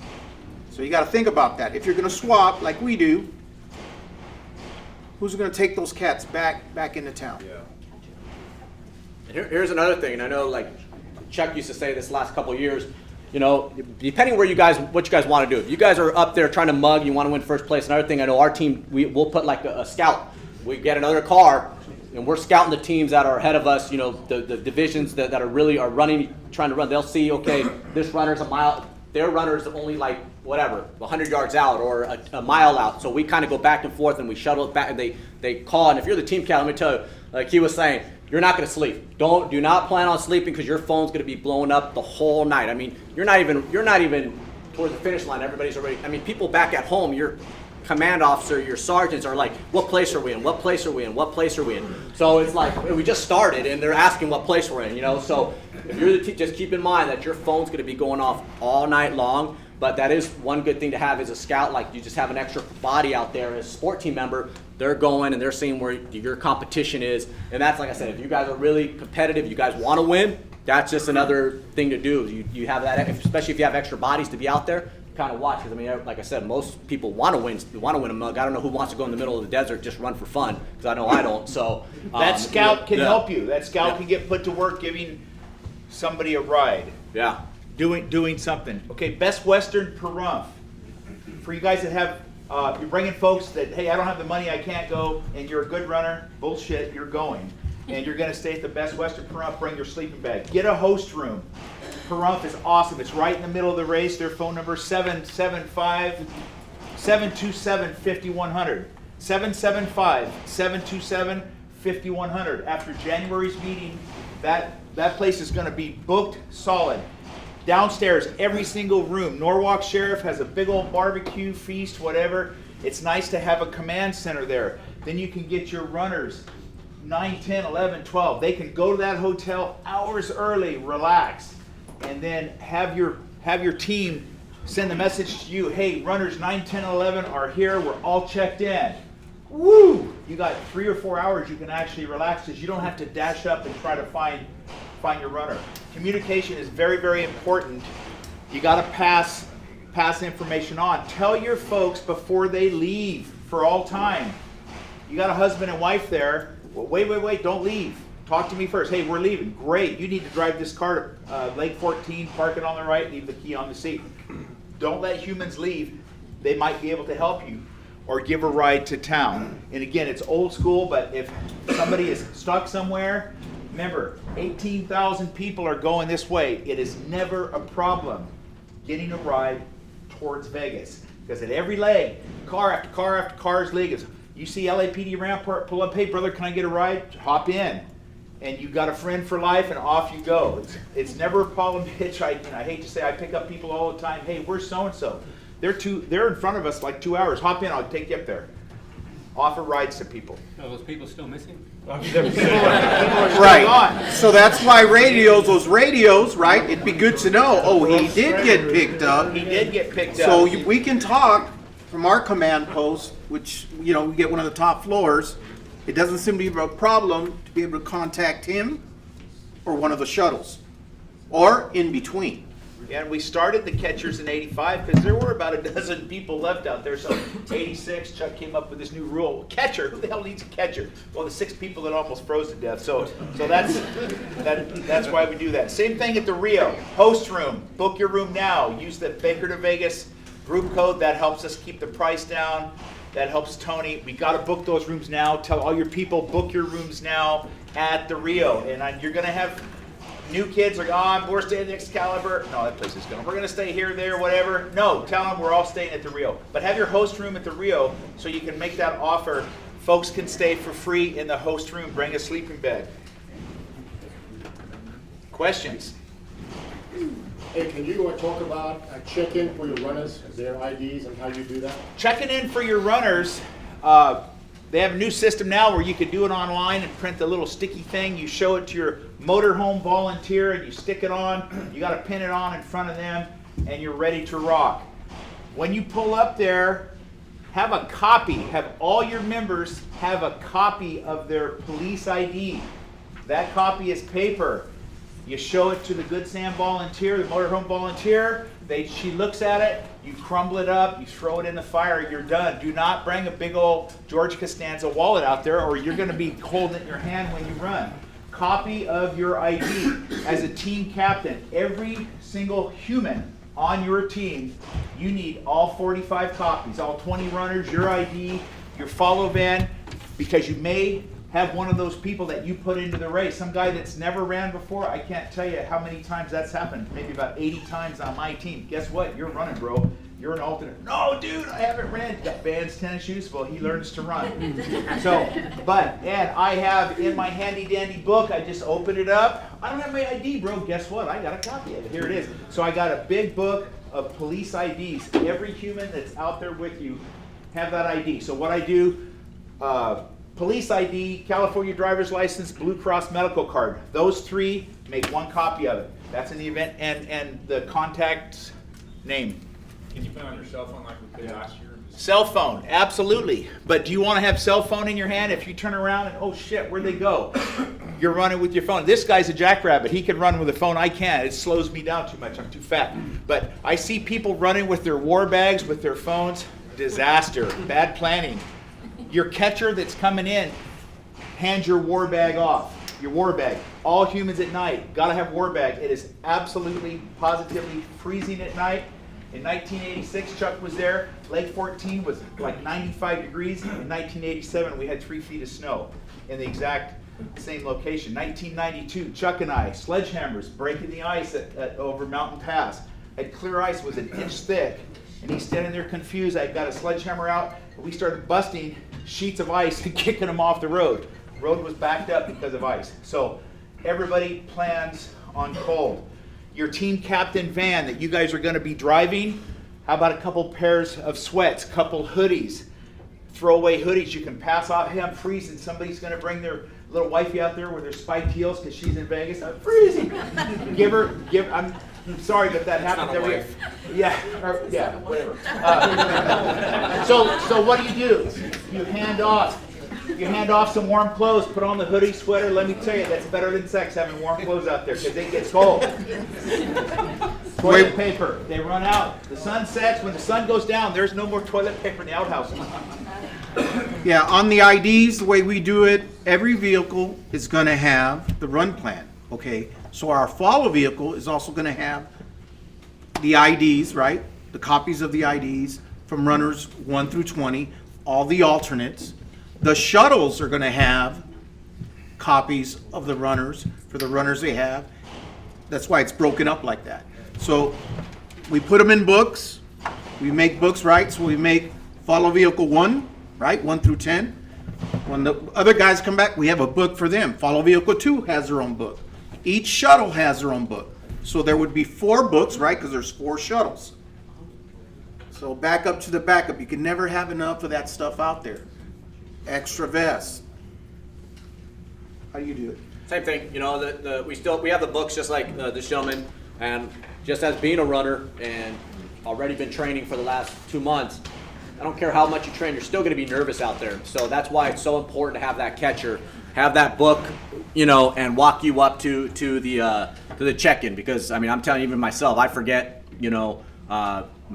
Speaker 13: So you got to think about that. If you're going to swap like we do, who's going to take those cats back into town?
Speaker 14: And here's another thing, and I know like Chuck used to say this last couple of years, depending what you guys want to do. If you guys are up there trying to mug, you want to win first place. Another thing, I know our team, we'll put like a scout. We get another car, and we're scouting the teams that are ahead of us. The divisions that are really running, trying to run. They'll see, okay, this runner's a mile. Their runner's only like whatever, 100 yards out or a mile out. So we kind of go back and forth, and we shuttle it back, and they call. And if you're the team captain, let me tell you, like he was saying, you're not going to sleep. Do not plan on sleeping because your phone's going to be blowing up the whole night. I mean, you're not even toward the finish line, everybody's already, I mean, people back at home, your command officer, your sergeants are like, what place are we in? What place are we in? What place are we in? So it's like, we just started and they're asking what place we're in, you know? So if you're the just keep in mind that your phone's gonna be going off all night long, but that is one good thing to have as a scout, like you just have an extra body out there as a sport team member. They're going and they're seeing where your competition is. And that's, like I said, if you guys are really competitive, you guys wanna win, that's just another thing to do. You have that, especially if you have extra bodies to be out there, kind of watch. Because I mean, like I said, most people want to win a mug. I don't know who wants to go in the middle of the desert just run for fun, because I know I don't. So
Speaker 10: that scout can
Speaker 14: yeah.
Speaker 10: help you. That scout can get put to work giving somebody a ride.
Speaker 14: Yeah.
Speaker 10: Doing something. Okay, Best Western Pahrump. For you guys that have, you're bringing folks that, hey, I don't have the money, I can't go, and you're a good runner, bullshit, you're going. And you're going to stay at the Best Western Pahrump, bring your sleeping bag. Get a host room. Pahrump is awesome. It's right in the middle of the race. Their phone number is 775-727-5100. 775-727-5100. After January's meeting, that place is going to be booked solid. Downstairs, every single room. Norwalk Sheriff has a big old barbecue feast, whatever. It's nice to have a command center there. Then you can get your runners 9, 10, 11, 12. They can go to that hotel hours early, relax, and then have your team send the message to you, hey, runners 9, 10, 11 are here, we're all checked in. Woo! You got 3 or 4 hours you can actually relax, because you don't have to dash up and try to find your runner. Communication is very, very important. You got to pass information on. Tell your folks before they leave for all time. You got a husband and wife there. Well, wait, don't leave. Talk to me first. Hey, we're leaving. Great. You need to drive this car to Lake 14, park it on the right, leave the key on the seat. Don't let humans leave. They might be able to help you or give a ride to town. And again, it's old school, but if somebody is stuck somewhere, remember, 18,000 people are going this way. It is never a problem getting a ride towards Vegas. Because at every leg, car after car after car is leaving. You see LAPD Rampart pull up, hey brother, can I get a ride? Hop in. And you got a friend for life and off you go. It's never a problem hitchhiking. I hate to say I pick up people all the time, hey, where's so-and-so? They're in front of us like 2 hours. Hop in, I'll take you up there. Offer rides to people.
Speaker 4: Are those people still missing?
Speaker 10: People are still
Speaker 13: Right.
Speaker 10: gone.
Speaker 13: So that's why those radios, right? It'd be good to know, oh, he did get picked up.
Speaker 10: He did get picked up.
Speaker 13: So we can talk from our command post, which, you know, we get one of the top floors. It doesn't seem to be a problem to be able to contact him or one of the shuttles, or in between.
Speaker 10: And we started the catchers in '85 because there were about a dozen people left out there. So '86, Chuck came up with this new rule: catcher. Who the hell needs a catcher? Well, the 6 people that almost froze to death. So that's why we do that. Same thing at the Rio host room. Book your room now. Use the Baker to Vegas group code. That helps us keep the price down. That helps Tony. We got to book those rooms now. Tell all your people, book your rooms now at the Rio. And you're going to have new kids like, we're staying at the Excalibur. No, that place is going. We're going to stay here, there, whatever. No, tell them we're all staying at the Rio. But have your host room at the Rio so you can make that offer. Folks can stay for free in the host room. Bring a sleeping bag. Questions?
Speaker 1: Hey, can you talk about check-in for your runners, their IDs, and how you do that?
Speaker 10: Checking in for your runners, they have a new system now where you can do it online and print the little sticky thing. You show it to your motorhome volunteer and you stick it on. You got to pin it on in front of them and you're ready to rock. When you pull up there, have a copy. Have all your members have a copy of their police ID. That copy is paper. You show it to the Good Sam volunteer, the motorhome volunteer. She looks at it, you crumble it up, you throw it in the fire, you're done. Do not bring a big old George Costanza wallet out there or you're going to be holding it in your hand when you run. Copy of your ID. As a team captain, every single human on your team, you need all 45 copies, all 20 runners, your ID, your follow van, because you may have one of those people that you put into the race. Some guy that's never ran before, I can't tell you how many times that's happened. Maybe about 80 times on my team. Guess what? You're running, bro. You're an alternate. No, dude, I haven't ran. Got Vans tennis shoes. Well, he learns to run. And I have in my handy dandy book, I just opened it up. I don't have my ID, bro. Guess what? I got a copy of it. Here it is. So I got a big book of police IDs. Every human that's out there with you have that ID. So what I do, police ID, California driver's license, Blue Cross medical card. Those three, make one copy of it. That's in the event, and the contact name.
Speaker 16: Can you put it on your cell phone like we did last year?
Speaker 10: Cell phone, absolutely. But do you want to have cell phone in your hand? If you turn around and, oh shit, where'd they go? You're running with your phone. This guy's a jackrabbit. He can run with a phone. I can't. It slows me down too much. I'm too fat. But I see people running with their war bags, with their phones. Disaster. Bad planning. Your catcher that's coming in, hand your war bag off. Your war bag. All humans at night, gotta have war bag. It is absolutely, positively freezing at night. In 1986, Chuck was there. Lake 14 was like 95 degrees. In 1987, we had 3 feet of snow in the exact same location. 1992, Chuck and I, sledgehammers, breaking the ice over Mountain Pass. Had clear ice, was an inch thick. And he's standing there confused. I got a sledgehammer out, and we started busting sheets of ice and kicking them off the road. The road was backed up because of ice. So everybody plans on cold. Your team captain van that you guys are going to be driving, how about a couple pairs of sweats, couple hoodies, throwaway hoodies you can pass off. Hey, I'm freezing. Somebody's going to bring their little wifey out there with her spiked heels because she's in Vegas. I'm freezing. I'm sorry, but that happens every year. Yeah, whatever. So what do? You hand off some warm clothes, put on the hoodie, sweater. Let me tell you, that's better than sex, having warm clothes out there, because it gets cold. Toilet paper, they run out. The sun sets, when the sun goes down, there's no more toilet paper in the outhouse.
Speaker 13: Yeah, on the IDs, the way we do it, every vehicle is going to have the run plan, okay? So our follow vehicle is also going to have the IDs, right? The copies of the IDs from runners 1 through 20, all the alternates. The shuttles are going to have copies of the runners for the runners they have. That's why it's broken up like that. So we put them in books. We make books, right? So we make follow vehicle 1, right? 1 through 10. When the other guys come back, we have a book for them. Follow vehicle 2 has their own book. Each shuttle has their own book. So there would be 4 books, right? Because there's 4 shuttles. So back up to the backup. You can never have enough of that stuff out there. Extra vest. How do you do it?
Speaker 14: Same thing, you know, we have the books just like this gentleman, and just as being a runner and already been training for the last 2 months, I don't care how much you train, you're still going to be nervous out there. So that's why it's so important to have that catcher, have that book, you know, and walk you up to the check-in, because I mean, I'm telling you, even myself, I forget, you know,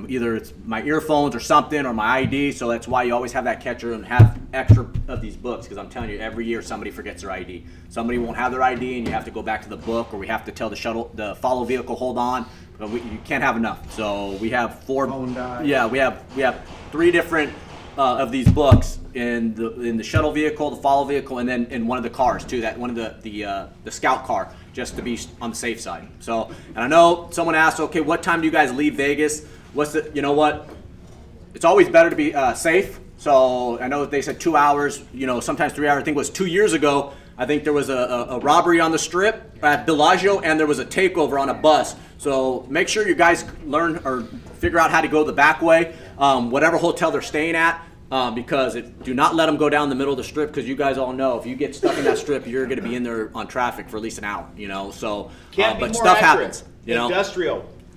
Speaker 14: either it's my earphones or something or my ID, so that's why you always have that catcher and have extra of these books, because I'm telling you, every year somebody forgets their ID. Somebody won't have their ID and you have to go back to the book, or we have to tell the follow vehicle, hold on, but you can't have enough. So we have 4, yeah, we have 3 different of these books in the shuttle vehicle, the follow vehicle, and then in one of the cars too, that one of the scout car, just to be on the safe side. So, and I know someone asked, okay, what time do you guys leave Vegas? You know what? It's always better to be safe. So I know they said 2 hours, you know, sometimes 3 hours. I think it was 2 years ago. I think there was a robbery on the Strip at Bellagio, and there was a takeover on a bus. So make sure you guys learn or figure out how to go the back way, whatever hotel they're staying at, because do not let them go down the middle of the Strip, because you guys all know if you get stuck in that Strip, you're going to be in there on traffic for at least an hour, you know. So,
Speaker 10: Can't be
Speaker 14: but
Speaker 10: more
Speaker 14: stuff
Speaker 10: accurate.
Speaker 14: happens, you know.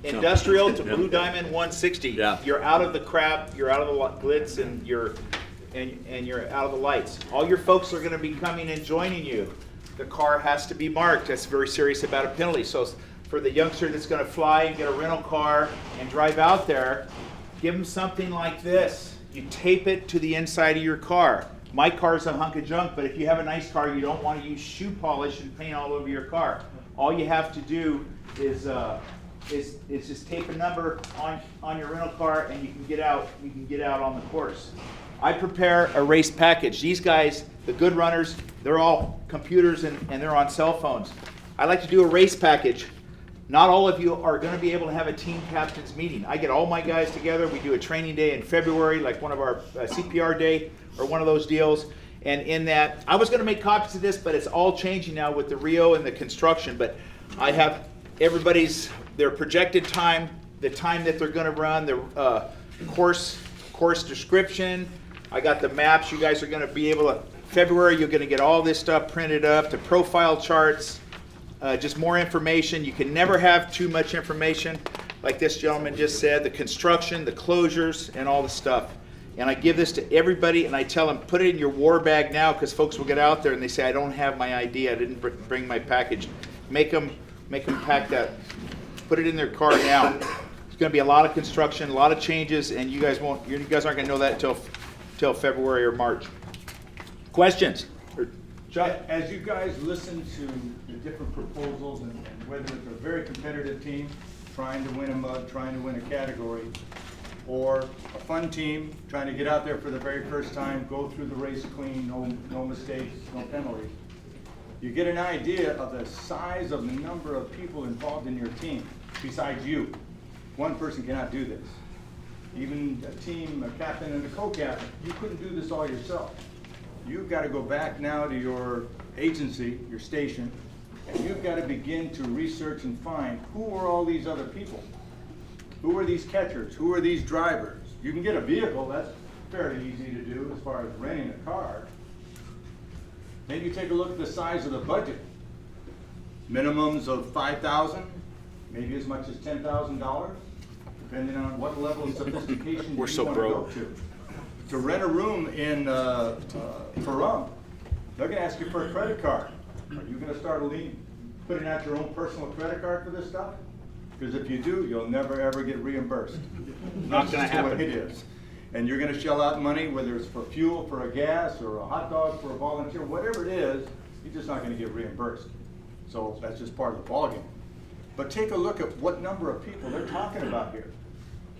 Speaker 10: Industrial to Blue Diamond 160.
Speaker 14: Yeah.
Speaker 10: You're out of the crap, you're out of the glitz, and you're out of the lights. All your folks are going to be coming and joining you. The car has to be marked. That's very serious about a penalty. So for the youngster that's going to fly and get a rental car and drive out there, give them something like this. You tape it to the inside of your car. My car's a hunk of junk, but if you have a nice car, you don't want to use shoe polish and paint all over your car. All you have to do is just tape a number on your rental car, and you can get out on the course. I prepare a race package. These guys, the good runners, they're all computers and they're on cell phones. I like to do a race package. Not all of you are going to be able to have a team captain's meeting. I get all my guys together. We do a training day in February, like one of our CPR day or one of those deals. And in that, I was going to make copies of this, but it's all changing now with the Rio and the construction. But I have everybody's their projected time the time that they're gonna run, the course description. I got the maps. You guys are gonna be able to, February, you're gonna get all this stuff printed up, the profile charts, just more information. You can never have too much information, like this gentleman just said, the construction, the closures, and all the stuff. And I give this to everybody, and I tell them, put it in your war bag now, because folks will get out there and they say, I don't have my ID, I didn't bring my package. Make them pack that, put it in their car now. It's gonna be a lot of construction, a lot of changes, and you guys aren't gonna know that till February or March. Questions? Chuck?
Speaker 2: As you guys listen to the different proposals and whether it's a very competitive team trying to win a mug, trying to win a category, or a fun team trying to get out there for the very first time, go through the race clean, no mistakes, no penalties, you get an idea of the size of the number of people involved in your team besides you. One person cannot do this. Even a team, a captain and a co-captain, you couldn't do this all yourself. You've got to go back now to your agency, your station, and you've got to begin to research and find who are all these other people. Who are these catchers? Who are these drivers? You can get a vehicle, that's fairly easy to do as far as renting a car. Then you take a look at the size of the budget. Minimums of $5,000, maybe as much as $10,000, depending on what level of sophistication
Speaker 10: We're
Speaker 2: you
Speaker 10: so
Speaker 2: want to go
Speaker 10: broke.
Speaker 2: to rent a room in Pahrump, they're going to ask you for a credit card. Are you going to start putting out your own personal credit card for this stuff? Because if you do, you'll never ever get reimbursed.
Speaker 10: Not gonna happen.
Speaker 2: What it is. And you're going to shell out money, whether it's for fuel, for a gas, or a hot dog for a volunteer, whatever it is, you're just not going to get reimbursed. So that's just part of the ballgame. But take a look at what number of people they're talking about here.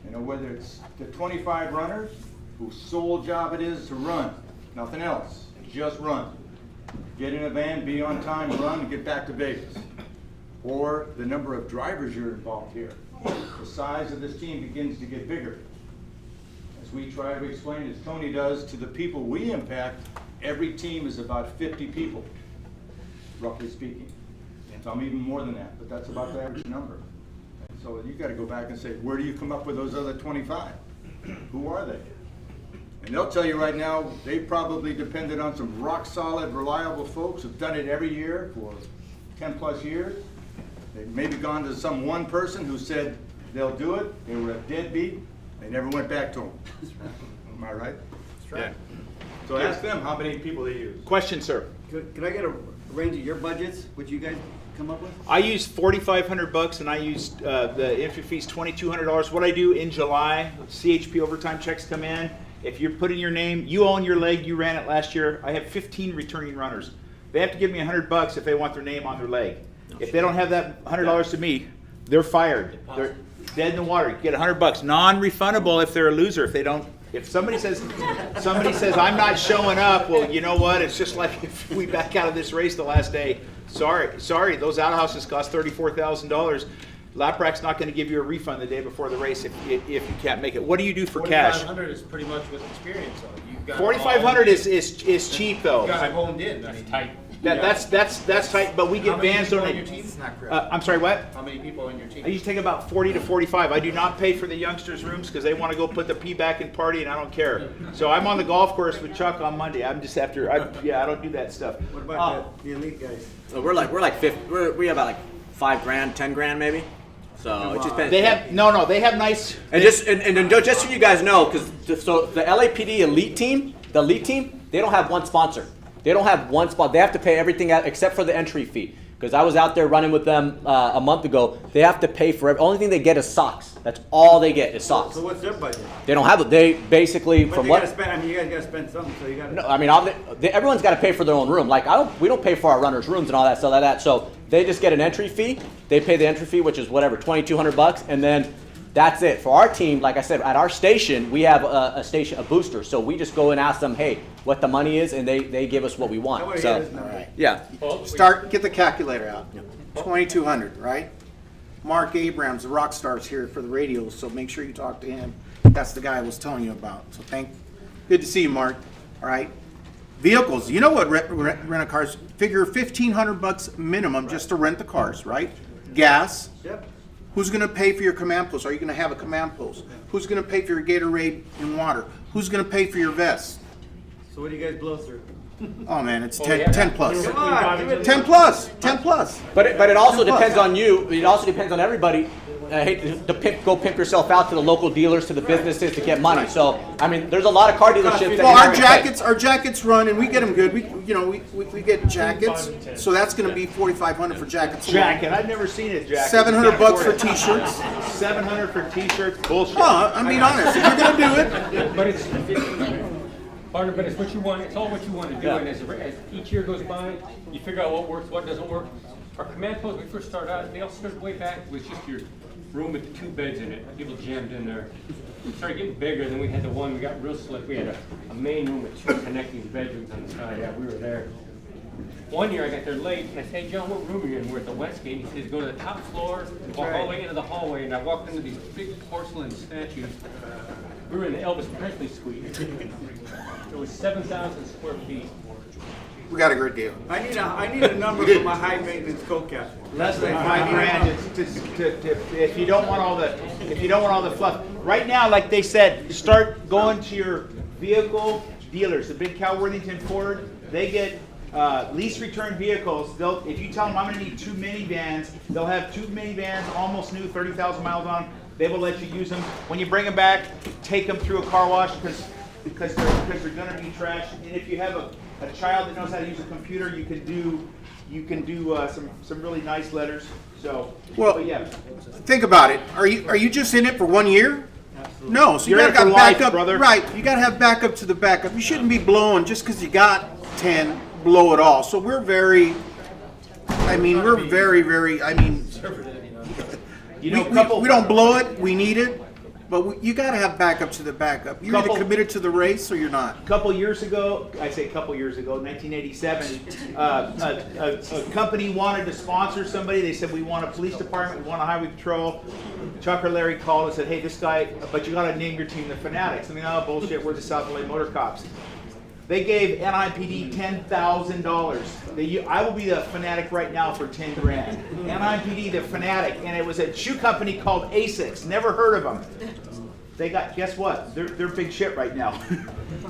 Speaker 2: You know, whether it's the 25 runners whose sole job it is to run, nothing else, just run. Get in a van, be on time, run, and get back to Vegas. Or the number of drivers you're involved here. The size of this team begins to get bigger. As we try to explain, as Tony does, to the people we impact, every team is about 50 people, roughly speaking. Some even more than that, but that's about the average number. And so you got to go back and say, where do you come up with those other 25? Who are they? And they'll tell you right now, they probably depended on some rock solid, reliable folks who've done it every year for 10 plus years. They've maybe gone to some one person who said they'll do it. They were a deadbeat. They never went back to them. Am I right?
Speaker 6: That's right.
Speaker 2: Yeah. So ask them how many people they use.
Speaker 10: Question, sir.
Speaker 6: Could I get a range of your budgets, what you guys come up with?
Speaker 10: I use $4,500 and I use the entry fees $2,200. What I do in July, CHP overtime checks come in. If you're putting your name, you own your leg, you ran it last year. I have 15 returning runners. They have to give me $100 if they want their name on their leg. If they don't have that $100 to me, they're fired. They're dead in the water. You get $100, non-refundable if they're a loser. If they don't, if somebody says I'm not showing up, well, you know what? It's just like if we back out of this race the last day. Sorry, those outhouses cost $34,000. Laprac's not going to give you a refund the day before the race if you can't make it. What do you do for cash?
Speaker 5: 4,500 is pretty much with experience though. You've got
Speaker 10: 4,500 is cheap though.
Speaker 5: You got it honed in. I mean,
Speaker 4: Tight.
Speaker 10: That's tight, but we get vans donated. I'm sorry, what?
Speaker 5: How many people on your team?
Speaker 10: I usually take about 40 to 45. I do not pay for the youngsters' rooms because they want to go put the pee back and party, and I don't care. So I'm on the golf course with Chuck on Monday. I'm just after. I don't do that stuff.
Speaker 6: What about the elite guys?
Speaker 14: So we're like 50. We have about like $5,000, $10,000 maybe. So it just depends.
Speaker 10: They have no. They have nice.
Speaker 14: And just so you guys know, because so the LAPD elite team, they don't have one sponsor. They don't have one spot. They have to pay everything out except for the entry fee. Because I was out there running with them a month ago. They have to pay for it. Only thing they get is socks. That's all they get is socks.
Speaker 6: So what's their budget?
Speaker 14: They don't have it. They basically
Speaker 6: But
Speaker 14: from
Speaker 6: they
Speaker 14: what?
Speaker 6: gotta spend, I mean, you guys gotta spend something, so you gotta.
Speaker 14: No, I mean, everyone's got to pay for their own room. Like we don't pay for our runners' rooms and all that stuff like that. So they just get an entry fee. They pay the entry fee, which is whatever, $2,200, and then that's it. For our team, like I said, at our station, we have a booster. So we just go and ask them, hey, what the money is, and they give us what we want. So, yeah.
Speaker 13: Get the calculator out. 2,200, right? Mark Abrams, the rock star's here for the radios, so make sure you talk to him. That's the guy I was telling you about. So good to see you, Mark. All right. Vehicles, you know what rent a cars, figure $1,500 minimum just to rent the cars, right? Gas.
Speaker 6: Yep.
Speaker 13: Who's gonna pay for your command post? Are you gonna have a command post? Who's gonna pay for your Gatorade and water? Who's gonna pay for your vest?
Speaker 15: So what do you guys blow through?
Speaker 13: Oh man, it's
Speaker 4: Oh,
Speaker 13: 10,
Speaker 4: yeah.
Speaker 13: 10 plus.
Speaker 15: Come on, give it-
Speaker 13: 10 plus, 10 plus.
Speaker 14: But it also
Speaker 13: 10 plus.
Speaker 14: depends on you. It also depends on everybody. I hate to go pimp yourself out to the local dealers, to the businesses to get money. So I mean, there's a lot of car dealerships.
Speaker 13: Well, our jackets run, and we get them good. We get jackets, so that's going to be $4,500 for jackets.
Speaker 10: Jacket, I've never seen a jacket.
Speaker 13: $700 bucks for T-shirts.
Speaker 10: $700 for T-shirts, bullshit.
Speaker 13: Oh, I mean, honest, if you're going to do it,
Speaker 4: But it's, partner, but it's what you want, it's all what you want to do, and as each year goes by, you figure out what works, what doesn't work. Our command post, when we first started out, they all started way back with just your room with the 2 beds in it, people jammed in there. We started getting bigger, then we had the one, we got real slick, we had a main room with 2 connecting bedrooms on the side, yeah, we were there. One year I got there late, and I said, "Hey, John, what room are you in?" We're at the Westgate, and he says, "Go to the top floor, walk all the way into the hallway," and I walked into these big porcelain statues. We were in the Elvis Presley suite. It was 7,000 square feet.
Speaker 13: we got a great deal.
Speaker 15: I need a number for my high maintenance coat cap.
Speaker 10: Less than $5,000. If you don't want all the fluff. Right now, like they said, start going to your vehicle dealers. The big Cal Worthington Ford, they get lease return vehicles. If you tell them I'm going to need 2 minivans, they'll have 2 minivans, almost new, 30,000 miles on them. They will let you use them. When you bring them back, take them through a car wash because they're going to be trashed. And if you have a child that knows how to use a computer, you can do some really nice letters. So,
Speaker 13: Well,
Speaker 10: but yeah.
Speaker 13: think about it. Are you just in it for 1 year? No, so you
Speaker 10: You're in
Speaker 13: gotta
Speaker 10: it for
Speaker 13: got
Speaker 10: life,
Speaker 13: backup,
Speaker 10: brother.
Speaker 13: right? You gotta have backup to the backup. You shouldn't be blowing just because you got 10. Blow it all. So we're very. I mean, we're very, very. I mean,
Speaker 10: You know,
Speaker 13: we don't blow it. We need it, but you got to have backup to the backup. You're either committed to the race or you're not.
Speaker 10: A couple years ago, 1987, a company wanted to sponsor somebody. They said, we want a police department, we want a highway patrol. Chuck or Larry called and said, hey, this guy, but you got to name your team the Fanatics. I mean, oh, bullshit, we're the South LA Motor Cops. They gave NIPD $10,000. I will be the Fanatic right now for 10 grand. NIPD, the Fanatic, and it was a shoe company called ASICS. Never heard of them. They got, guess what? They're big shit right now.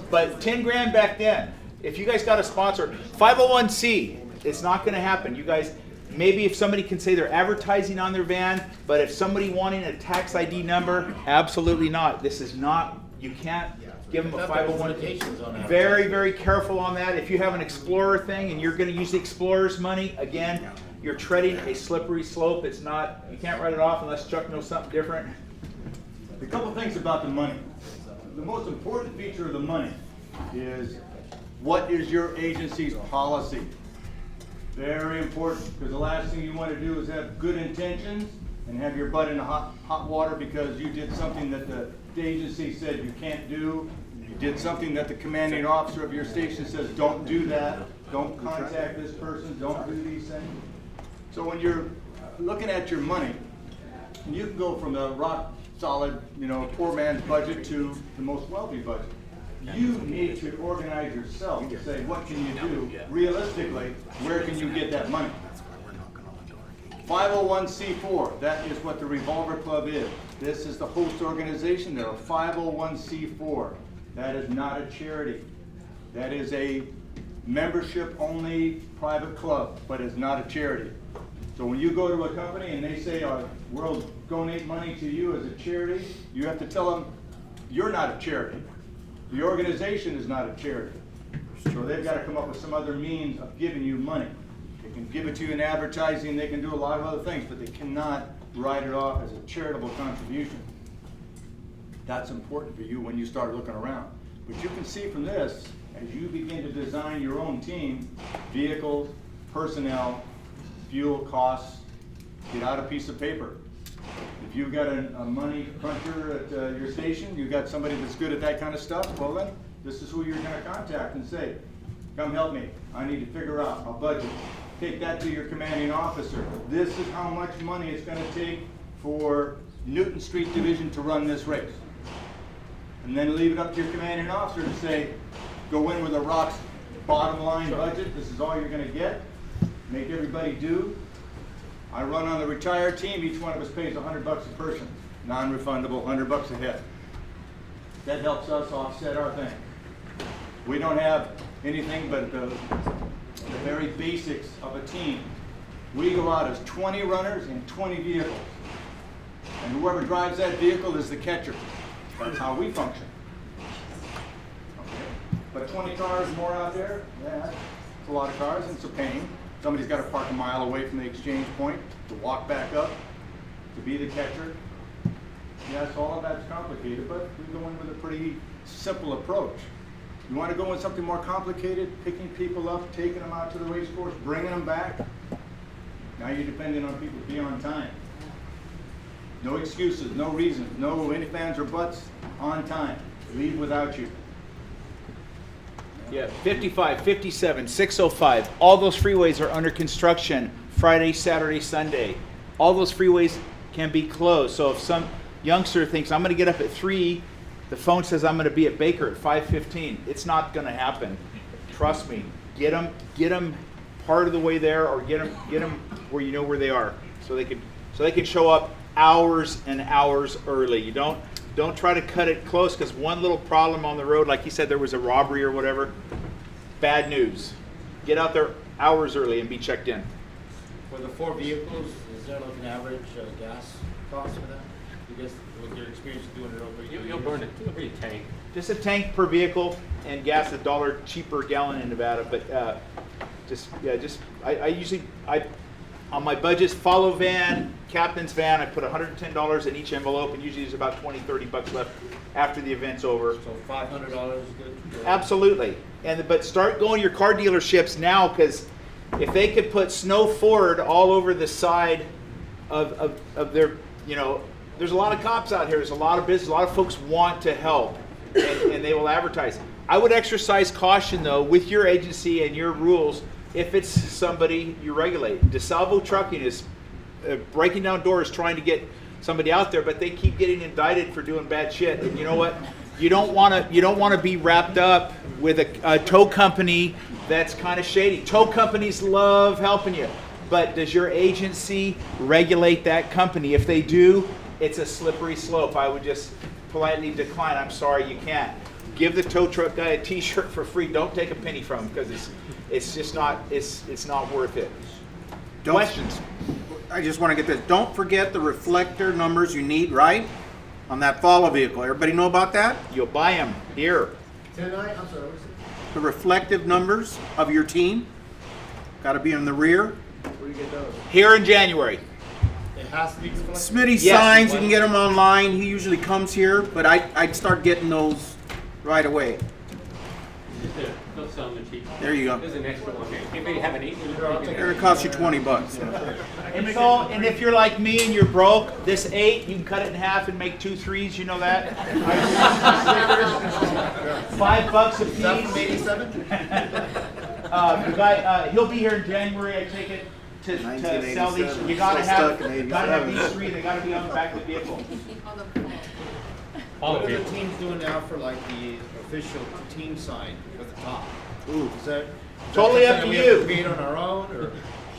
Speaker 10: But 10 grand back then. If you guys got a sponsor, 501c, it's not going to happen. You guys, maybe if somebody can say they're advertising on their van, but if somebody wanting a tax ID number, absolutely not. This is not, you can't give them a 501. Very, very careful on that. If you have an Explorer thing and you're going to use the Explorer's money, again, you're treading a slippery slope. It's not, you can't write it off unless Chuck knows something different.
Speaker 2: A couple things about the money. The most important feature of the money is what is your agency's policy? Very important, because the last thing you want to do is have good intentions and have your butt in the hot water because you did something that the agency said you can't do. You did something that the commanding officer of your station says, don't do that. Don't contact this person. Don't do these things. So when you're looking at your money, you can go from the rock solid, poor man's budget to the most wealthy budget. You need to organize yourself to say, what can you do realistically? Where can you get that money? 501c4, that is what the Revolver Club is. This is the host organization. They're a 501c4. That is not a charity. That is a membership-only private club, but it's not a charity. So when you go to a company and they say, we'll donate money to you as a charity, you have to tell them, you're not a charity. The organization is not a charity. So they've got to come up with some other means of giving you money. They can give it to you in advertising, they can do a lot of other things, but they cannot write it off as a charitable contribution. That's important for you when you start looking around. But you can see from this, as you begin to design your own team, vehicles, personnel, fuel costs, get out a piece of paper. If you've got a money cruncher at your station, you've got somebody that's good at that kind of stuff, well then, this is who you're going to contact and say, come help me. I need to figure out a budget. Take that to your commanding officer. This is how much money it's going to take for Newton Street Division to run this race. And then leave it up to your commanding officer to say, go in with a rock's bottom line budget. This is all you're going to get. Make everybody do. I run on the retired team, each one of us pays $100 a person, non-refundable, $100 a head. That helps us offset our thing. We don't have anything but the very basics of a team. We go out as 20 runners and 20 vehicles. And whoever drives that vehicle is the catcher. That's how we function. Okay. But 20 cars more out there, yeah, it's a lot of cars and it's a pain. Somebody's got to park a mile away from the exchange point to walk back up, to be the catcher. Yes, all of that's complicated, but we go in with a pretty simple approach. You want to go in something more complicated, picking people up, taking them out to the race course, bringing them back? Now you're depending on people to be on time. No excuses, no reasons, no any fans or buts, on time. Leave without you.
Speaker 10: Yeah, 55, 57, 605, all those freeways are under construction Friday, Saturday, Sunday. All those freeways can be closed. So if some youngster thinks, I'm going to get up at 3, the phone says I'm going to be at Baker at 5:15. It's not going to happen. Trust me. Get them part of the way there, or get them where you know where they are, so they can show up hours and hours early. You don't try to cut it close, because one little problem on the road, like he said, there was a robbery or whatever. Bad news. Get out there hours early and be checked in.
Speaker 5: For the 4 vehicles, is there like an average gas cost for that? You guess with your experience doing it over here?
Speaker 4: You'll burn it. You'll burn a tank.
Speaker 10: Just a tank per vehicle, and gas $1 cheaper a gallon in Nevada. But I usually on my budgets, follow van, captain's van, I put $110 in each envelope, and usually there's about $20-30 left after the event's over.
Speaker 5: So $500 is good?
Speaker 10: Absolutely. But start going to your car dealerships now, because if they could put Snow Ford all over the side of their, there's a lot of cops out here, there's a lot of business, a lot of folks want to help, and they will advertise. I would exercise caution, though, with your agency and your rules if it's somebody you regulate. DeSalvo Trucking is breaking down doors trying to get somebody out there, but they keep getting indicted for doing bad shit. And you know what? You don't want to be wrapped up with a tow company that's kind of shady. Tow companies love helping you, but does your agency regulate that company? If they do, it's a slippery slope. I would just politely decline. I'm sorry, you can't. Give the tow truck guy a T-shirt for free. Don't take a penny from him, because it's just not it's not worth it. Questions?
Speaker 13: I just want to get this. Don't forget the reflector numbers you need, right? On that follow vehicle. Everybody know about that?
Speaker 10: You'll buy them here.
Speaker 6: Tonight, I'm sorry, what's it?
Speaker 13: The reflective numbers of your team. Got to be in the rear.
Speaker 6: Where do you get those?
Speaker 10: Here in January.
Speaker 6: It has to be reflective?
Speaker 13: Smitty
Speaker 10: Yes.
Speaker 13: signs, you can get them online. He usually comes here, but I'd start getting those right away.
Speaker 4: They'll sell them cheap.
Speaker 13: There you go.
Speaker 4: There's an extra one. If they have an 8,
Speaker 13: They're gonna cost you $20.
Speaker 10: And if you're like me and you're broke, this 8, you can cut it in half and make 2 3s. You know that? $5 a piece.
Speaker 6: Is that from 87?
Speaker 10: The guy, he'll be here in January. I take it to sell these. You gotta have these 3. They gotta be on the back of the vehicle.
Speaker 5: What are the teams doing now for like the official team sign at the top?
Speaker 13: Ooh.
Speaker 5: Is that
Speaker 10: Totally up to
Speaker 5: something we have
Speaker 10: you.
Speaker 5: create on our own, or?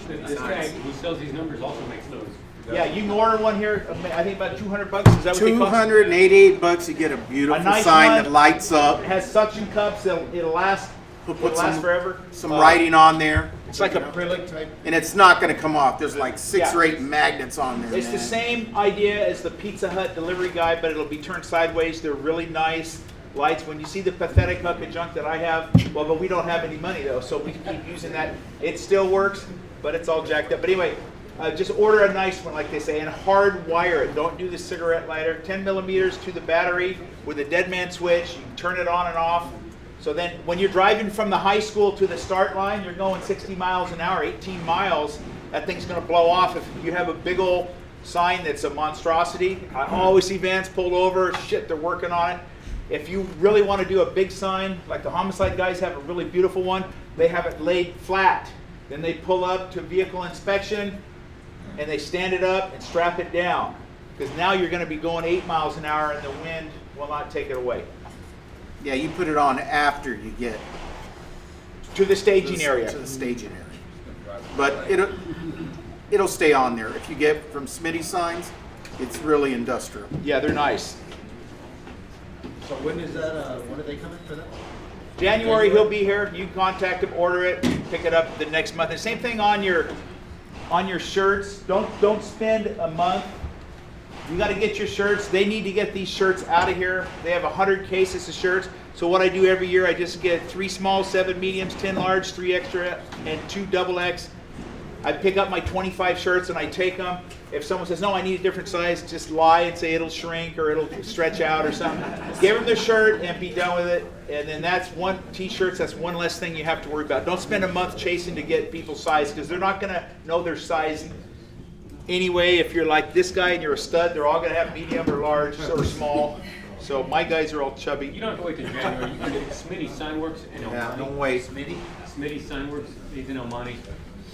Speaker 4: This guy who sells these numbers also makes those.
Speaker 10: Yeah, you can order one here. I think about $200. Is that what they cost?
Speaker 13: $288, you get a beautiful
Speaker 10: A nice
Speaker 13: sign
Speaker 10: one.
Speaker 13: that lights up.
Speaker 10: It has suction cups. It'll last.
Speaker 13: We'll
Speaker 10: It'll
Speaker 13: put
Speaker 10: last forever.
Speaker 13: some writing on there.
Speaker 10: It's like a
Speaker 5: Acrylic type?
Speaker 13: And it's not going to come off. There's like 6
Speaker 10: Yeah.
Speaker 13: or 8 magnets on there.
Speaker 10: It's the
Speaker 13: man.
Speaker 10: same idea as the Pizza Hut delivery guy, but it'll be turned sideways. They're really nice lights. When you see the pathetic hunk of junk that I have, but we don't have any money though, so we keep using that. It still works, but it's all jacked up. But anyway, just order a nice one, like they say, and hardwire it. Don't do the cigarette lighter. 10 millimeters to the battery with a dead man switch. You can turn it on and off. So then when you're driving from the high school to the start line, you're going 60 miles an hour, 18 miles. That thing's going to blow off if you have a big old sign that's a monstrosity. I always see vans pulled over. Shit, they're working on it. If you really want to do a big sign, like the homicide guys have a really beautiful one, they have it laid flat. Then they pull up to vehicle inspection, and they stand it up and strap it down. Because now you're going to be going 8 miles an hour, and the wind will not take it away.
Speaker 13: Yeah, you put it on after you get
Speaker 10: to the staging area.
Speaker 13: To the staging area. But it'll stay on there. If you get from Smitty Signs, it's really industrial.
Speaker 10: Yeah, they're nice.
Speaker 6: So when is that, when are they coming for that?
Speaker 10: January, he'll be here. You contact him, order it, pick it up the next month. And same thing on your shirts. Don't spend a month. You got to get your shirts. They need to get these shirts out of here. They have 100 cases of shirts. So what I do every year, I just get 3 small, 7 mediums, 10 large, 3 extra, and 2 double X. I pick up my 25 shirts and I take them. If someone says, no, I need a different size, just lie and say it'll shrink or it'll stretch out or something. Give them the shirt and be done with it. And then that's one, t-shirts, that's one less thing you have to worry about. Don't spend a month chasing to get people's size because they're not going to know their size anyway. If you're like this guy and you're a stud, they're all going to have medium or large or small. So my guys are all chubby.
Speaker 4: You don't have to wait till January. You can get Smitty Signworks in El Monte.
Speaker 10: don't wait.
Speaker 4: Smitty Signworks, he's in El Monte.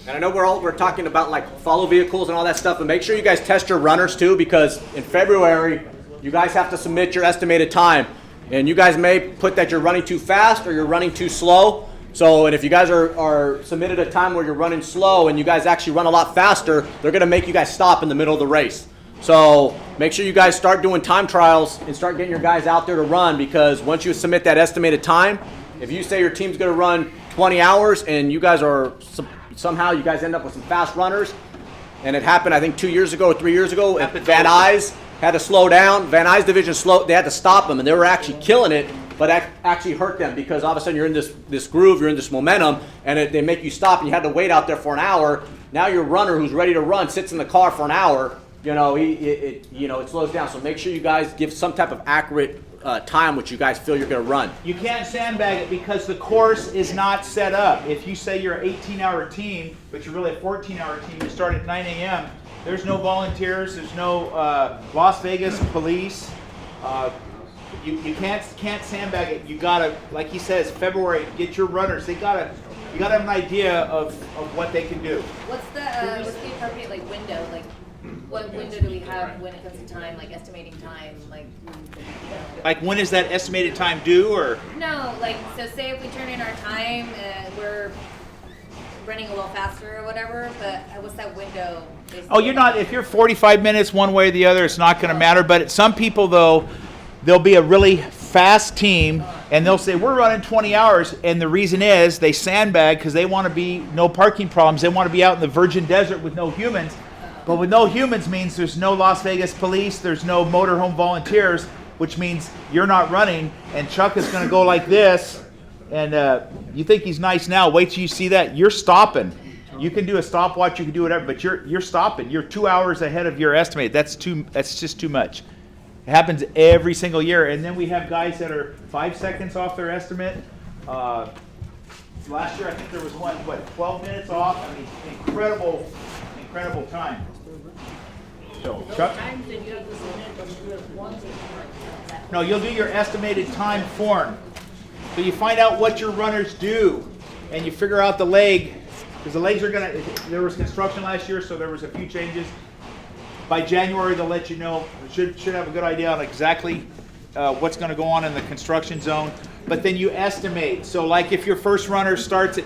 Speaker 14: And I know we're talking about like follow vehicles and all that stuff, but make sure you guys test your runners too, because in February you guys have to submit your estimated time, and you guys may put that you're running too fast or you're running too slow. So, and if you guys are submitted a time where you're running slow and you guys actually run a lot faster, they're going to make you guys stop in the middle of the race. So make sure you guys start doing time trials and start getting your guys out there to run, because once you submit that estimated time, if you say your team's going to run 20 hours and you guys are somehow you guys end up with some fast runners, and it happened I think 2 years ago or 3 years ago. Van Nuys had to slow down. Van Nuys division they had to stop them, and they were actually killing it, but that actually hurt them because all of a sudden you're in this groove, you're in this momentum, and they make you stop, and you had to wait out there for an hour. Now your runner who's ready to run sits in the car for an hour. It slows down. So make sure you guys give some type of accurate time which you guys feel you're going to run.
Speaker 10: You can't sandbag it because the course is not set up. If you say you're an 18-hour team, but you're really a 14-hour team, you start at 9 a.m., there's no volunteers, there's no Las Vegas police. You can't sandbag it. You gotta, like he says, February, get your runners. You gotta have an idea of what they can do.
Speaker 3: What's the appropriate like window? Like, what window do we have when it comes to time? Like estimating time? Like,
Speaker 10: Like, when is that estimated time due, or?
Speaker 3: no, like, so say if we turn in our time, we're running a little faster or whatever, but what's that window?
Speaker 10: Oh, you're not, if you're 45 minutes one way or the other, it's not going to matter. But some people, though, there'll be a really fast team, and they'll say, we're running 20 hours. And the reason is they sandbag because they want to be no parking problems. They want to be out in the virgin desert with no humans. But with no humans means there's no Las Vegas police, there's no motorhome volunteers, which means you're not running. And Chuck is going to go like this. And you think he's nice now. Wait till you see that. You're stopping. You can do a stopwatch, you can do whatever, but you're stopping. You're 2 hours ahead of your estimate. That's just too much. It happens every single year. And then we have guys that are 5 seconds off their estimate. Last year I think there was one, 12 minutes off. I mean, incredible time. So, Chuck? No, you'll do your estimated time form. So you find out what your runners do, and you figure out the leg, because the legs are gonna, there was construction last year, so there was a few changes. By January, they'll let you know, should have a good idea on exactly what's gonna go on in the construction zone. But then you estimate. So like if your first runner starts at,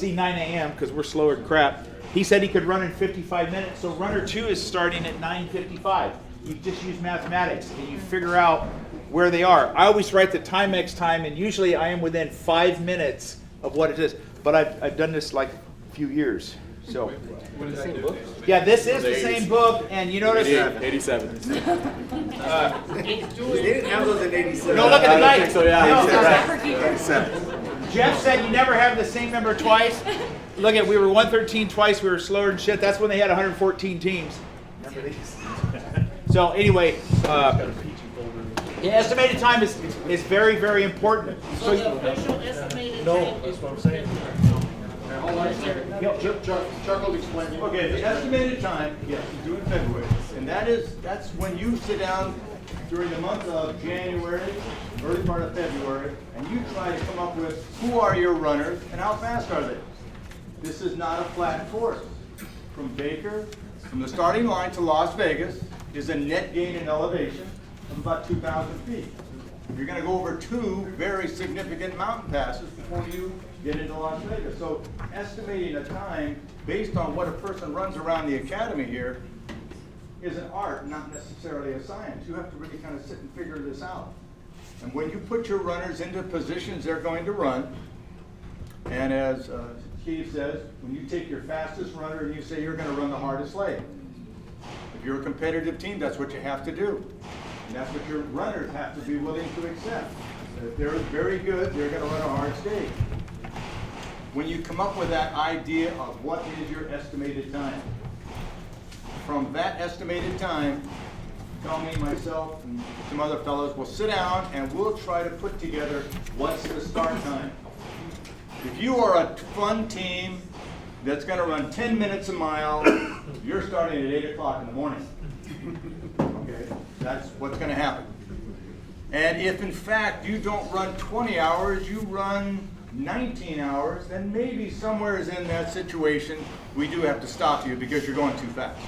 Speaker 10: 9 a.m., because we're slower than crap, he said he could run in 55 minutes, so runner 2 is starting at 9:55. You just use mathematics, and you figure out where they are. I always write the Timex time, and usually I am within 5 minutes of what it is. But I've done this like a few years. So. Yeah, this is the same book, and you notice.
Speaker 17: 87.
Speaker 6: They didn't have those in 87.
Speaker 10: No, look at the night.
Speaker 17: So yeah,
Speaker 10: Jeff said you never have the same number twice. Look at, we were 113 twice. We were slower than shit. That's when they had 114 teams. Remember these? So anyway. The estimated time is very, very important. So
Speaker 11: the official estimated
Speaker 7: No, that's what I'm saying.
Speaker 1: Chuck will explain.
Speaker 2: Okay, the estimated time, yes, is due in February, and that's when you sit down during the month of January, early part of February, and you try to come up with who are your runners and how fast are they. This is not a flat course. From Baker, from the starting line to Las Vegas, is a net gain in elevation of about 2,000 feet. You're going to go over 2 very significant mountain passes before you get into Las Vegas. So estimating a time based on what a person runs around the academy here is an art, not necessarily a science. You have to really kind of sit and figure this out. And when you put your runners into positions they're going to run, and as Steve says, when you take your fastest runner and you say you're going to run the hardest leg. If you're a competitive team, that's what you have to do. And that's what your runners have to be willing to accept. If they're very good, they're going to run a hard stage. When you come up with that idea of what is your estimated time, from that estimated time, Tommy, myself, and some other fellows will sit down and we'll try to put together what's the start time. If you are a fun team that's going to run 10 minutes a mile, you're starting at 8 o'clock in the morning. Okay, that's what's going to happen. And if in fact you don't run 20 hours, you run 19 hours, then maybe somewhere in that situation we do have to stop you because you're going too fast.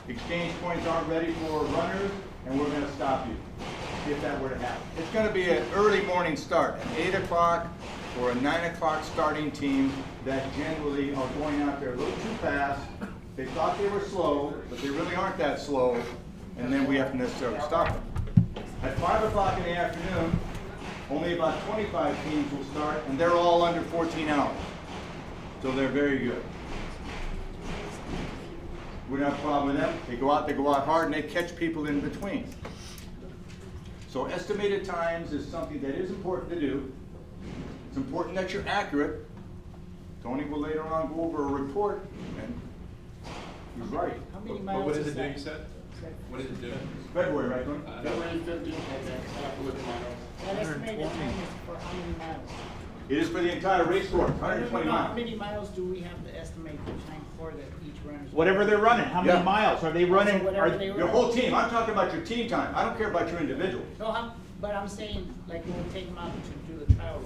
Speaker 2: Exchange points aren't ready for runners, and we're going to stop you if that were to happen. It's going to be an early morning start, an 8 o'clock or a 9 o'clock starting team that generally are going out there a little too fast. They thought they were slow, but they really aren't that slow, and then we have to necessarily stop them. At 5 o'clock in the afternoon, only about 25 teams will start, and they're all under 14 hours. So they're very good. We don't have a problem with them. They go out hard, and they catch people in between. So estimated times is something that is important to do. It's important that you're accurate. Tony will later on go over a report, and he's right.
Speaker 16: How many miles what does it do, you said? What does it do?
Speaker 2: February, right, Tony?
Speaker 17: February 15th, that estimated time is for how many miles?
Speaker 2: It is for the entire race course, 120
Speaker 17: How
Speaker 2: miles.
Speaker 17: many miles do we have to estimate the time for that each runner?
Speaker 10: Whatever they're running, how many
Speaker 2: Yeah.
Speaker 10: miles? Are they running?
Speaker 17: Whatever they
Speaker 2: Your whole team. I'm talking about your team time. I don't care about your individual.
Speaker 17: No, but I'm saying, like, when we take them out to do the trial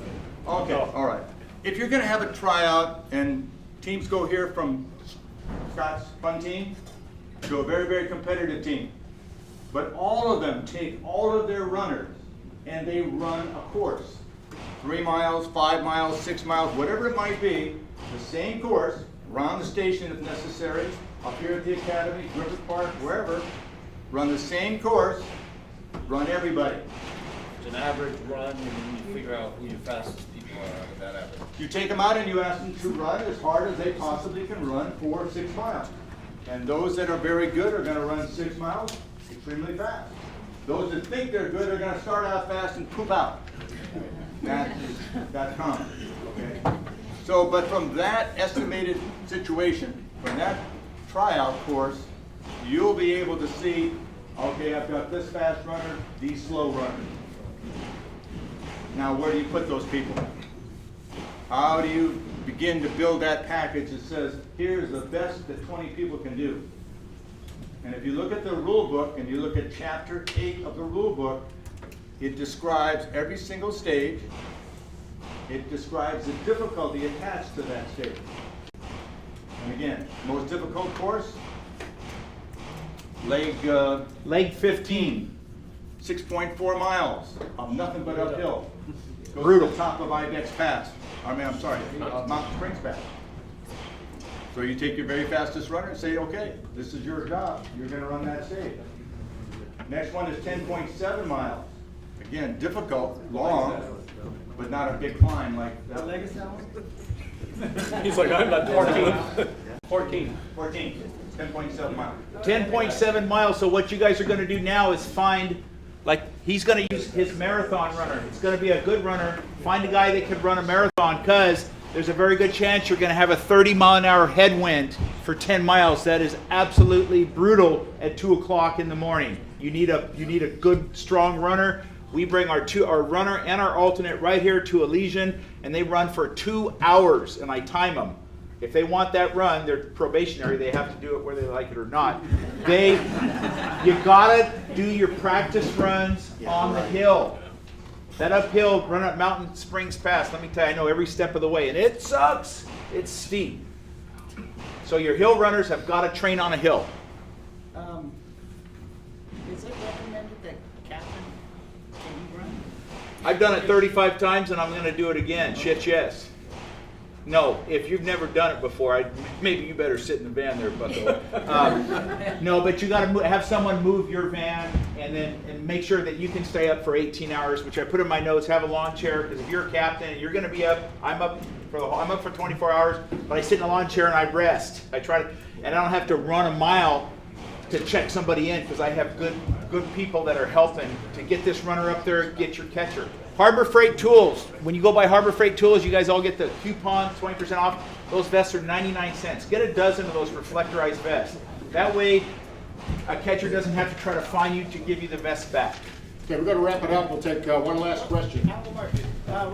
Speaker 17: run.
Speaker 2: Okay, all right. If you're going to have a tryout and teams go here from Scott's fun team to a very, very competitive team, but all of them take all of their runners and they run a course. 3 miles, 5 miles, 6 miles, whatever it might be, the same course, around the station if necessary, up here at the academy, Griffith Park, wherever, run the same course, run everybody.
Speaker 15: It's an average run, and then you figure out who your fastest people are out of that average.
Speaker 2: You take them out and you ask them to run as hard as they possibly can run for 6 miles. And those that are very good are going to run 6 miles extremely fast. Those that think they're good are going to start out fast and poop out. That's common. Okay? So, but from that estimated situation, from that tryout course, you'll be able to see, okay, I've got this fast runner, these slow runners. Now, where do you put those people? How do you begin to build that package that says, here's the best that 20 people can do? And if you look at the rule book and you look at chapter 8 of the rule book, it describes every single stage. It describes the difficulty attached to that stage. And again, most difficult course, leg 15, 6.4 miles of nothing but uphill. Goes to the top of Ibex Pass. Mountain Springs Pass. So you take your very fastest runner and say, okay, this is your job. You're going to run that stage. Next one is 10.7 miles. Again, difficult, long, but not a big climb like that.
Speaker 17: What leg is that one?
Speaker 7: He's like, I'm not doing
Speaker 10: 14.
Speaker 2: 10.7 miles.
Speaker 10: 10.7 miles, so what you guys are gonna do now is find, like, he's gonna use his marathon runner. It's gonna be a good runner. Find a guy that can run a marathon, because there's a very good chance you're gonna have a 30-mile-an-hour headwind for 10 miles. That is absolutely brutal at 2 o'clock in the morning. You need a good, strong runner. We bring our runner and our alternate right here to Elysian, and they run for 2 hours, and I time them. If they want that run, they're probationary. They have to do it whether they like it or not. You gotta do your practice runs on the hill. That uphill run up Mountain Springs Pass, let me tell you, I know every step of the way, and it sucks. It's steep. So your hill runners have got to train on a hill.
Speaker 17: Is it recommended that captain can run?
Speaker 10: I've done it 35 times, and I'm going to do it again. Shit, yes. No, if you've never done it before, maybe you better sit in the van there, Bucko. No, but you got to have someone move your van and make sure that you can stay up for 18 hours, which I put in my notes. Have a lawn chair, because if you're a captain and you're going to be up, I'm up for 24 hours, but I sit in a lawn chair and I rest. I try to, and I don't have to run a mile to check somebody in, because I have good people that are helping to get this runner up there, get your catcher. Harbor Freight Tools. When you go buy Harbor Freight Tools, you guys all get the coupon, 20% off. Those vests are 99 cents. Get a dozen of those reflectorized vests. That way, a catcher doesn't have to try to find you to give you the vest back.
Speaker 1: Okay, we're going to wrap it up. We'll take one last question.
Speaker 17: Real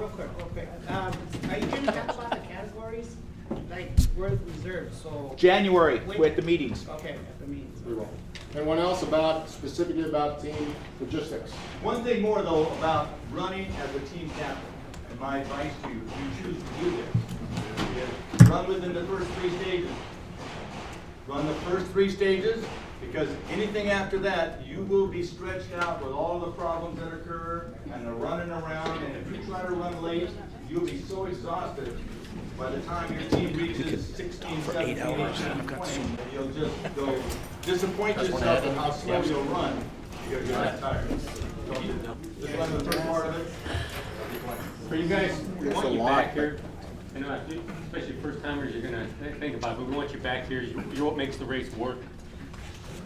Speaker 17: quick. Are you going to talk about the categories? Like, where the reserves, so.
Speaker 10: January, with the meetings.
Speaker 17: Okay, at the meetings.
Speaker 1: We will. Anyone else specifically about team logistics?
Speaker 16: One thing more though about running as a team captain, and my advice to you, if you choose to do this, is run within the first 3 stages. Run the first 3 stages, because anything after that, you will be stretched out with all the problems that occur and the running around, and if you try to run late, you'll be so exhausted by the time your team reaches 16, 17, 18, 20, you'll just go disappoint yourself in how slow you'll run because you're not tired. So just run the first part of it.
Speaker 4: For you guys, we want you back here. I know, especially first timers, you're gonna think about it, but we want you back here. You're what makes the race work.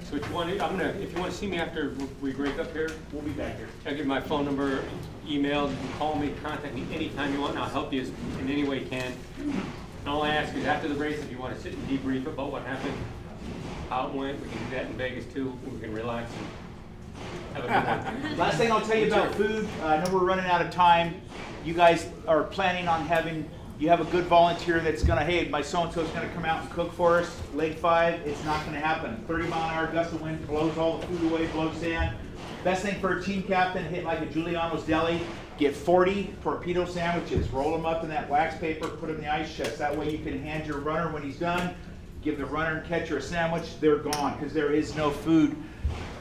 Speaker 4: So if you want to see me after we break up here, we'll be back here. I'll give you my phone number, email, you can call me, contact me anytime you want, and I'll help you in any way you can. And all I ask is after the race, if you want to sit and debrief about what happened, how it went, we can do that in Vegas too. We can relax and have a good one.
Speaker 10: Last thing I'll tell you about food, I know we're running out of time. You guys are planning on you have a good volunteer that's gonna, hey, my so-and-so's gonna come out and cook for us, leg 5, it's not gonna happen. 30-mile-an-hour gust of wind blows all the food away, blows sand. Best thing for a team captain, hit like a Giuliano's Deli, get 40 torpedo sandwiches, roll them up in that wax paper, put them in the ice chest. That way you can hand your runner when he's done, give the runner and catcher a sandwich, they're gone, because there is no food.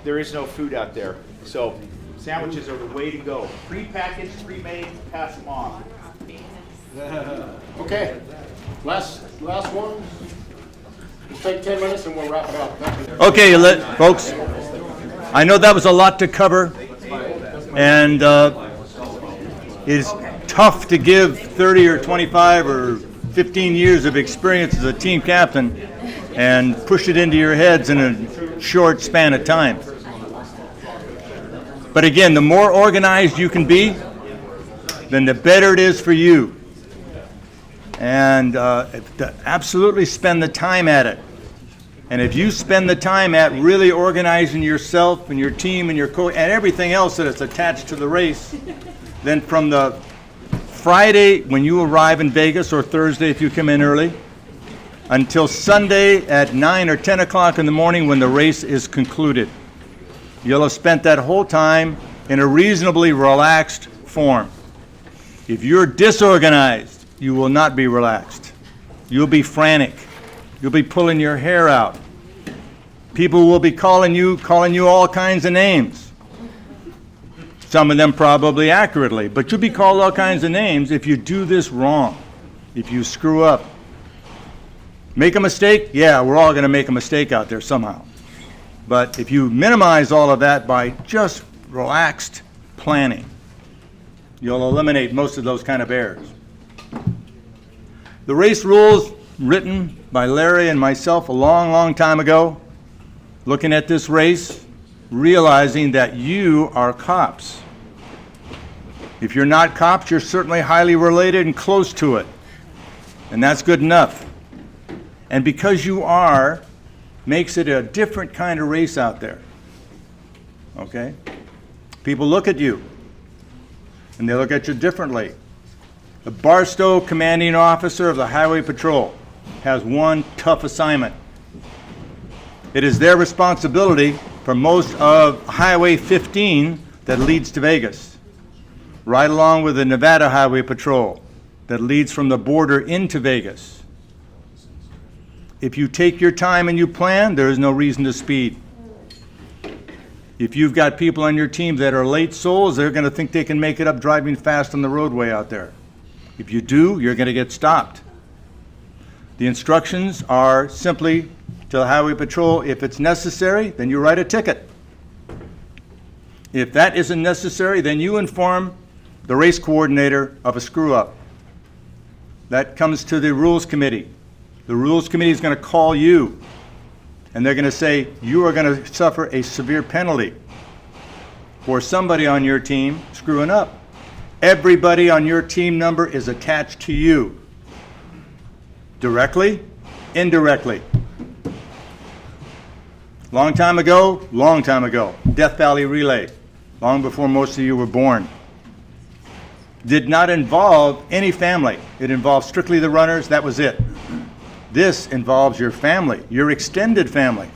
Speaker 10: There is no food out there. So sandwiches are the way to go. Pre-packaged, pre-made, pass them on.
Speaker 1: Okay, last one. Let's take 10 minutes and we'll wrap it up. Thank you.
Speaker 2: Okay, folks, I know that was a lot to cover, and it's tough to give 30 or 25 or 15 years of experience as a team captain and push it into your heads in a short span of time. But again, the more organized you can be, then the better it is for you. And absolutely spend the time at it. And if you spend the time at really organizing yourself and your team and your coach and everything else that is attached to the race, then from the Friday when you arrive in Vegas, or Thursday if you come in early, until Sunday at 9 or 10 o'clock in the morning when the race is concluded, you'll have spent that whole time in a reasonably relaxed form. If you're disorganized, you will not be relaxed. You'll be frantic. You'll be pulling your hair out. People will be calling you all kinds of names. Some of them probably accurately, but you'll be called all kinds of names if you do this wrong, if you screw up. Make a mistake? Yeah, we're all going to make a mistake out there somehow. But if you minimize all of that by just relaxed planning, you'll eliminate most of those kind of errors. The race rules written by Larry and myself a long, long time ago, looking at this race, realizing that you are cops. If you're not cops, you're certainly highly related and close to it. And that's good enough. And because you are, makes it a different kind of race out there. Okay? People look at you, and they look at you differently. The Barstow commanding officer of the Highway Patrol has one tough assignment. It is their responsibility for most of Highway 15 that leads to Vegas, right along with the Nevada Highway Patrol that leads from the border into Vegas. If you take your time and you plan, there is no reason to speed. If you've got people on your team that are late souls, they're going to think they can make it up driving fast on the roadway out there. If you do, you're going to get stopped. The instructions are simply to the Highway Patrol, if it's necessary, then you write a ticket. If that isn't necessary, then you inform the race coordinator of a screw-up. That comes to the Rules Committee. The Rules Committee is going to call you, and they're going to say, you are going to suffer a severe penalty for somebody on your team screwing up. Everybody on your team number is attached to you. Directly, indirectly. Long time ago, Death Valley Relay, long before most of you were born. Did not involve any family. It involved strictly the runners, that was it. This involves your family, your extended family.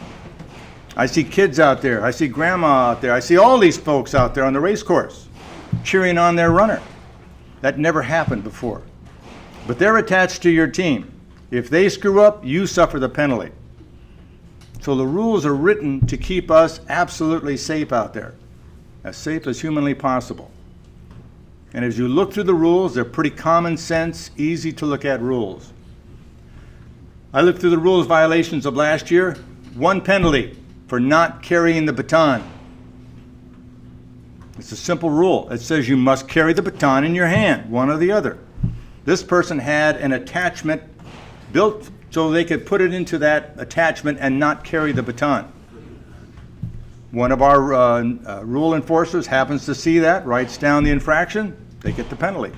Speaker 2: I see kids out there, I see grandma out there, I see all these folks out there on the race course cheering on their runner. That never happened before. But they're attached to your team. If they screw up, you suffer the penalty. So the rules are written to keep us absolutely safe out there, as safe as humanly possible. And as you look through the rules, they're pretty common sense, easy to look at rules. I looked through the rules violations of last year. 1 penalty for not carrying the baton. It's a simple rule. It says you must carry the baton in your hand, one or the other. This person had an attachment built so they could put it into that attachment and not carry the baton. One of our rule enforcers happens to see that, writes down the infraction, they get the penalty.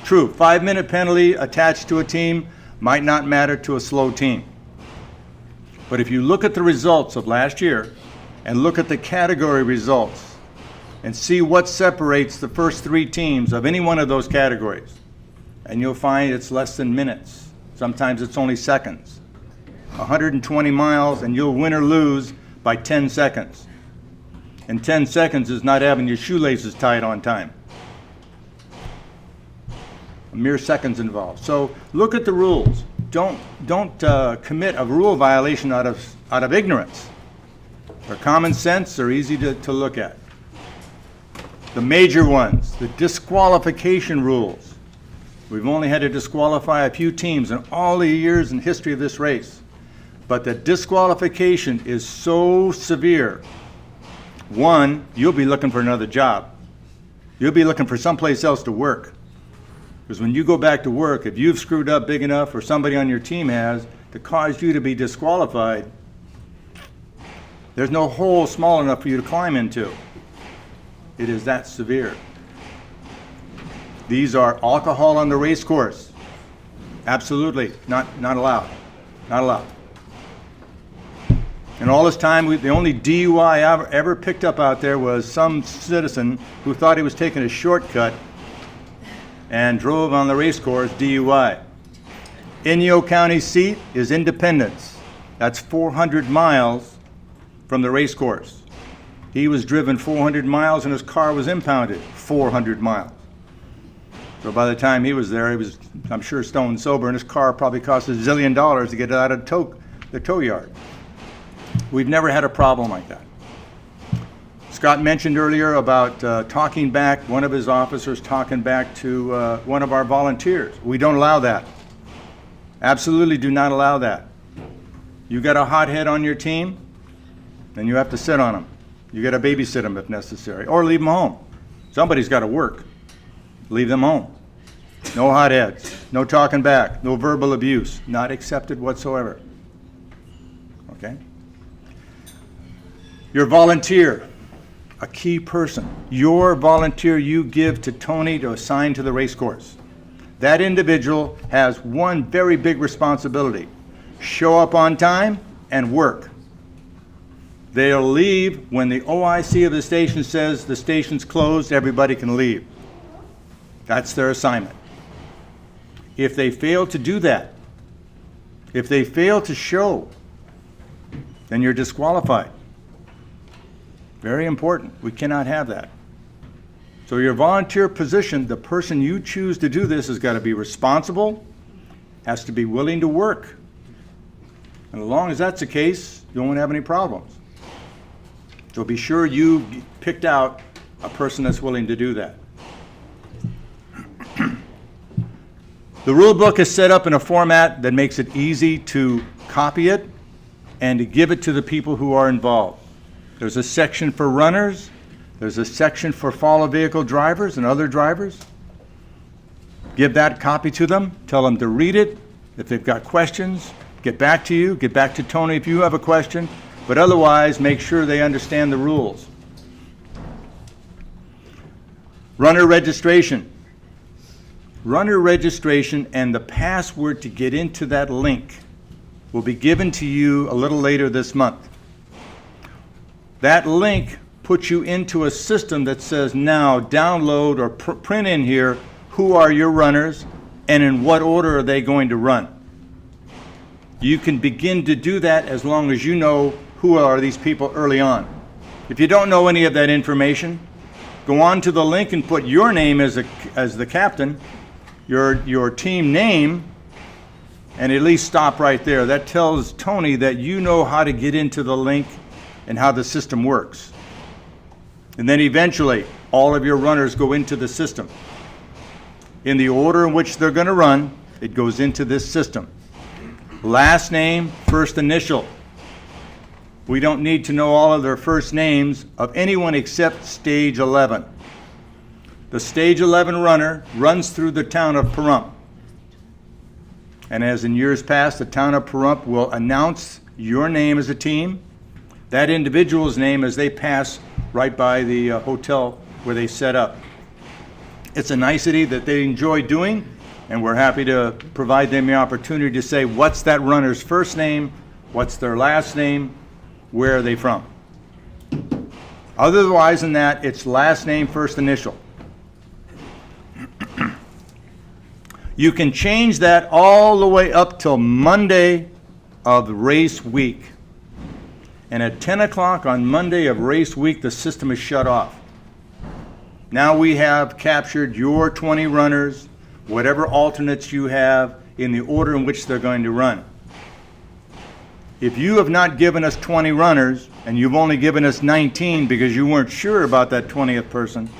Speaker 2: True, 5-minute penalty attached to a team might not matter to a slow team. But if you look at the results of last year and look at the category results and see what separates the first 3 teams of any one of those categories, and you'll find it's less than minutes. Sometimes it's only seconds. 120 miles and you'll win or lose by 10 seconds. And 10 seconds is not having your shoelaces tied on time. A mere seconds involved. So look at the rules. Don't commit a rule violation out of ignorance. They're common sense, they're easy to look at. The major ones, the disqualification rules. We've only had to disqualify a few teams in all the years in history of this race. But the disqualification is so severe. 1, you'll be looking for another job. You'll be looking for someplace else to work. Because when you go back to work, if you've screwed up big enough or somebody on your team has to cause you to be disqualified, there's no hole small enough for you to climb into. It is that severe. These are alcohol on the race course. Absolutely not allowed. Not allowed. And all this time, the only DUI I ever picked up out there was some citizen who thought he was taking a shortcut and drove on the race course DUI. Inyo County seat is Independence. That's 400 miles from the race course. He was driven 400 miles and his car was impounded 400 miles. So by the time he was there, he was, I'm sure, stone sober, and his car probably cost $1 zillion to get it out of the tow yard. We've never had a problem like that. Scott mentioned earlier about talking back, one of his officers talking back to one of our volunteers. We don't allow that. Absolutely do not allow that. You got a hothead on your team, then you have to sit on them. You got to babysit them if necessary, or leave them home. Somebody's got to work. Leave them home. No hotheads, no talking back, no verbal abuse, not accepted whatsoever. Okay? Your volunteer, a key person. Your volunteer you give to Tony to assign to the race course. That individual has one very big responsibility. Show up on time and work. They'll leave when the OIC of the station says the station's closed, everybody can leave. That's their assignment. If they fail to do that, if they fail to show, then you're disqualified. Very important. We cannot have that. So your volunteer position, the person you choose to do this has got to be responsible, has to be willing to work. And as long as that's the case, you won't have any problems. So be sure you picked out a person that's willing to do that. The rule book is set up in a format that makes it easy to copy it and to give it to the people who are involved. There's a section for runners, there's a section for follow vehicle drivers and other drivers. Give that copy to them, tell them to read it. If they've got questions, get back to you, get back to Tony if you have a question, but otherwise make sure they understand the rules. Runner registration. Runner registration and the password to get into that link will be given to you a little later this month. That link puts you into a system that says now download or print in here who are your runners and in what order are they going to run. You can begin to do that as long as you know who are these people early on. If you don't know any of that information, go on to the link and put your name as the captain, your team name, and at least stop right there. That tells Tony that you know how to get into the link and how the system works. And then eventually, all of your runners go into the system. In the order in which they're going to run, it goes into this system. Last name, first initial. We don't need to know all of their first names of anyone except Stage 11. The Stage 11 runner runs through the town of Pahrump. And as in years past, the town of Pahrump will announce your name as a team, that individual's name as they pass right by the hotel where they set up. It's a nicety that they enjoy doing, and we're happy to provide them the opportunity to say, what's that runner's first name, what's their last name, where are they from? Otherwise than that, it's last name, first initial. You can change that all the way up till Monday of race week. And at 10 o'clock on Monday of race week, the system is shut off. Now we have captured your 20 runners, whatever alternates you have, in the order in which they're going to run. If you have not given us 20 runners, and you've only given us 19 because you weren't sure about that 20th person,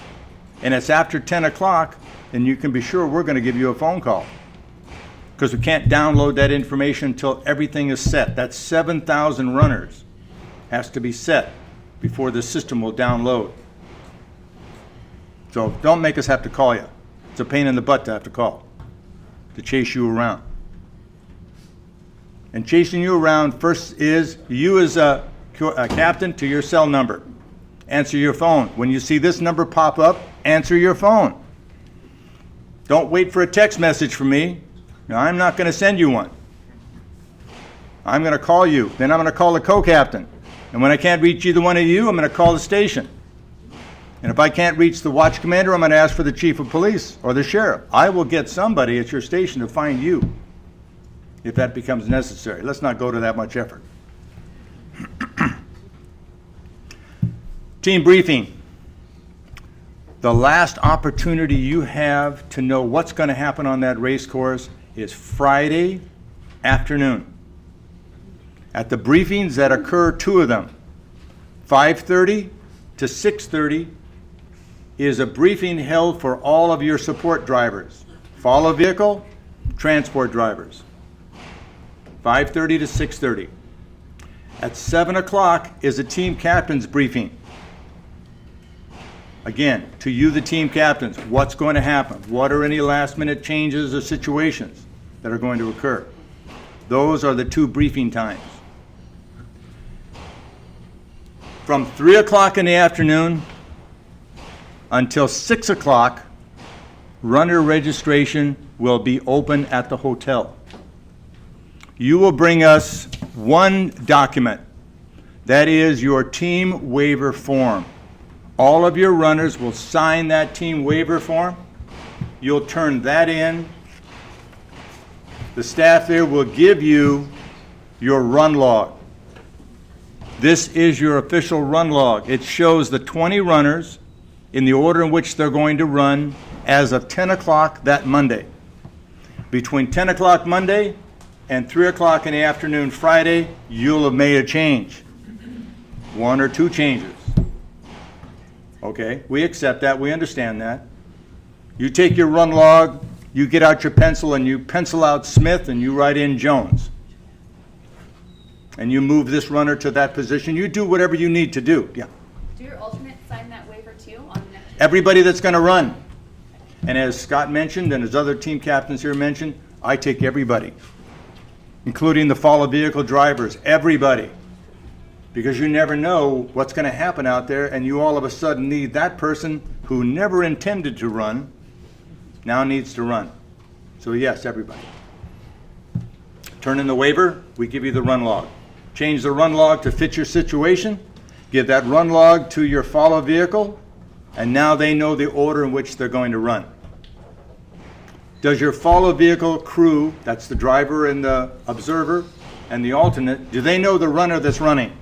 Speaker 2: and it's after 10 o'clock, then you can be sure we're going to give you a phone call. Because we can't download that information until everything is set. That's 7,000 runners. Has to be set before the system will download. So don't make us have to call you. It's a pain in the butt to have to call, to chase you around. And chasing you around first is you as a captain to your cell number. Answer your phone. When you see this number pop up, answer your phone. Don't wait for a text message from me. Now, I'm not going to send you one. I'm going to call you. Then I'm going to call the co-captain. And when I can't reach either one of you, I'm going to call the station. And if I can't reach the watch commander, I'm going to ask for the chief of police or the sheriff. I will get somebody at your station to find you if that becomes necessary. Let's not go to that much effort. Team briefing. The last opportunity you have to know what's going to happen on that race course is Friday afternoon. At the briefings that occur, two of them, 5:30 to 6:30, is a briefing held for all of your support drivers, follow vehicle, transport drivers, 5:30 to 6:30. At 7 o'clock is a team captain's briefing. Again, to you, the team captains, what's going to happen? What are any last-minute changes or situations that are going to occur? Those are the two briefing times. From 3 o'clock in the afternoon until 6 o'clock, runner registration will be open at the hotel. You will bring us one document. That is your team waiver form. All of your runners will sign that team waiver form. You'll turn that in. The staff there will give you your run log. This is your official run log. It shows the 20 runners in the order in which they're going to run as of 10 o'clock that Monday. Between 10 o'clock Monday and 3 o'clock in the afternoon Friday, you'll have made a change. One or two changes. Okay, we accept that, we understand that. You take your run log, you get out your pencil and you pencil out Smith and you write in Jones. And you move this runner to that position. You do whatever you need to do. Yeah.
Speaker 3: Do your alternates sign that waiver too on the next?
Speaker 2: Everybody that's going to run. And as Scott mentioned and as other team captains here mentioned, I take everybody, including the follow vehicle drivers, everybody. Because you never know what's going to happen out there, and you all of a sudden need that person who never intended to run, now needs to run. So yes, everybody. Turn in the waiver, we give you the run log. Change the run log to fit your situation, give that run log to your follow vehicle, and now they know the order in which they're going to run. Does your follow vehicle crew, that's the driver and the observer and the alternate, do they know the runner that's running?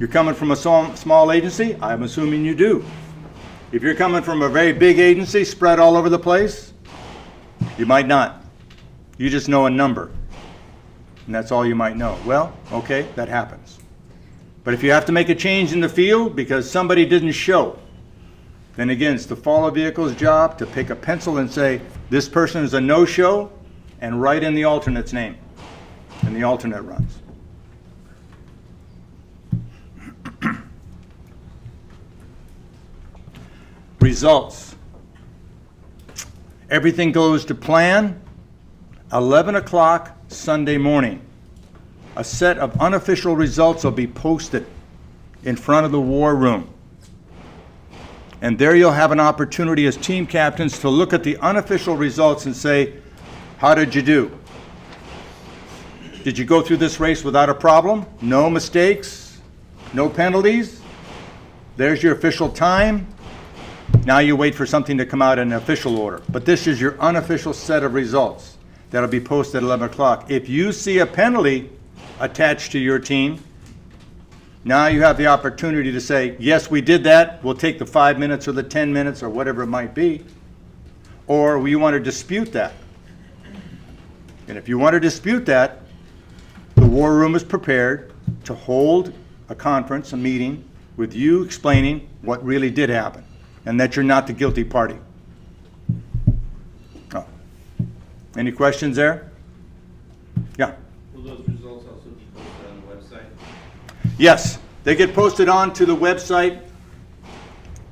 Speaker 2: You're coming from a small agency? I'm assuming you do. If you're coming from a very big agency spread all over the place, you might not. You just know a number. And that's all you might know. Well, okay, that happens. But if you have to make a change in the field because somebody didn't show, then again, it's the follow vehicle's job to pick a pencil and say, this person is a no-show, and write in the alternate's name. And the alternate runs. Results. Everything goes to plan. 11 o'clock Sunday morning. A set of unofficial results will be posted in front of the war room. And there you'll have an opportunity as team captains to look at the unofficial results and say, how did you do? Did you go through this race without a problem? No mistakes? No penalties? There's your official time. Now you wait for something to come out in an official order. But this is your unofficial set of results that'll be posted at 11 o'clock. If you see a penalty attached to your team, now you have the opportunity to say, yes, we did that. We'll take the 5 minutes or the 10 minutes or whatever it might be. Or we want to dispute that. And if you want to dispute that, the war room is prepared to hold a conference, a meeting, with you explaining what really did happen and that you're not the guilty party. Oh. Any questions there? Yeah.
Speaker 16: Will those results also be posted on the website?
Speaker 2: Yes, they get posted onto the website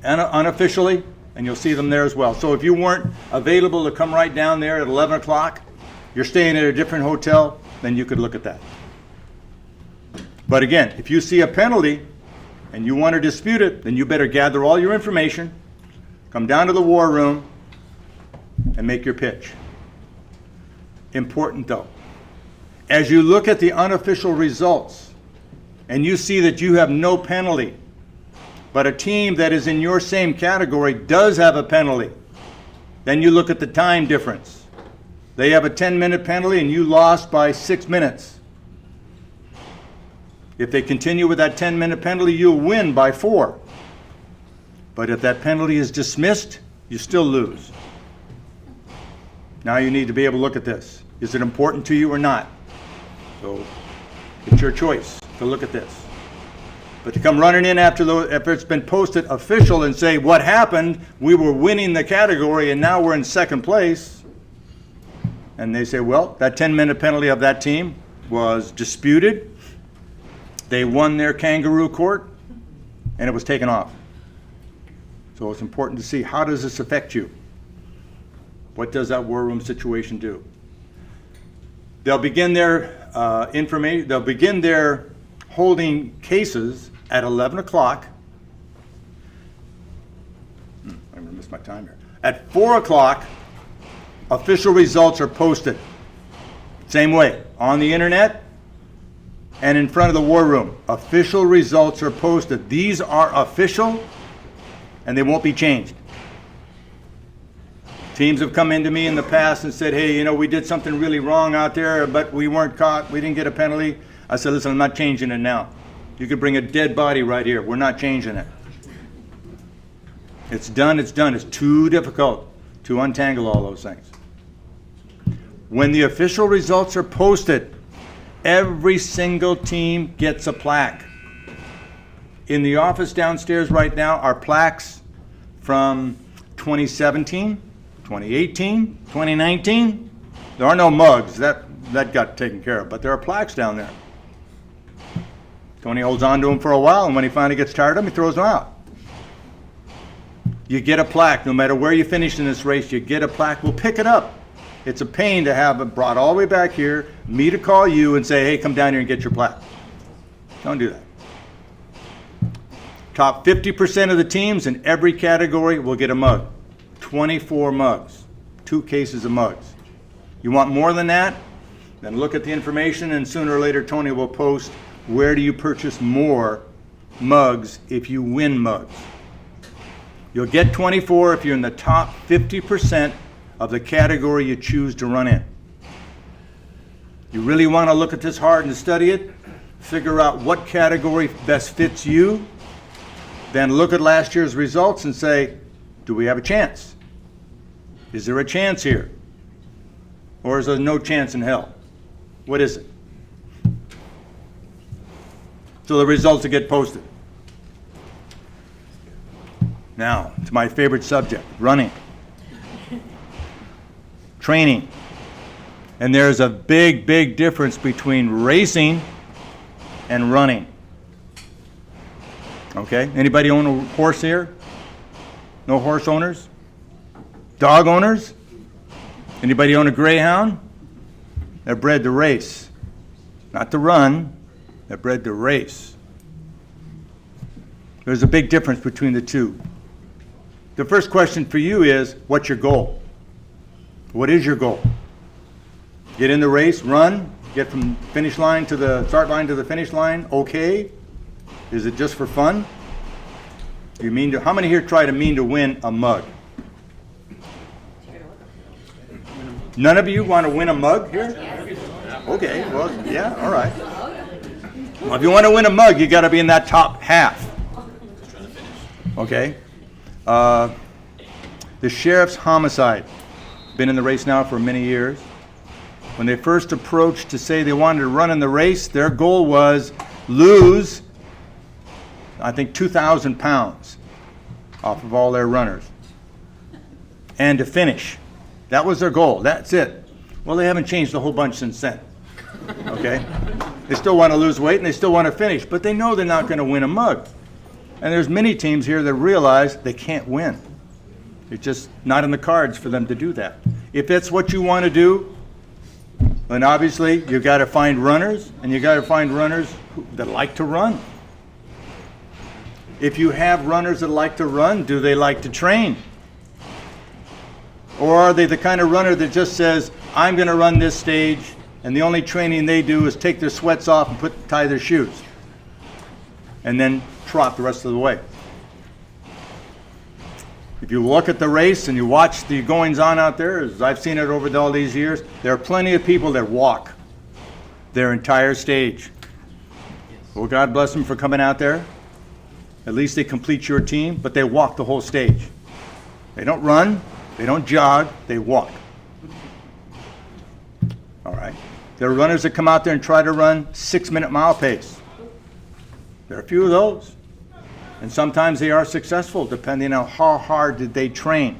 Speaker 2: unofficially, and you'll see them there as well. So if you weren't available to come right down there at 11 o'clock, you're staying at a different hotel, then you could look at that. But again, if you see a penalty and you want to dispute it, then you better gather all your information, come down to the war room, and make your pitch. Important though, as you look at the unofficial results and you see that you have no penalty, but a team that is in your same category does have a penalty, then you look at the time difference. They have a 10-minute penalty and you lost by 6 minutes. If they continue with that 10-minute penalty, you'll win by 4. But if that penalty is dismissed, you still lose. Now you need to be able to look at this. Is it important to you or not? So it's your choice to look at this. But to come running in after it's been posted official and say, what happened? We were winning the category and now we're in second place. And they say, well, that 10-minute penalty of that team was disputed. They won their kangaroo court and it was taken off. So it's important to see, how does this affect you? What does that war room situation do? They'll begin their they'll begin their holding cases at 11 o'clock. I'm going to miss my time here. At 4 o'clock, official results are posted. Same way, on the internet and in front of the war room. Official results are posted. These are official and they won't be changed. Teams have come into me in the past and said, hey, you know, we did something really wrong out there, but we weren't caught. We didn't get a penalty. I said, listen, I'm not changing it now. You could bring a dead body right here. We're not changing it. It's done, it's done. It's too difficult to untangle all those things. When the official results are posted, every single team gets a plaque. In the office downstairs right now are plaques from 2017, 2018, 2019, there are no mugs. That got taken care of, but there are plaques down there. Tony holds on to them for a while, and when he finally gets tired of them, he throws them out. You get a plaque. No matter where you finish in this race, you get a plaque. We'll pick it up. It's a pain to have it brought all the way back here, me to call you and say, hey, come down here and get your plaque. Don't do that. Top 50% of the teams in every category will get a mug. 24 mugs. 2 cases of mugs. You want more than that? Then look at the information, and sooner or later Tony will post where do you purchase more mugs if you win mugs. You'll get 24 if you're in the top 50% of the category you choose to run in. You really want to look at this hard and study it, figure out what category best fits you, then look at last year's results and say, do we have a chance? Is there a chance here? Or is there no chance in hell? What is it? So the results will get posted. Now, to my favorite subject, running. Training. And there's a big, big difference between racing and running. Okay? Anybody own a horse here? No horse owners? Dog owners? Anybody own a greyhound? They're bred to race. Not to run, they're bred to race. There's a big difference between the two. The first question for you is, what's your goal? What is your goal? Get in the race, run, get from finish line to the start line to the finish line, okay? Is it just for fun? You mean to, how many here try to mean to win a mug? None of you want to win a mug here? Okay, well, yeah, all right. Well, if you want to win a mug, you got to be in that top half. Okay? The sheriff's homicide, been in the race now for many years. When they first approached to say they wanted to run in the race, their goal was lose, I think, 2,000 pounds off of all their runners. And to finish. That was their goal. That's it. Well, they haven't changed a whole bunch since then. Okay? They still want to lose weight and they still want to finish, but they know they're not going to win a mug. And there's many teams here that realize they can't win. It's just not in the cards for them to do that. If that's what you want to do, then obviously you've got to find runners, and you've got to find runners that like to run. If you have runners that like to run, do they like to train? Or are they the kind of runner that just says, I'm going to run this stage, and the only training they do is take their sweats off and tie their shoes, and then trot the rest of the way? If you look at the race and you watch the goings-on out there, as I've seen it over all these years, there are plenty of people that walk their entire stage. Well, God bless them for coming out there. At least they complete your team, but they walk the whole stage. They don't run, they don't jog, they walk. All right. There are runners that come out there and try to run 6-minute mile pace. There are a few of those. And sometimes they are successful, depending on how hard did they train.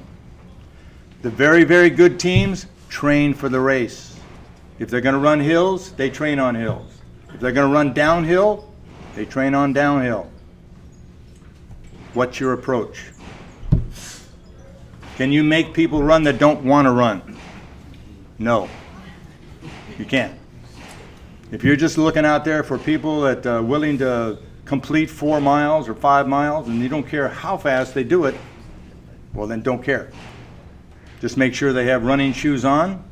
Speaker 2: The very, very good teams train for the race. If they're going to run hills, they train on hills. If they're going to run downhill, they train on downhill. What's your approach? Can you make people run that don't want to run? No, you can't. If you're just looking out there for people that are willing to complete 4 miles or 5 miles and you don't care how fast they do it, well then don't care. Just make sure they have running shoes on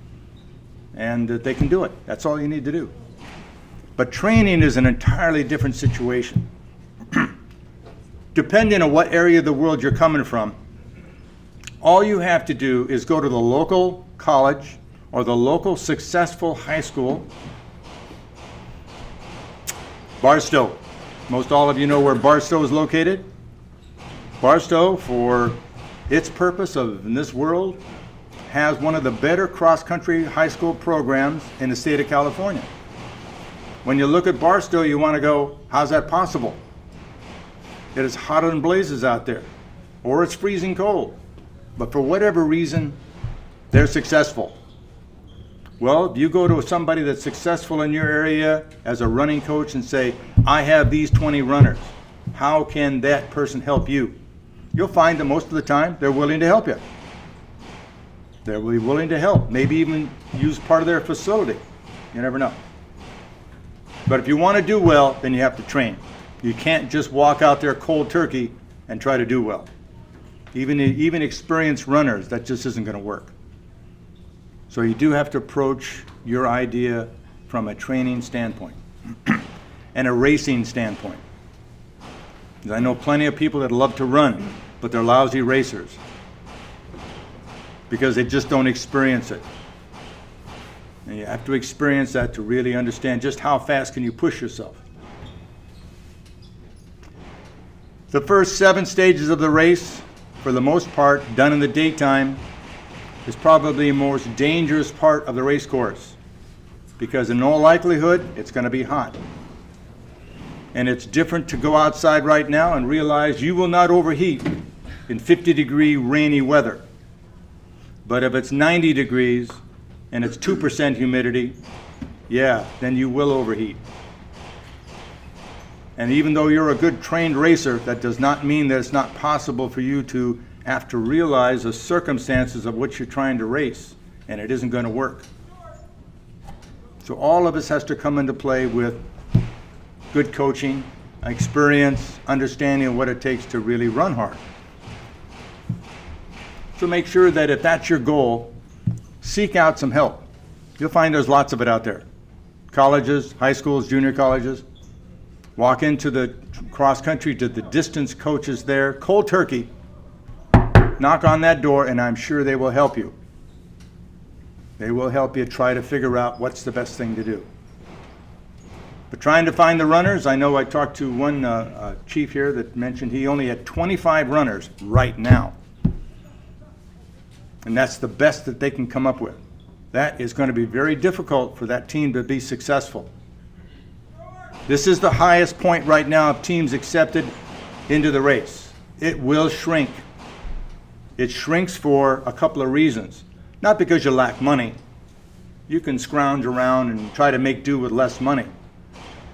Speaker 2: and that they can do it. That's all you need to do. But training is an entirely different situation. Depending on what area of the world you're coming from, all you have to do is go to the local college or the local successful high school. Barstow. Most all of you know where Barstow is located. Barstow, for its purpose in this world, has one of the better cross-country high school programs in the state of California. When you look at Barstow, you want to go, how's that possible? It is hotter than blazes out there, or it's freezing cold. But for whatever reason, They're successful. Well, if you go to somebody that's successful in your area as a running coach and say, I have these 20 runners, how can that person help you? You'll find that most of the time they're willing to help you. They're really willing to help, maybe even use part of their facility. You never know. But if you want to do well, then you have to train. You can't just walk out there cold turkey and try to do well. Even experienced runners, that just isn't going to work. So you do have to approach your idea from a training standpoint and a racing standpoint. I know plenty of people that love to run, but they're lousy racers because they just don't experience it. And you have to experience that to really understand just how fast can you push yourself. The first 7 stages of the race, for the most part, done in the daytime, is probably the most dangerous part of the race course because in all likelihood, it's going to be hot. And it's different to go outside right now and realize you will not overheat in 50-degree rainy weather. But if it's 90 degrees and it's 2% humidity, yeah, then you will overheat. And even though you're a good trained racer, that does not mean that it's not possible for you to have to realize the circumstances of what you're trying to race, and it isn't going to work. So all of this has to come into play with good coaching, experience, understanding of what it takes to really run hard. So make sure that if that's your goal, seek out some help. You'll find there's lots of it out there. Colleges, high schools, junior colleges. Walk into the cross country to the distance coaches there, cold turkey. Knock on that door and I'm sure they will help you. They will help you try to figure out what's the best thing to do. But trying to find the runners, I know I talked to one chief here that mentioned he only had 25 runners right now. And that's the best that they can come up with. That is going to be very difficult for that team to be successful. This is the highest point right now of teams accepted into the race. It will shrink. It shrinks for a couple of reasons. Not because you lack money. You can scrounge around and try to make do with less money.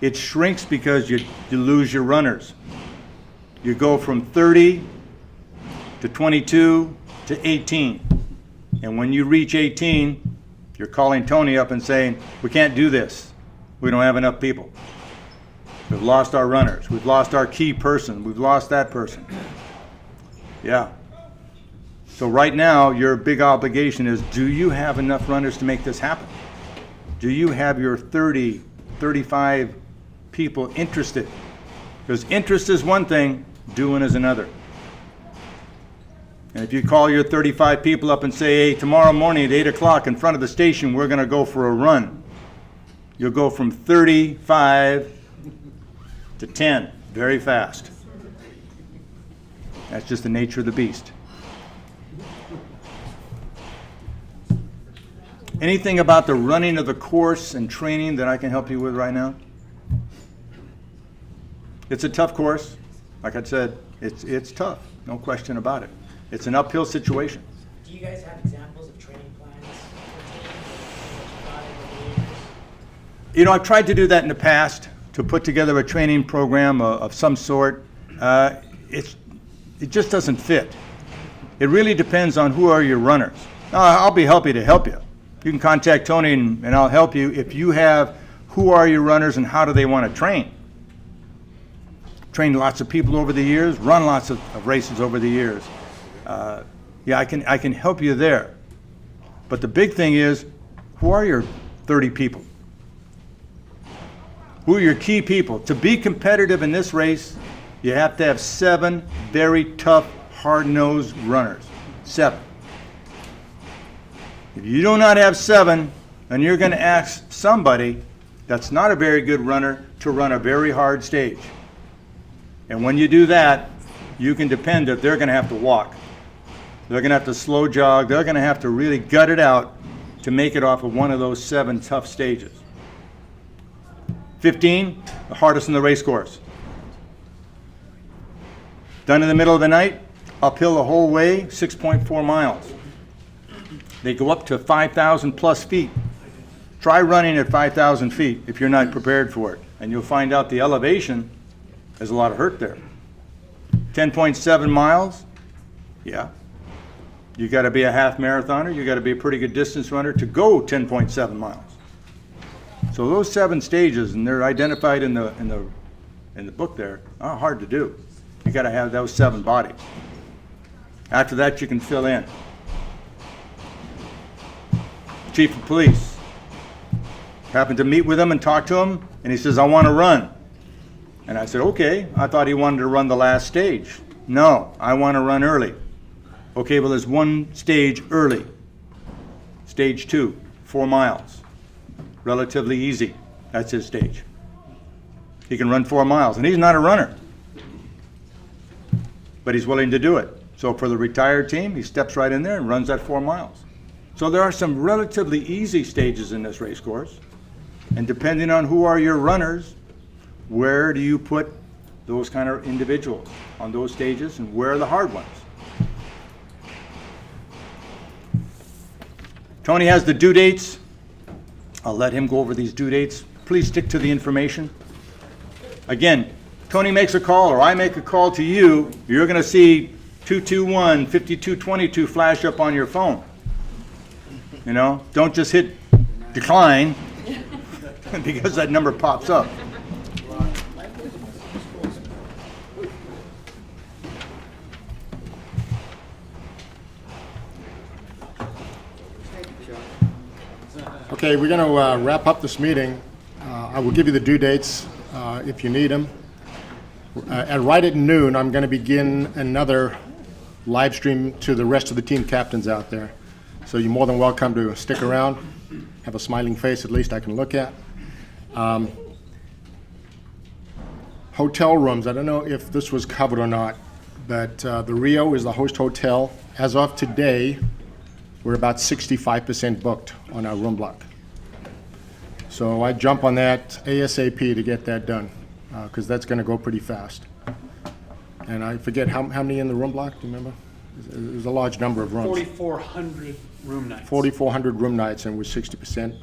Speaker 2: It shrinks because you lose your runners. You go from 30 to 22 to 18. And when you reach 18, you're calling Tony up and saying, we can't do this. We don't have enough people. We've lost our runners. We've lost our key person. We've lost that person. Yeah. So right now, your big obligation is, do you have enough runners to make this happen? Do you have your 30, 35 people interested? Because interest is one thing, doing is another. And if you call your 35 people up and say, hey, tomorrow morning at 8 o'clock in front of the station, we're going to go for a run. You'll go from 35 to 10 very fast. That's just the nature of the beast. Anything about the running of the course and training that I can help you with right now? It's a tough course. Like I said, it's tough. No question about it. It's an uphill situation.
Speaker 17: Do you guys have examples of training plans?
Speaker 2: You know, I've tried to do that in the past, to put together a training program of some sort. It just doesn't fit. It really depends on who are your runners. Now, I'll be happy to help you. You can contact Tony and I'll help you if you have who are your runners and how do they want to train. Trained lots of people over the years, run lots of races over the years. Yeah, I can help you there. But the big thing is, who are your 30 people? Who are your key people? To be competitive in this race, you have to have 7 very tough, hard-nosed runners. 7. If you do not have 7, then you're going to ask somebody that's not a very good runner to run a very hard stage. And when you do that, you can depend that they're going to have to walk. They're going to have to slow jog. They're going to have to really gut it out to make it off of one of those 7 tough stages. 15, the hardest in the race course. Done in the middle of the night, uphill the whole way, 6.4 miles. They go up to 5,000 plus feet. Try running at 5,000 feet if you're not prepared for it, and you'll find out the elevation, there's a lot of hurt there. 10.7 miles, yeah. You gotta be a half marathoner, you gotta be a pretty good distance runner to go 10.7 miles. So those 7 stages, and they're identified in the book there, are hard to do. You gotta have those 7 bodies. After that, you can fill in. Chief of Police. Happened to meet with him and talk to him, and he says, I want to run. And I said, okay. I thought he wanted to run the last stage. No, I want to run early. Okay, well, there's one stage early. Stage 2, 4 miles. Relatively easy. That's his stage. He can run 4 miles, and he's not a runner. But he's willing to do it. So for the retired team, he steps right in there and runs that 4 miles. So there are some relatively easy stages in this race course. And depending on who are your runners, where do you put those kind of individuals on those stages, and where are the hard ones? Tony has the due dates. I'll let him go over these due dates. Please stick to the information. Again, Tony makes a call or I make a call to you, you're going to see 221-5222 flash up on your phone. You know, don't just hit decline because that number pops up.
Speaker 1: Okay, we're going to wrap up this meeting. I will give you the due dates if you need them. Right at noon, I'm going to begin another live stream to the rest of the team captains out there. So you're more than welcome to stick around, have a smiling face at least I can look at. Hotel rooms, I don't know if this was covered or not, but the Rio is the host hotel. As of today, we're about 65% booked on our room block. So I jump on that ASAP to get that done, because that's going to go pretty fast. And I forget how many in the room block, do you remember? There's a large number of rooms.
Speaker 18: 4,400 room nights.
Speaker 1: 4,400 room nights, and we're 60%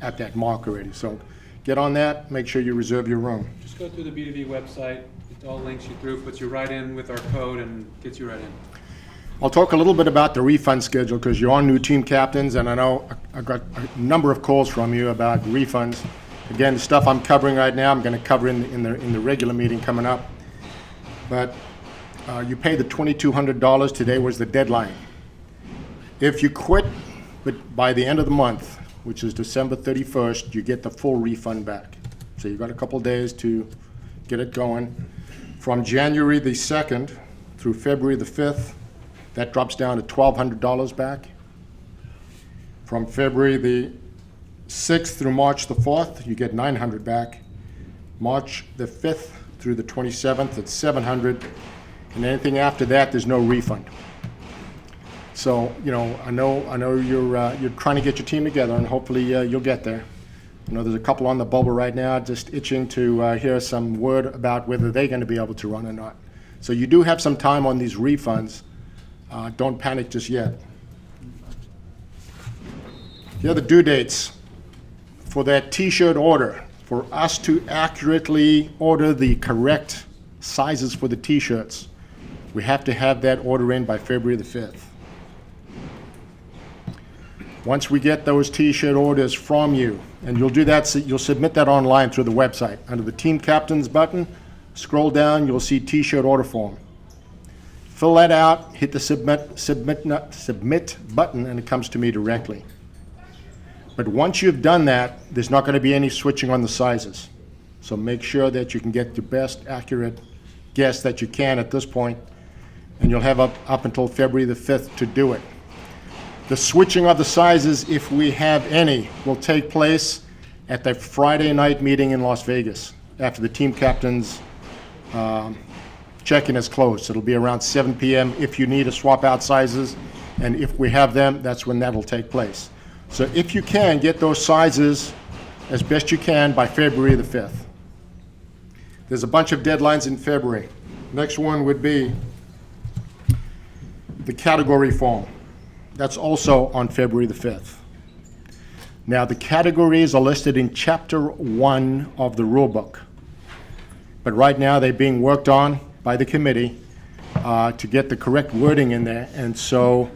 Speaker 1: at that mark already. So get on that, make sure you reserve your room.
Speaker 18: Just go through the B2B website. It all links you through, puts you right in with our code, and gets you right in.
Speaker 1: I'll talk a little bit about the refund schedule, because you're on new team captains, and I know I got a number of calls from you about refunds. Again, the stuff I'm covering right now, I'm going to cover in the regular meeting coming up. But you pay the $2,200. Today was the deadline. If you quit by the end of the month, which is December 31st, you get the full refund back. So you've got a couple days to get it going. From January the 2nd through February the 5th, that drops down to $1,200 back. From February the 6th through March the 4th, you get $900 back. March the 5th through the 27th, it's $700. And anything after that, there's no refund. So, you know, I know you're trying to get your team together, and hopefully you'll get there. You know, there's a couple on the bubble right now just itching to hear some word about whether they're going to be able to run or not. So you do have some time on these refunds. Don't panic just yet. Here are the due dates for that T-shirt order. For us to accurately order the correct sizes for the T-shirts, we have to have that order in by February the 5th. Once we get those T-shirt orders from you, and you'll do that, so you'll submit that online through the website. Under the Team Captains button, scroll down, you'll see T-shirt order form. Fill that out, hit the submit button, and it comes to me directly. But once you've done that, there's not going to be any switching on the sizes. So make sure that you can get the best accurate guess that you can at this point, and you'll have up until February the 5th to do it. The switching of the sizes, if we have any, will take place at the Friday night meeting in Las Vegas after the team captains check-in is closed. It'll be around 7 p.m. if you need to swap out sizes, and if we have them, that's when that'll take place. So if you can, get those sizes as best you can by February the 5th. There's a bunch of deadlines in February. Next one would be the category form. That's also on February the 5th. Now, the categories are listed in Chapter 1 of the rule book. But right now, they're being worked on by the committee to get the correct wording in there. And so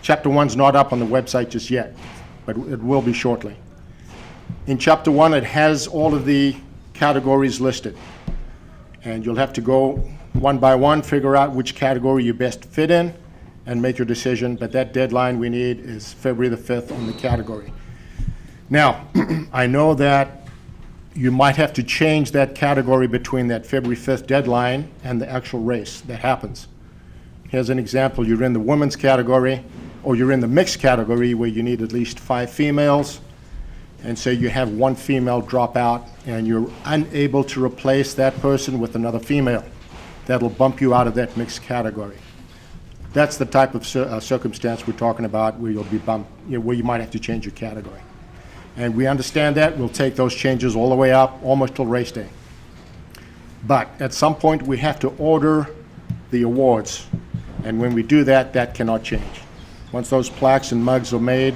Speaker 1: Chapter 1's not up on the website just yet, but it will be shortly. In Chapter 1, it has all of the categories listed. And you'll have to go one by one, figure out which category you best fit in, and make your decision. But that deadline we need is February the 5th on the category. Now, I know that you might have to change that category between that February 5th deadline and the actual race that happens. Here's an example. You're in the women's category, or you're in the mixed category where you need at least 5 females, and so you have 1 female drop out, and you're unable to replace that person with another female. That'll bump you out of that mixed category. That's the type of circumstance we're talking about where you'll be bumped, where you might have to change your category. And we understand that. We'll take those changes all the way up, almost till race day. But at some point, we have to order the awards. And when we do that, that cannot change. Once those plaques and mugs are made,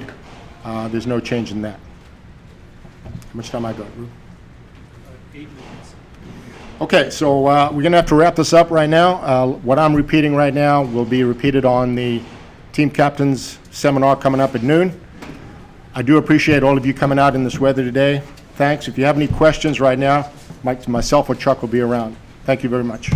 Speaker 1: there's no change in that. How much time I got, Rue?
Speaker 7: 8 minutes.
Speaker 1: Okay, so we're going to have to wrap this up right now. What I'm repeating right now will be repeated on the team captains seminar coming up at noon. I do appreciate all of you coming out in this weather today. Thanks. If you have any questions right now, myself or Chuck will be around. Thank you very much.